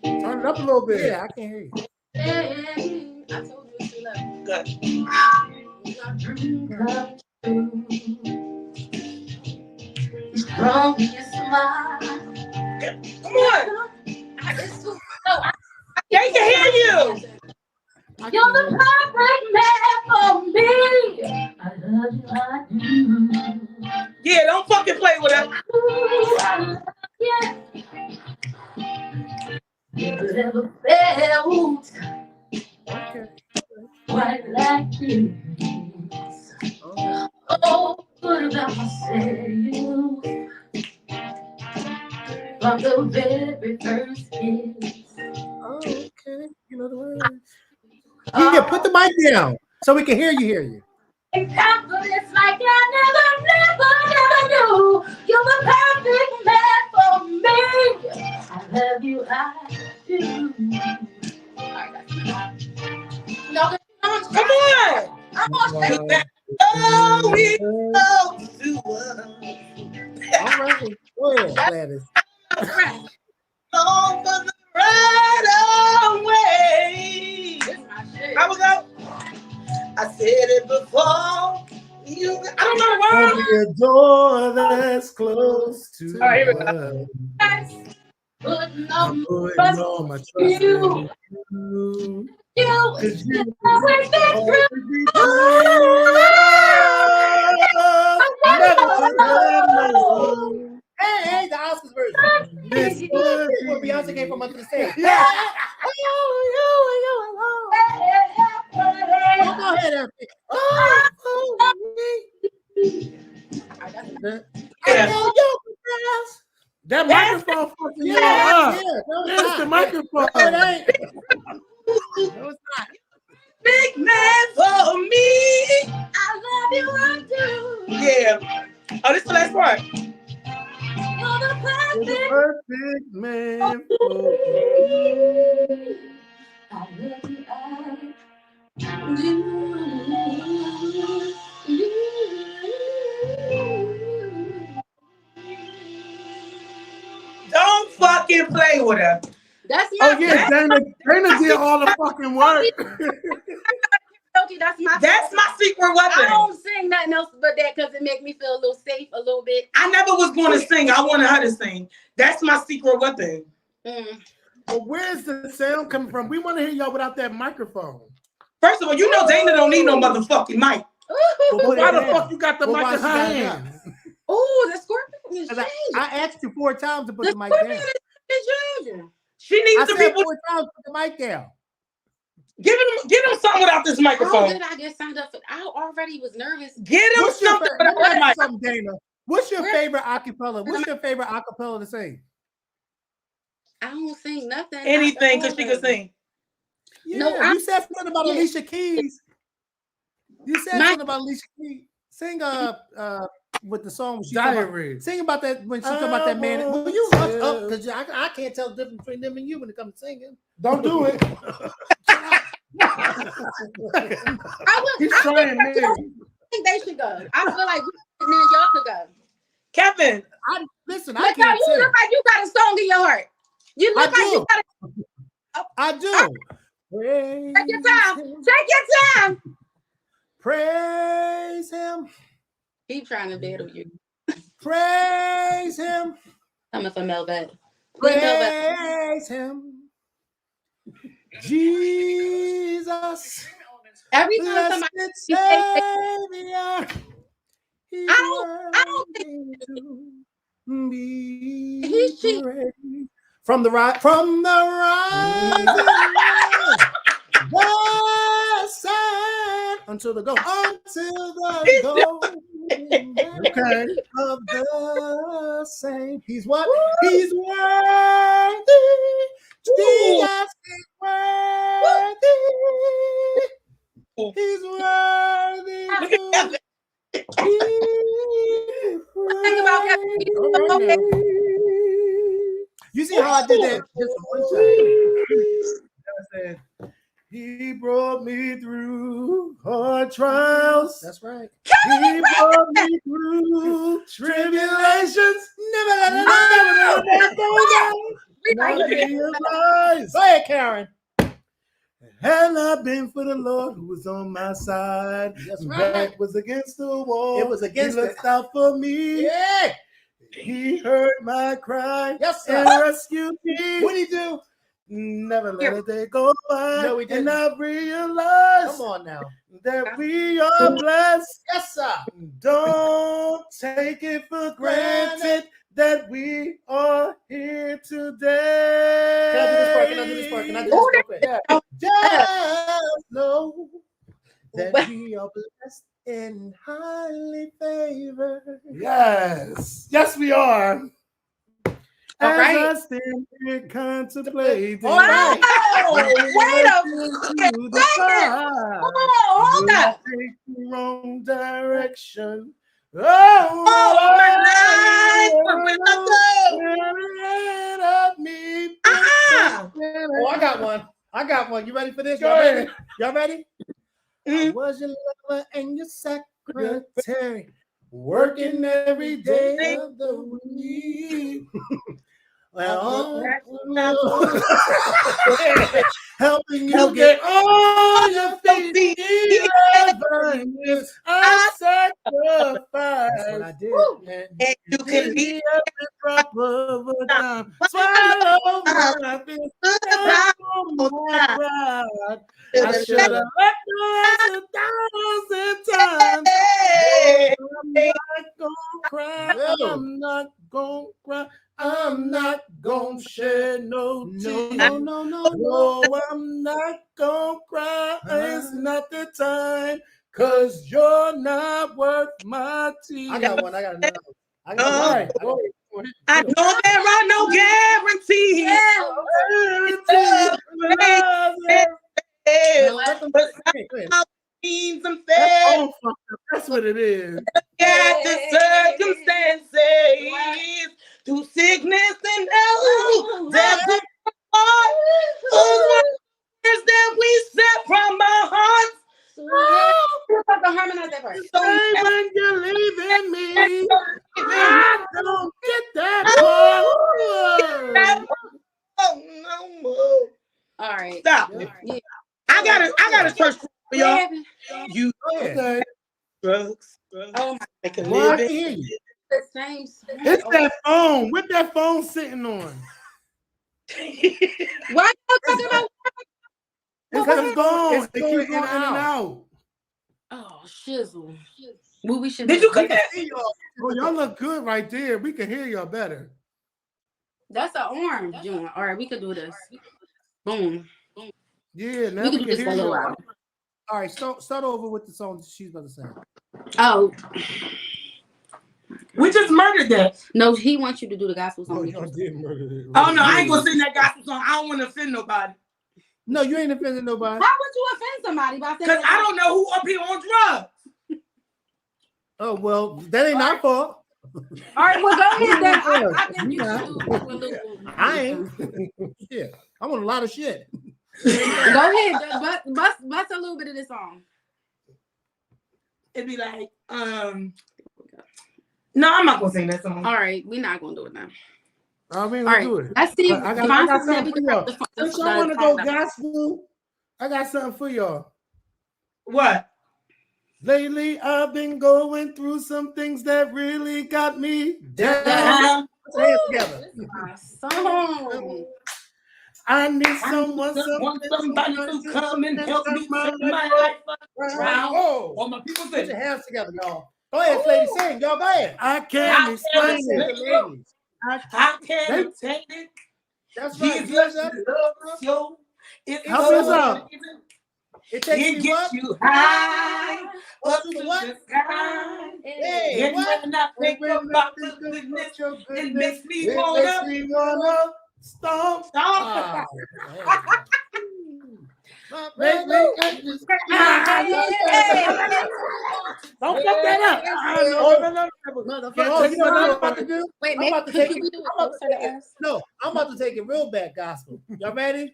Turn it up a little bit. Yeah, I can hear you. I told you it's too loud. Good. Come on. It's too. They can hear you. I You're the perfect man for me. I love you, I do. Yeah, don't fucking play with her. Ooh, I love you. Never ever felt quite like this. Oh, what about myself from the very first kiss? Oh, okay. You know the words. Yeah, put the mic down so we can hear you. And confidence like I never knew. You're the perfect man for me. I love you, I do. No, Come on. I'm on stage. Oh, we go to All right. Go ahead, Gladys. on for the right away. How we go? I said it before. I don't know why. Only a door that's close to All right, here we us. Putting I'm on putting all my trust in you. you. 'Cause you Always be true. always be true. Never know. Hey, the Oscars version. This where Beyonce came from under the stage. Yeah. Oh, go ahead, Eric. Yeah. That microphone fucking you up. There's the microphone. No, it ain't. No, it's not. Big man for me. I love you, I do. Yeah. Oh, this is the last part. You're the Perfect man. I love you, I do. Don't fucking play with her. That's my Oh yeah, Dana did all the fucking work. That's my secret weapon. I don't sing nothing else but that because it makes me feel a little safe, a little bit. I never was going to sing. I wanted her to sing. That's my secret weapon. But where's the sound coming from? We want to hear y'all without that microphone. First of all, you know Dana don't need no motherfucking mic. Well, why the fuck you got the mic in her hand? Oh, the scorpion is changing. I asked you 4 times to put the mic Scorpion down. is changing. She I needs to said be. 4 times to put the mic down. Give him something without this How microphone. did I get signed up for? I already was nervous. Get him What's your something favorite? without that mic. Something, Dana. What's your favorite acapella? What's your favorite acapella to sing? I don't sing nothing. Anything because she can sing. Yeah, No, you said something about Alicia Keys. You said something about Alicia Keys. Sing with the song. Diary. Sing about that when she talking about that man. Well, you hush up because I can't tell the difference between them and you when it comes to singing. Don't do it. He's trying me. I think they should go. I feel like now y'all could go. Kevin, I can't You sing. look like you got a song in your heart. You look I like do. you got a. I do. Take your time. Take your time. Praise him. Keep trying to battle you. Praise him. Coming from Melvet. Praise him. Jesus. Every time somebody Savior. I don't think he's cheap. From the rising the sun until the go Okay. of the same. He's what? He's worthy. Jesus is worthy. He's worthy. Think about Kevin. You see how I did that just one time? I said, he brought me through hard trials. That's right. He brought me through tribulations. Never let it go. Go ahead, Karen. Had not been for the Lord who was on my side, back was against the wall. It was against. He looked out for me. Yeah. He heard my cry. Yes, sir. And rescued me. What did he do? Never let a day go by. No, we didn't. And I realize Come on now. that we are blessed. Yes, sir. Don't take it for granted that we are here today. Can I do this part? Can I do this part? Can I do this real quick? Just know that we are blessed and highly favored. Yes. Yes, we are. All As right. I stand here contemplating. All right. Wait a minute. To the side. Hold up. Take the wrong direction. Oh, my life, where I go. Me. Oh, I got one. You ready for this? Go Y'all ahead. ready? Y'all ready? I Mhm. was your lover and your secretary, working every day of the week. Well, helping you get on your feet. Even if I sacrifice. That's what I did. And you can be every drop of a dime. Swallow my feet. I should have let you 1,000 times. I'm not gonna cry. I'm not gonna cry. I'm not gonna shed no tears. No. No, I'm not gonna cry. It's not the time. 'Cause you're not worth my tears. I got one. I got another. I got All one. right. I know there are no guarantees. But somehow means I'm fair. That's what it is. At the circumstances, through sickness and health, there's a part of words that we set from our hearts. We're about to harmonize that part. Say when you're leaving me, I don't get that part. Oh no! All right. Stop it! I got a church for y'all. You Okay. drugs. Oh my. Make a Well, I living. can hear you. The same. It's that phone. What that phone sitting on? Why are you talking about? It's Well, the phone. it's It keeps going going in in and and out. Oh, shizzle. Well, we should. Did you cook that? Oh, y'all look good right there. We can hear y'all better. That's an orange joint. All right, we could do this. Boom. Yeah, now We we can do can this for hear a little y'all. while. All right, start over with the song she's about to sing. Oh We just murdered that. no, he wants you to do the gospel Oh, song. y'all did murder it. Oh no, I ain't gonna sing that gospel song. I don't want to offend nobody. No, you ain't offending nobody. How would you offend somebody by saying? Cause I don't know who up here on drugs. Oh well, that ain't our fault. All right, well go ahead then. Yeah. I think you should do a little. I ain't. Yeah, I'm on a lot of shit. Go ahead, bust a little bit of this song. It'd be like, no, I'm not gonna sing that song. All right, we're not gonna do it now. I mean, All right, do it. let's see. I got something for y'all. The Since y'all want to go gospel, I got something for y'all. What? Lately, I've been going through some things that really got me down. Uh-huh. Put your hands together. This is my song. I need someone, somebody to come and help me turn my life around. Oh, All my people put say, your hands together, y'all. Go ahead, ladies, sing. Y'all go ahead. I can't explain Sing it. to the ladies. I can't take it. That's right. Jesus That. loves you. It's Help so us out. amazing. It It takes me gets what? you high Up up to to the what? the sky. Hey, And what? when I think about the goodness, it makes me wanna Stop. stop. Ah, Make me Don't fuck that up. Oh, you know what I'm about to do? Wait, I'm about to take it. we do it I'm about to closer to take it. us? No, I'm about to take it real bad gospel. Y'all ready?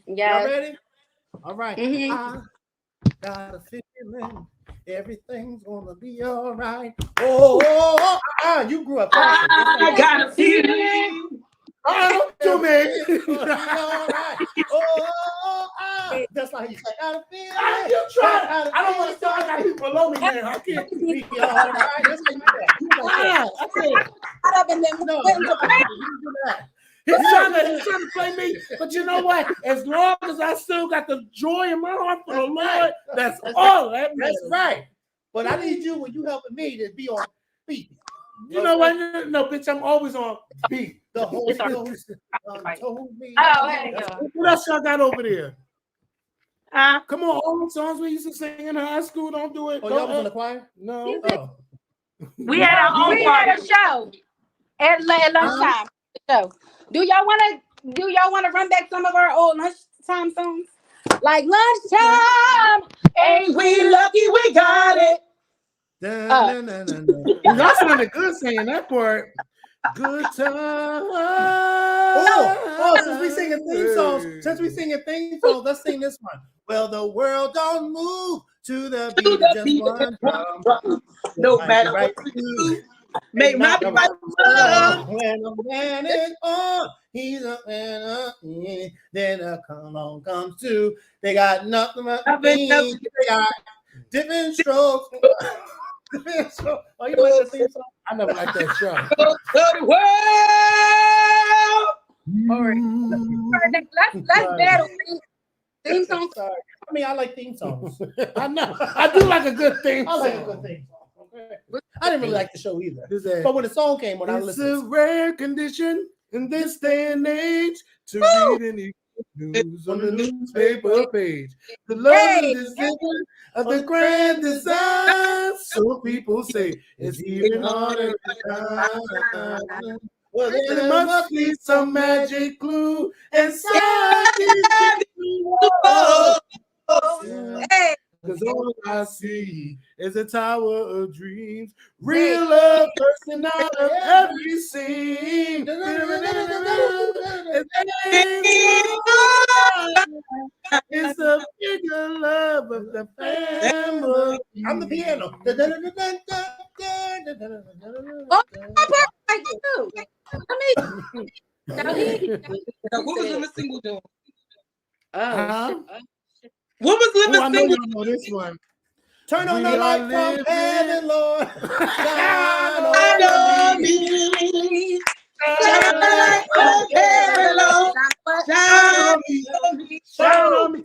Y'all Yeah. ready? All right. Mhm. I got a feeling everything's gonna be all right. Oh, you grew up. I got a feeling. Don't do me. All right. That's like you say. I got a feeling. You try. I don't want to start. I got people below me now. I can't. Be all right. That's like that. You like that. Got up and then No, went no, to you do that. He's trying to play me. But you know what? As long as I still got the joy in my heart for the Lord, that's all that matters. That's right. But I need you when you helping me to be on beat. You know what? No, bitch, I'm always on beat. The Holy Ghost told me. Oh, there you go. What else y'all got over there? Come on, all the songs we used to sing in high school. Don't do it. Oh, y'all was in the choir? No. Oh. We had our own a show at lunchtime. So, do y'all want to run back some of our old lunchtime songs? Like lunchtime, ain't we lucky we got it? Y'all sounded good saying that part. Good time. Oh, since we singing theme songs, let's sing this one. Well, the world don't move to the beat of just one drum. No matter what we do, make my love. When a man is on, he's a man. Then a come on comes two. They got nothing but they got different strokes. Oh, you like that theme song? I never liked that show. All right. Let's battle theme songs. Sorry. I mean, I like theme songs. I know. I do like a good theme I song. like a good theme song. Okay. I didn't really like the show either. But But when the song came on, I it's a listened. rare condition in this day and age to read any news on the newspaper page. The love and decision of the grand design. So people say it's even harder to find. Well, There must be some magic clue inside these Hey, because all I see is a tower of dreams. Real love bursting out of every scene. It's the bigger love of the family. I'm the piano. like you. I mean, now What was Living Single doing? Huh? What was Oh, I Living know Single? you know this one. Turn on We the are light from living- heaven, Lord. Shine I on love me. me. Shine like a heaven, Lord. Shine on me. Shine on me.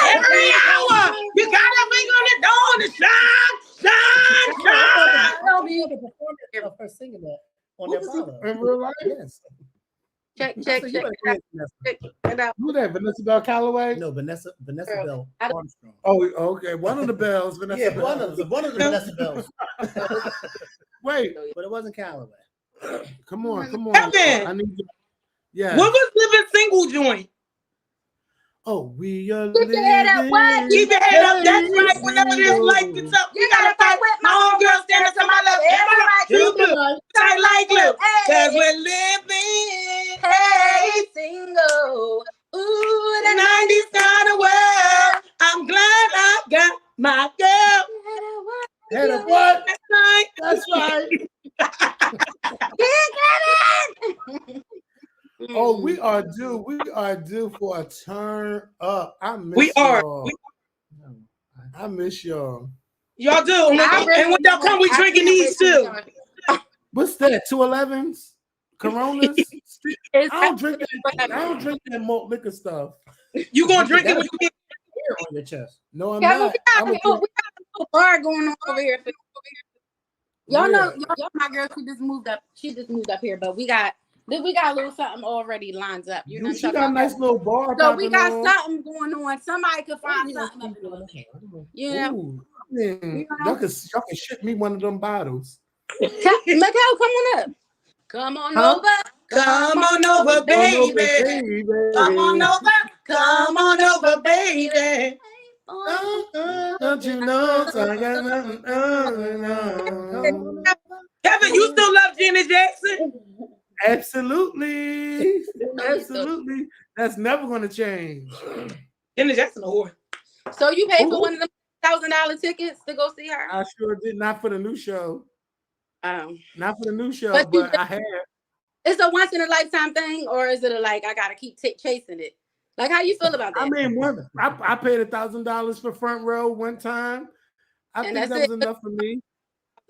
Every hour, you gotta be on the dawn to shine, shine, shine. Of her singing that on their father. In real life? Yes. check So you better go ahead, Vanessa. it out. Who that? Vanessa Bell Calloway? No, Vanessa Bell I don't- Armstrong. Oh, okay. One of the bells. Vanessa Yeah, Bell. one of the Vanessa Bells, Wait, but it wasn't Callaway. come on. Kevin. I need you. Yeah. What was Living Single joint? Oh, we are Keep your head up, what? Keep your head up, that's right. Whenever this life gets up, you gotta fight with my own girl standing to my left. Everybody, you blue, tight like glue. Cause we're living, Hey, single. Ooh, the 90s kind of world. I'm glad I got my girl. Head up what? That's right. That's right. Oh, we are due. We are due for a turn up. I miss We are. y'all. I miss y'all. Y'all do. And when y'all come, we drinking these too. What's that? 211s? Coronas? I don't drink that malt liquor stuff. You gonna drink it when you get Hair on your chest. No, I'm Yeah, not. we I'm got a bar going on over here. Y'all know, Yeah. y'all, my girl, she just moved up. She just moved up here, but we got a little something already lined up. You know, She got a nice little bar. so we got popping on. something going on. Somebody could find something up in there. You know, Ooh, man, y'all can ship me one of them bottles. Makael, come on up. Come on Huh? over. Come on over, baby. Come on over. Come on over, baby. Don't you know? I got nothing. Kevin, you still love Janet Jackson? Absolutely. Absolutely. That's never going to change. Janet Jackson a whore. So you paid for one of them $1,000 tickets to go see her? I sure did. Not for the new show. Not for the new show, But but I have. It's a once in a lifetime thing, or is it a like I gotta keep chasing it? Like, how you feel about that? I mean, I paid $1,000 for front row one time. I And think that's that was it. enough for me.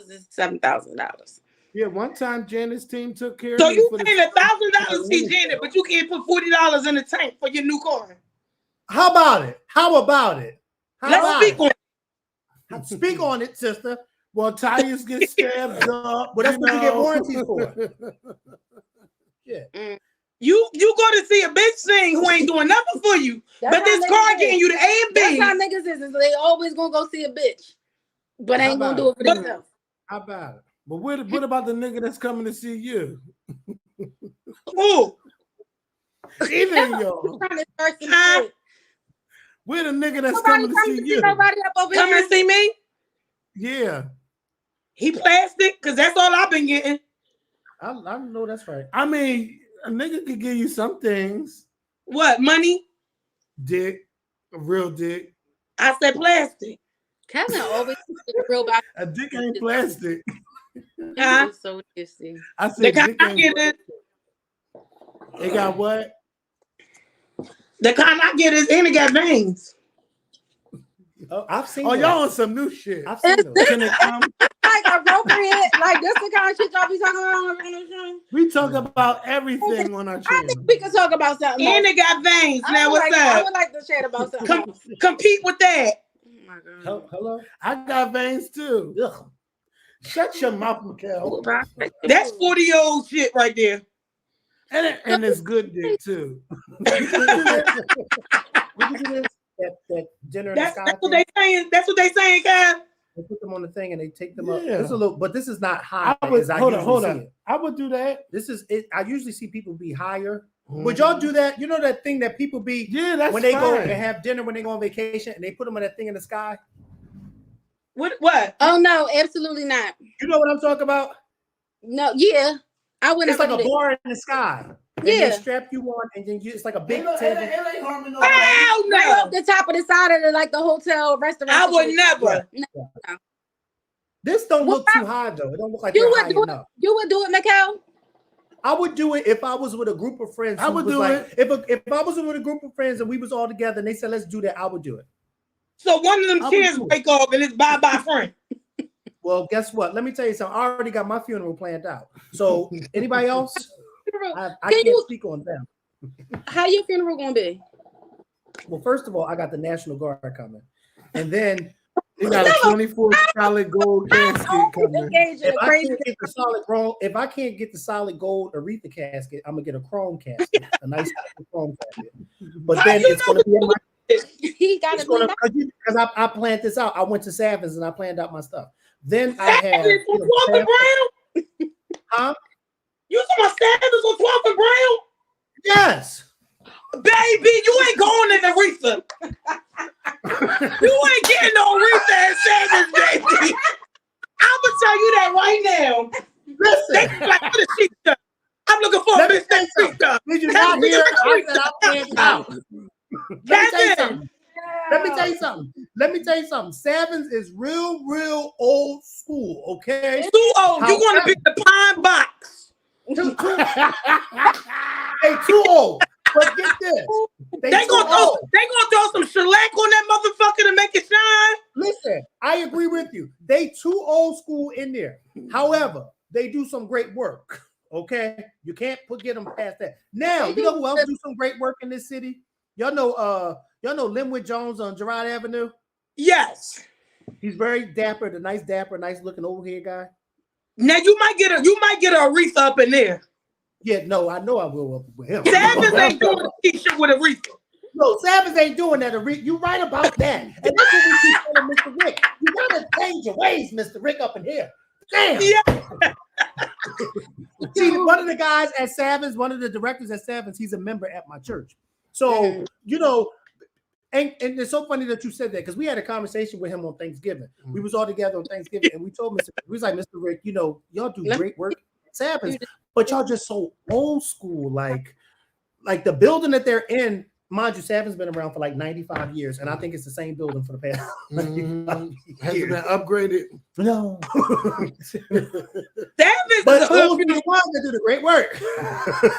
$7,000. Yeah, one time Janet's team took care So of me you for paying $1,000 to see Janet, but you can't put $40 in the tank for your new car. How about it? How about it? How Let's about speak it? on it. Speak on it, sister. Well, tires get stabbed up. Well, that's what you get warranties for. Mm. You go to see a bitch sing who ain't doing nothing for you, That's but this how car niggas getting is. you the A and That's B. how niggas is. They always gonna go see a bitch, but How ain't gonna about do it for But- themselves. How about it? But what about the nigga that's coming to see you? Ooh, Either of y'all. Trying to start some Huh? shit. We're the nigga that's Nobody coming to see you. nobody up over come here. and see me. Yeah. He plastic, cause that's all I've been getting. I know that's right. I mean, a nigga could give you some things. What, money? Dick, a real dick. I said plastic. Kevin always real about A dick ain't plastic. Huh? He's so dissy. I The said kind dick I ain't get is It got what? and it got veins. Oh, I've seen. Oh, those. y'all on some new shit. I've seen those. Can it come? Like appropriate, like this the kind of shit y'all be talking about on the show. We talk about everything on our I channel. think we can talk about something And else. it got veins. I Now would what's like, I up? would like to chat about something Come- else. Compete with that. Oh my God. Hello. I got veins too. Ugh. Shut your mouth, Makael. That's 40-year-old shit right there. And it's good dick too. Would you do this? That dinner in the That's sky what thing? they saying. That's what they saying, guys. They put them on the thing and they take them up. Yeah. It's a little, but this is not high I would as I hold usually see on. it. I would do that. This is it. I usually see people be higher. Would y'all do that? You know that thing that people be Yeah, that's when they go fine. and have dinner when they go on vacation and they put them on that thing in the sky. What? Oh no, absolutely not. You know what I'm talking about? No, yeah, I wouldn't. It's like a bar in the sky. And Yeah. they strap you on, and then it's like a big It table. ain't harming Hell Right no. off the top of the side of the like the hotel restaurant. I would situation. never. This don't What look too high though. It don't look like You you're would high do it. enough. You would do it, Makael. I would do it if I was with a group of friends. I who would was do like, If I was with a group of friends and we was all together and they said let's do that, I would do it. So one of them I would chairs do it. break off and it's bye-bye friend. Well, guess what? Let me tell you something. I already got my funeral planned out. So anybody else? I Can can't you- speak on them. How your funeral gonna be? Well, first of all, I got the National Guard coming, and then You got a 24 solid gold casket coming. Engaged in if a I crazy. can't get the solid gold, if I can't get the solid gold Aretha casket, I'm gonna get a chrome casket, a nice chrome casket. But then you it's gonna be in my. He got It's it. gonna because I planned this out. I went to Savins and I planned out my stuff. Then I have Sanders on 12th and Brown? huh? You talking about Sanders on 12th and Brown? Yes. Baby, you ain't going in Aretha. You ain't getting no Aretha and Sanders, baby. I'm gonna tell you that right now. They Listen, like what a chic stuff. I'm looking for a Let me bitch tell you that's chic stuff. did you Kevin, not we hear? can I make said I planned it out. Let me tell you something. Let me tell you something. Let me tell you something. Savins is real old school. Okay. Too old. You want to pick the pine box. Hey, too old. But get this. They too gonna old. throw some shellac on that motherfucker to make it shine. Listen, I agree with you. They too old school in there. However, they do some great work. Okay, you can't get them past that. Now, you know who else do some great work in this city? Y'all know Linwood Jones on Girard Avenue. Yes. He's very dapper, nice looking old hair guy. Now you might get a Aretha up in there. Yeah, no, I know I will up with him. Savage ain't doing a t-shirt with Aretha. No, Savage ain't doing that. You right about that. And that's what we keep telling Mr. Rick. You gotta change your ways, Mr. Rick, up in here. Damn. Yeah. See, one of the guys at Savage, one of the directors at Savage, he's a member at my church. So, you know, and it's so funny that you said that because we had a conversation with him on Thanksgiving. We was all together on Thanksgiving, and we told Mr. We was like, Mr. Rick, you know, y'all do great work at Savage, but y'all just so old school. Like the building that they're in, mind you, Savage been around for like 95 years, and I think it's the same building for the past 95 Has it years. been upgraded? No. Savage But is a those old are the ones that do the great work.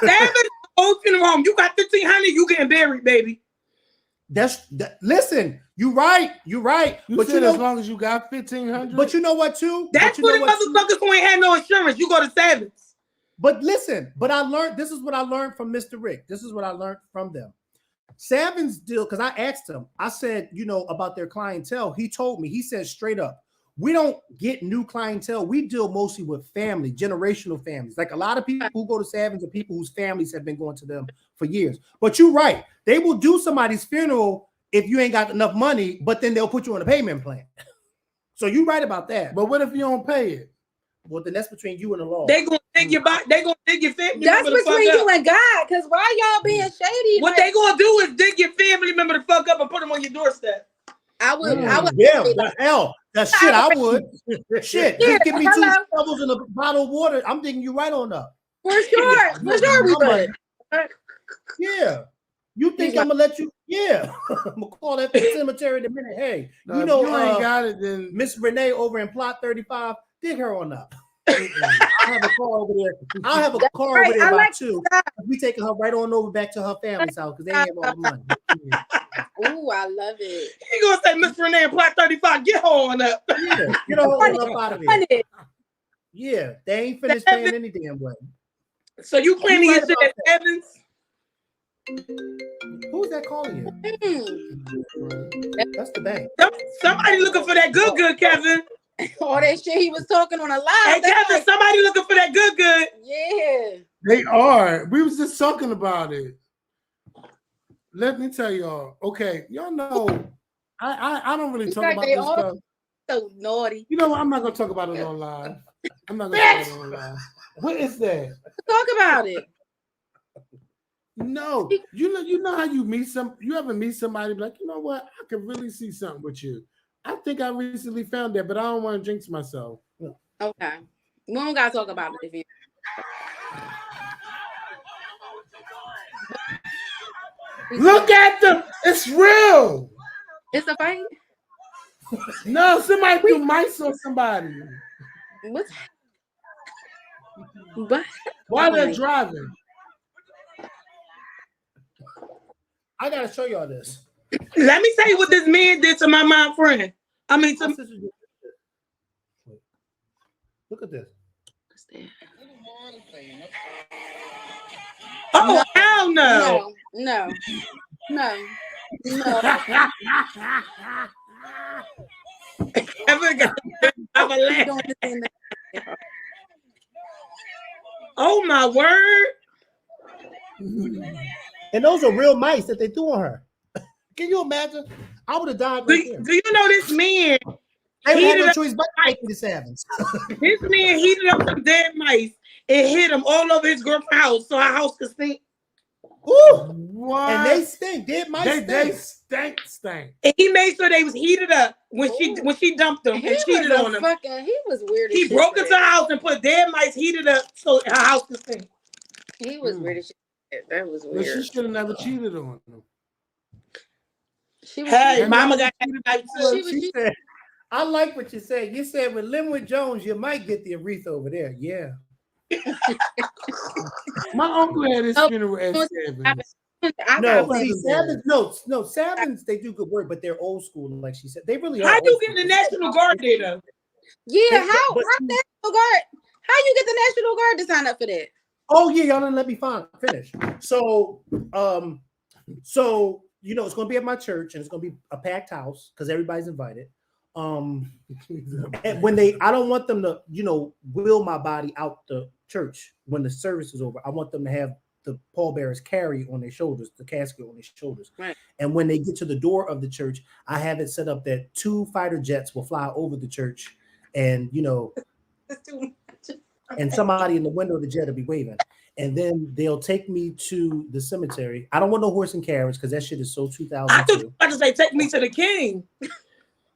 Savage is old funeral home. You got 1,500, you getting buried, baby. Listen, you're right. You but said as long as you got 1,500. But you know what, too? That's for the motherfuckers who ain't had no insurance. You go to Savins. But listen, I learned. This is what I learned from Mr. Rick. This is what I learned from them. Savins deal, because I asked him. I said, about their clientele. He told me. He said straight up, we don't get new clientele. We deal mostly with family, generational families. Like a lot of people who go to Savins are people whose families have been going to them for years. But you're right. They will do somebody's funeral if you ain't got enough money, but then they'll put you on a payment plan. So you're right about that. But what if you don't pay it? Well, then that's between you and the law. They gonna dig your body. They gonna dig your family. That's between you and God. Because why y'all being shady? What they gonna do is dig your family member the fuck up and put them on your doorstep. I would. Yeah, the hell. That shit, I would. Shit, just give me 2 shovels and a bottle of water. I'm digging you right on up. For sure. We would. Yeah. You think I'm gonna let you? Yeah. I'm gonna call that cemetery in a minute. Hey, no, if you ain't got it, then Miss Renee over in plot 35, dig her on up. I have a car over there. I have a car over there about 2. We taking her right on over back to her family's house because they have all the money. Ooh, I love it. You gonna say Miss Renee in plot 35? Get her on up. Yeah, get her on up out of there. Yeah, they ain't finished paying any damn way. So you planning your shit at Evans? Who's that calling you? That's the bank. Somebody looking for that good, Kevin. All that shit he was talking on a live. Hey, Kevin, somebody looking for that good. Yeah. They are. We was just talking about it. Let me tell y'all. Okay, y'all know I don't really talk about this stuff. So naughty. You know what? I'm not gonna talk about it on live. I'm not gonna talk about it on live. What is that? Talk about it. No, you know how you ever meet somebody like, you know what? I could really see something with you. I think I recently found that, but I don't want to jinx myself. Okay. We don't gotta talk about it again. Look at them. It's real. It's a fight? No, somebody threw mice on somebody. What? But while they're driving. I gotta show y'all this. Let me tell you what this man did to my mom friend. I mean, look at this. Oh, hell no. No. Oh my word. And those are real mice that they threw on her. Can you imagine? I would have died right there. Do you know this man? They had no choice but to take me to Savins. This man heated up some dead mice and hit them all over his girlfriend's house so our house could stink. Ooh, what? And they stink. Dead mice they stink. And he made sure they was heated up when she dumped them and cheated on them. He was weird. He broke into her house and put dead mice heated up so her house could stink. He was weird as shit. That was weird. But she should have never cheated on him. Hey, mama got that too. She said, I like what you said. You said with Linwood Jones, you might get the Aretha over there. Yeah. My uncle had his funeral at Savins. No, Savins, they do good work, but they're old school, like she said. They really are. How you get the National Guard there though? Yeah, how National Guard? How you get the National Guard to sign up for that? Oh yeah, y'all didn't let me finish. So it's gonna be at my church and it's gonna be a packed house because everybody's invited. And when I don't want them to, wheel my body out the church when the service is over. I want them to have the pallbearers carry on their shoulders, the casket on their shoulders. Right. And when they get to the door of the church, I have it set up that 2 fighter jets will fly over the church, and and somebody in the window of the jet will be waving. And then they'll take me to the cemetery. I don't want no horse and carriage because that shit is so 2002. I thought you were about to say, take me to the king.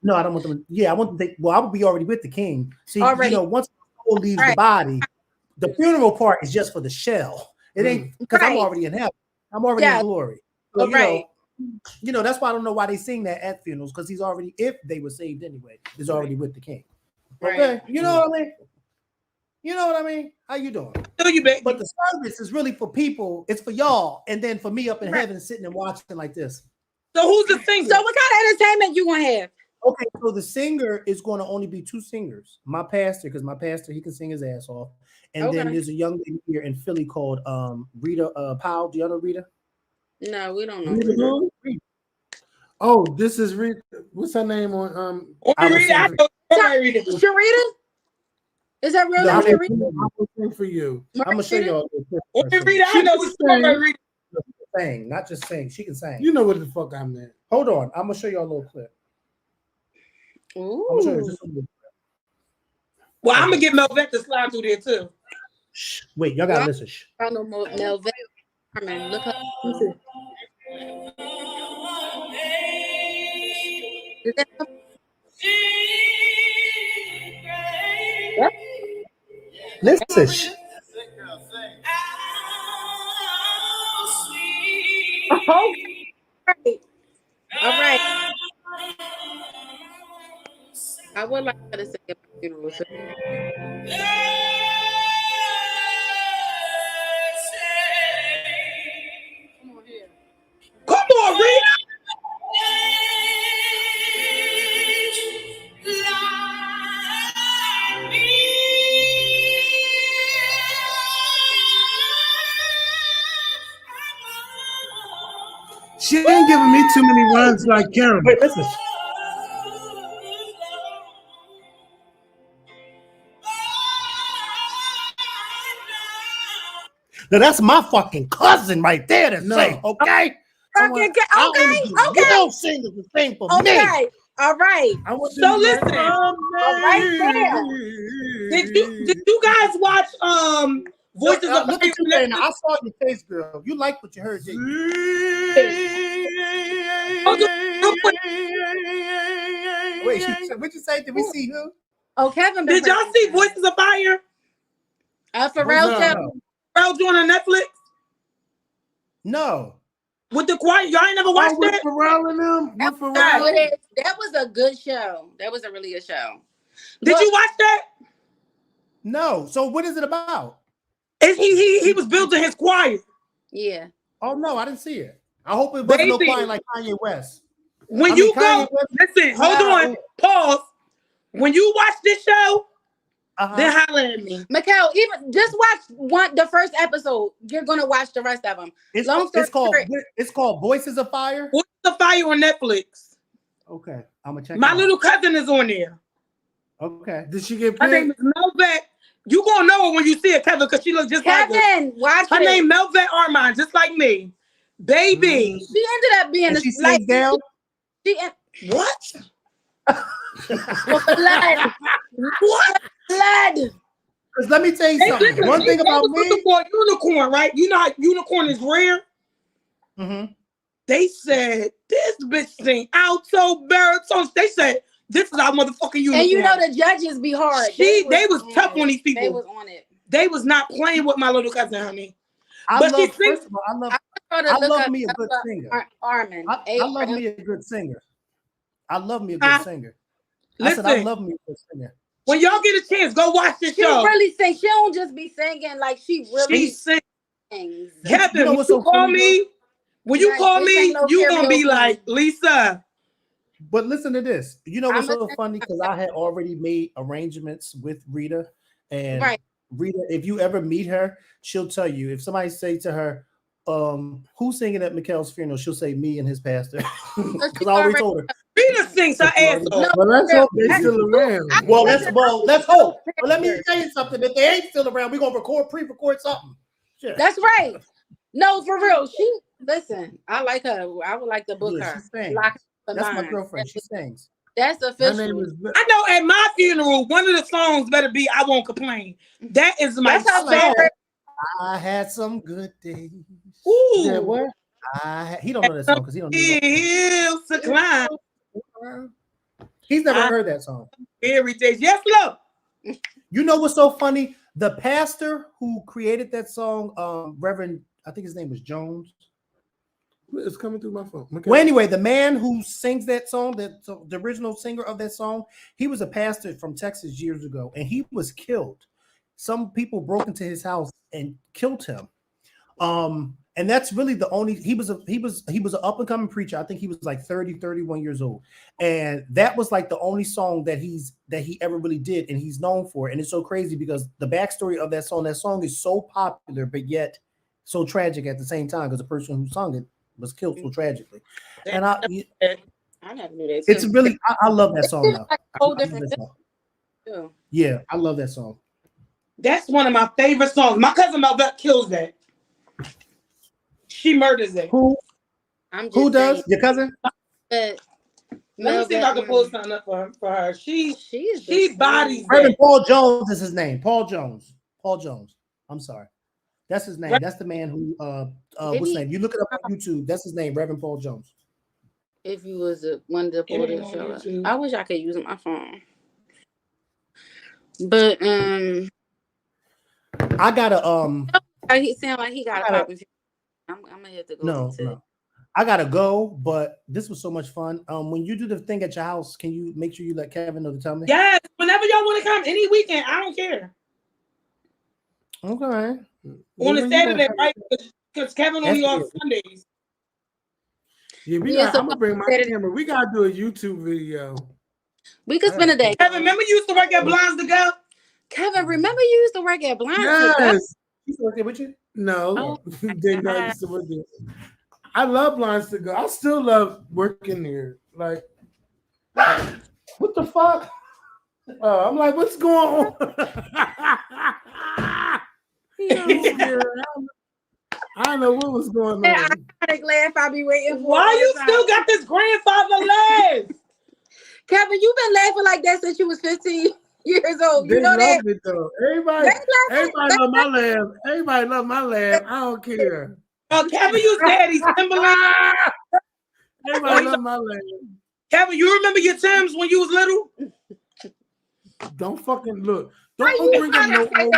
No, I don't want them. Yeah, I want them. I would be already with the king. See, once the soul leaves the body, the funeral part is just for the shell. It ain't because I'm already in heaven. I'm already in glory. So, that's why I don't know why they sing that at funerals, because he's already, if they were saved anyway, is already with the king. Okay, Right. You know what I mean? You know what I mean? How you doing? But the service is really for people. It's for y'all, and then for me up in heaven sitting and watching like this. So who's the singer? So what kind of entertainment you gonna have? Okay, so the singer is going to only be 2 singers. My pastor, because my pastor he can sing his ass off, and then Okay. there's a young lady here in Philly called Rita Powell. Do you know Rita? No, we don't know. Rita who? Oh, this is Rita. What's her name on I will Rita, I sing know somebody Rita. Sharita? Is that real No, name I Sharita? will sing for you. I'm gonna show y'all. Rita, I know somebody Rita. Sing, not just sing. She can sing. You know what the fuck I meant. Hold on, I'm gonna show y'all a little clip. Ooh. I'm gonna show you just a little. Well, I'm gonna get Melvette to slide through there too. Shh. Wait, y'all gotta listen. Shh. I know Melvin. Carmen, look up. Is that Listen. Shh. right? All right. I would like her to sing at my funeral. So. Come on, Rita. She ain't giving me too many runs like Karen. Wait, listen. Now that's my fucking cousin right there to No. sing, okay? Okay. Real singers to sing for me. Okay. All right. I want So listen. All right there. Did you guys watch Voices of Look at you Fire? saying, I saw your face, girl. You like what you heard, didn't you? Wait, what'd you say? Did we see who? Oh, Kevin. Did y'all see Voices of Fire? Pharrell show? Pharrell doing on Netflix No. with the choir. Y'all ain't never watched with that? Pharrell and them? With Pharrell? That was a good show. That was a really good show. Did you watch that? No. So what is it about? He was building his choir. Yeah. Oh no, I didn't see it. I hope it wasn't no Baby. choir like Kanye West. When I you mean, go, Kanye West- listen, hold on, pause. When you watch this show, then holler at me. Makael, even just watch the first episode. You're gonna watch the rest of them. It's Long called Voices of Fire. Voices of Fire on Netflix. Okay, I'm gonna check. My little cousin is on there. Okay. Did she get Her picked? name is Melvette. You gonna know her when you see her, Kevin, because she looks just like her. Kevin, watch Her it. name Melvette Armand, just like me. Baby. She ended up being And a she sings down. What? Blood. What? Blood. Because let me tell you Hey, something. listen, One thing they about was looking me. for a unicorn, right? You know how unicorn is rare? Mm-hmm. They said, this bitch sing alto, baritone. They said, this is our motherfucking unicorn. And you know the judges be hard. They was tough on these people. They was on it. They was not playing with my little cousin, honey. First of all, I love me a good singer. Armin. I love me a good singer. I love me a good singer. I said I love me a good singer. When y'all get a chance, go watch this She show. really sing. She don't just be singing like she really sings. sings. Kevin, You know when what's you so call funny, me, when you call me, you gonna be like, Lisa. But listen to this. You know what's so funny? Because I had already made arrangements with Rita. And Rita, if you ever meet her, she'll tell you. If somebody say to her, who's singing at Mikael's funeral, she'll say me and his pastor. Because I already told her. Rita sings her ass off. Well, let's hope they're still around. Well, let's hope. But let me tell you something. If they ain't still around, we're gonna pre-record something. Shit. That's right. No, for real. Listen, I like her. I would like to book her. That's my girlfriend. She sings. That's official. I know at my funeral, one of the songs better be I Won't Complain. That is my song. I had some good days. Ooh. Yeah, what? He don't know that song because he don't know. Hills to climb. He's never heard that song. Every day. Yes, look. You know what's so funny? The pastor who created that song, Reverend, I think his name was Jones. It's coming through my phone. Okay. Well, anyway, the man who sings that song, the original singer of that song, he was a pastor from Texas years ago, and he was killed. Some people broke into his house and killed him. And And that's really the only he was an up and coming preacher. I think he was like 30, 31 years old. And that was like the only song that he ever really did, and he's known for it. And it's so crazy because the backstory of that song is so popular, but yet so tragic at the same time, because the person who sung it was killed so tragically. And I never knew that. it's really I love that song now. Like a whole different song. Yeah, I love that song. That's one of my favorite songs. My cousin Melvette kills that. She murders it. Who does? Saying. Your cousin? Let me see if I can pull something up for her. She bodies. Reverend Paul Jones is his name. Paul Jones. I'm sorry. That's his name. That's the man who what's his name? You look it up on YouTube. That's his name, Reverend Paul Jones. If you was one to pull this show up. I wish I could use my phone. But I gotta he sound like he got a pop. I'm gonna have to go. No. I gotta go, but this was so much fun. When you do the thing at your house, can you make sure you let Kevin know to tell me? Yes, whenever y'all want to come, any weekend, I don't care. Okay. On a Saturday, right? Because Kevin only on Sundays. Yeah, I'm gonna bring my camera. We gotta do a YouTube video. We could spend a day. Kevin, remember you used to work at Blinds to Go? Kevin, remember you used to work at Blinds to Go? Yes. You worked there with you? No. Didn't I used to work there. I love Blinds to Go. I still love working there. Like, what the fuck? I'm like, what's going on? I don't know what was going on. I gotta laugh. I'll be waiting for. Why you still got this grandfather laugh? Kevin, you've been laughing like that since you was 15 years old. You know that? It, though. Everybody love my laugh. Everybody love my laugh. I don't care. Oh, Kevin, you daddy's Timberland. Everybody love my laugh. Kevin, you remember your Timbs when you was little? Don't fucking look. Don't bring up no old on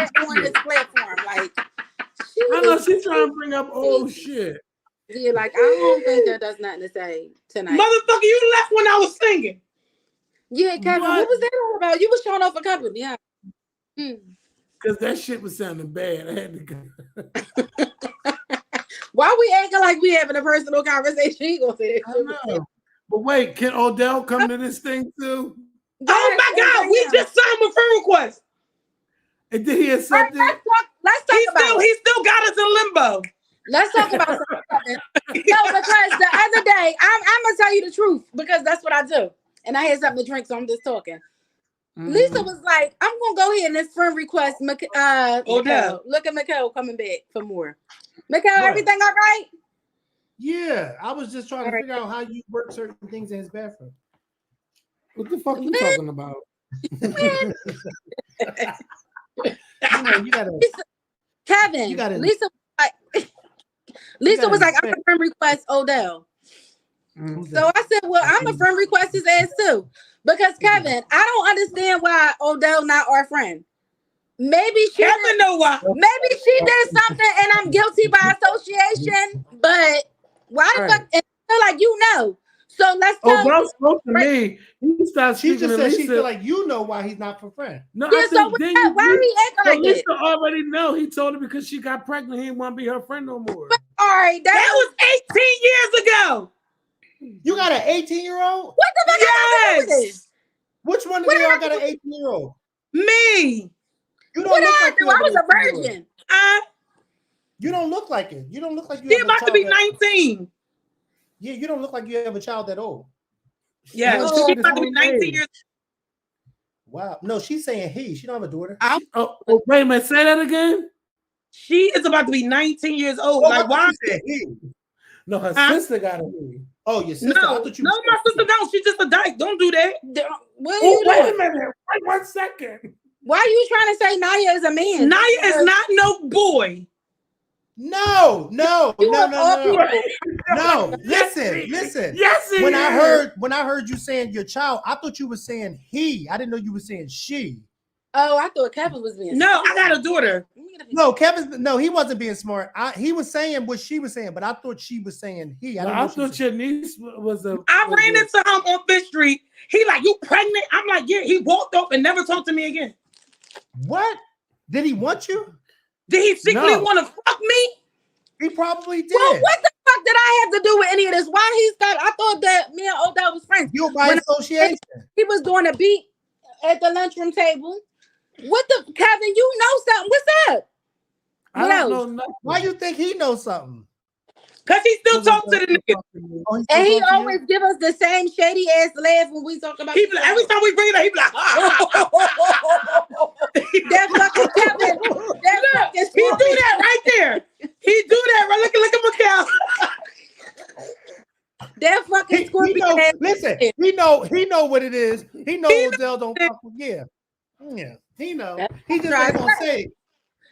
this platform. Like, I know she's trying to bring up old shit. Yeah, like I don't think that does nothing to say tonight. Motherfucker, you left when I was singing. Yeah, Kevin, what was that all about? You was showing off a company, yeah. Because that shit was sounding bad. I had to go. Why we acting like we having a personal conversation? He gonna say that. I know. But wait, can Odell come to this thing too? Oh my God, we just signed a friend request. And did he accept it? Let's talk about it. He still got us in limbo. Let's talk about something. No, because the other day, I'm gonna tell you the truth because that's what I do. And I had something to drink, so I'm just talking. Lisa was like, I'm gonna go ahead and this friend request Makael. Look at Makael coming back for more. Makael, everything all right? Yeah, I was just trying to figure out how you work certain things in his bathroom. What the fuck are you talking about? You gotta, Kevin, Lisa was like, I'm a friend request Odell. So I said, well, I'm a friend request his ass too. Because Kevin, I don't understand why Odell not our friend. Maybe she know why. Maybe she did something and I'm guilty by association, but why the fuck? And I feel like you know. So let's tell Odell spoke to me. She just said she feel like you know why he's not for friend. No, yeah, so why he acting like Lisa this? already know. He told her because she got pregnant, he didn't want to be her friend no more. But, all right, that was 18 years ago. You got an 18-year-old? What the fuck? Yes. Which one of y'all got an 18-year-old? Me. You don't what look I like do? I was a virgin. You don't look like it. You don't look like you. She's about to be 19. Yeah, you don't look like you have a child that old. Yeah, she's about to be 19 years. Wow. No, she's saying he. She don't have a daughter. Wait a minute. Say that again. She is about to be 19 years old. Like, why? He? No, her sister got a he. Oh, your sister. No, my sister don't. She's just a dyke. Don't do that. Wait a minute. Wait 1 second. Why are you trying to say Naya is a man? Naya is not no boy. No. Listen. Yes, when I heard you saying your child, I thought you were saying he. I didn't know you were saying she. Oh, I thought Kevin was being smart. I got a daughter. No, he wasn't being smart. He was saying what she was saying, but I thought she was saying he. I thought your niece was a. I ran into him on Fifth Street. He like, you pregnant? I'm like, yeah. He walked up and never talked to me again. What? Did he want you? Did he secretly want to fuck me? He probably did. Well, what the fuck did I have to do with any of this? Why he stopped? I thought that me and Odell was friends. You by When association. he was doing a beat at the lunchroom table. What the Kevin? You know something? What's up? I don't know nothing. Why you think he knows something? Cause he still talks to the nigga. Oh, And he talk to you? always give us the same shady ass laugh when we talk about. He be like, every time we bring it up, he be like, that fucking Kevin. That fucking he do that right there. He do that. Right, look at Makael. That fucking He scorpion. know, ass listen, shit. he know what it is. He know Odell don't fuck with, yeah. He know. That's He just right. ain't gonna say it.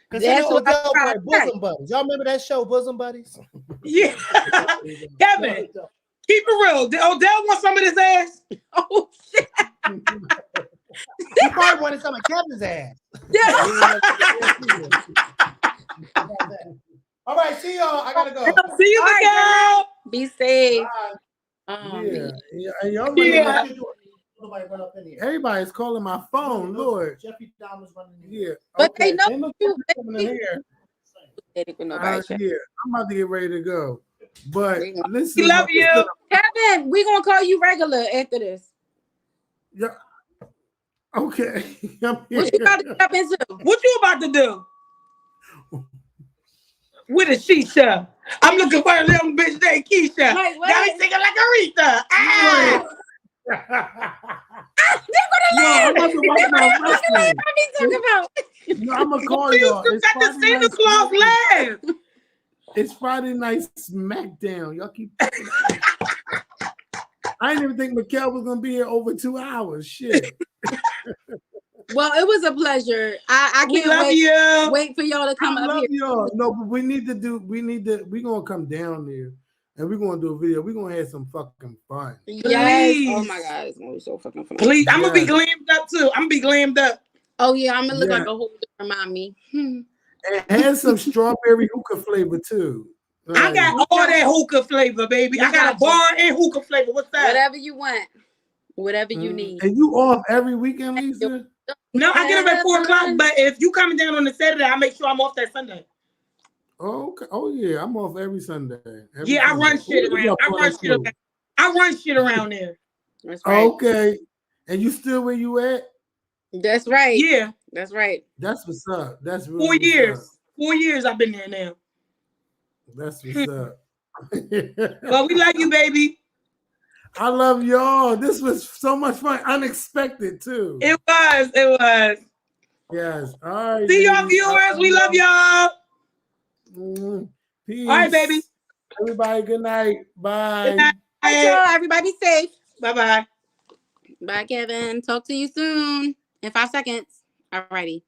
Because That's what I Odell tried like to say. Bosom Buddies. Y'all remember that show, Bosom Buddies? Yeah. Kevin, keep it real. Did Odell want some of this ass? Oh shit. He probably wanted some of Kevin's ass. Yeah. All right, see y'all. I gotta go. See you, All right, Makael. Be safe. Yeah, and y'all Yeah. Nobody run up in here. everybody's calling my phone, Lord. Jeffrey Dahmer's running in here. Yeah, But they know Ain't no you. coming in here. They think nobody check. Yeah, I'm about to get ready to go. But listen, We love you. Kevin, we gonna call you regular after this. Yeah. Okay. I'm What you here. about to jump into? What you about to do? With a shisha. I'm looking for a little bitch named Keisha. Like, what? Got me singing like Aretha. Ah! No, I'm about to watch my wrestling. What are we talking about? No, I'm gonna call You y'all. used to got the Santa Claus laugh. It's Friday night SmackDown. Y'all keep. I didn't even think Mikael was gonna be here over 2 hours. Shit. Well, it was a pleasure. I We can't love wait, you. wait for y'all to come I up love here. y'all. No, but we're gonna come down there and we're gonna do a video. We're gonna have some fucking fun. Yes. Please. Oh my god, it's gonna be so fucking fun. Please, I'm gonna be Yes. glammed up too. I'm gonna be glammed up. Oh yeah, I'm gonna look Yeah. like a whole different mommy. And have some strawberry hookah flavor too. I got all that hookah flavor, baby. I got a bar and hookah flavor. What's that? Whatever you want, whatever you need. And you off every weekend, Lisa? No, I get up at 4:00. But if you coming down on the Saturday, I make sure I'm off that Sunday. Oh, okay. Oh yeah, I'm off every Sunday. Every Yeah, I Sunday. run shit Who around. y'all I run going shit to? around. I run shit around there. That's right. Okay. And you still where you at? That's right. Yeah, That's right. That's what's up. That's really 4 what's years. up. 4 years I've been there now. That's what's up. But we like you, baby. I love y'all. This was so much fun. Unexpected too. It was. It was. Yes. All right. See y'all baby. viewers. We love y'all. Peace. All right, baby. Everybody, good night. Bye. Good night. All right, y'all. Everybody be safe. Bye-bye. Bye, Kevin. Talk to you soon in 5 seconds. All righty.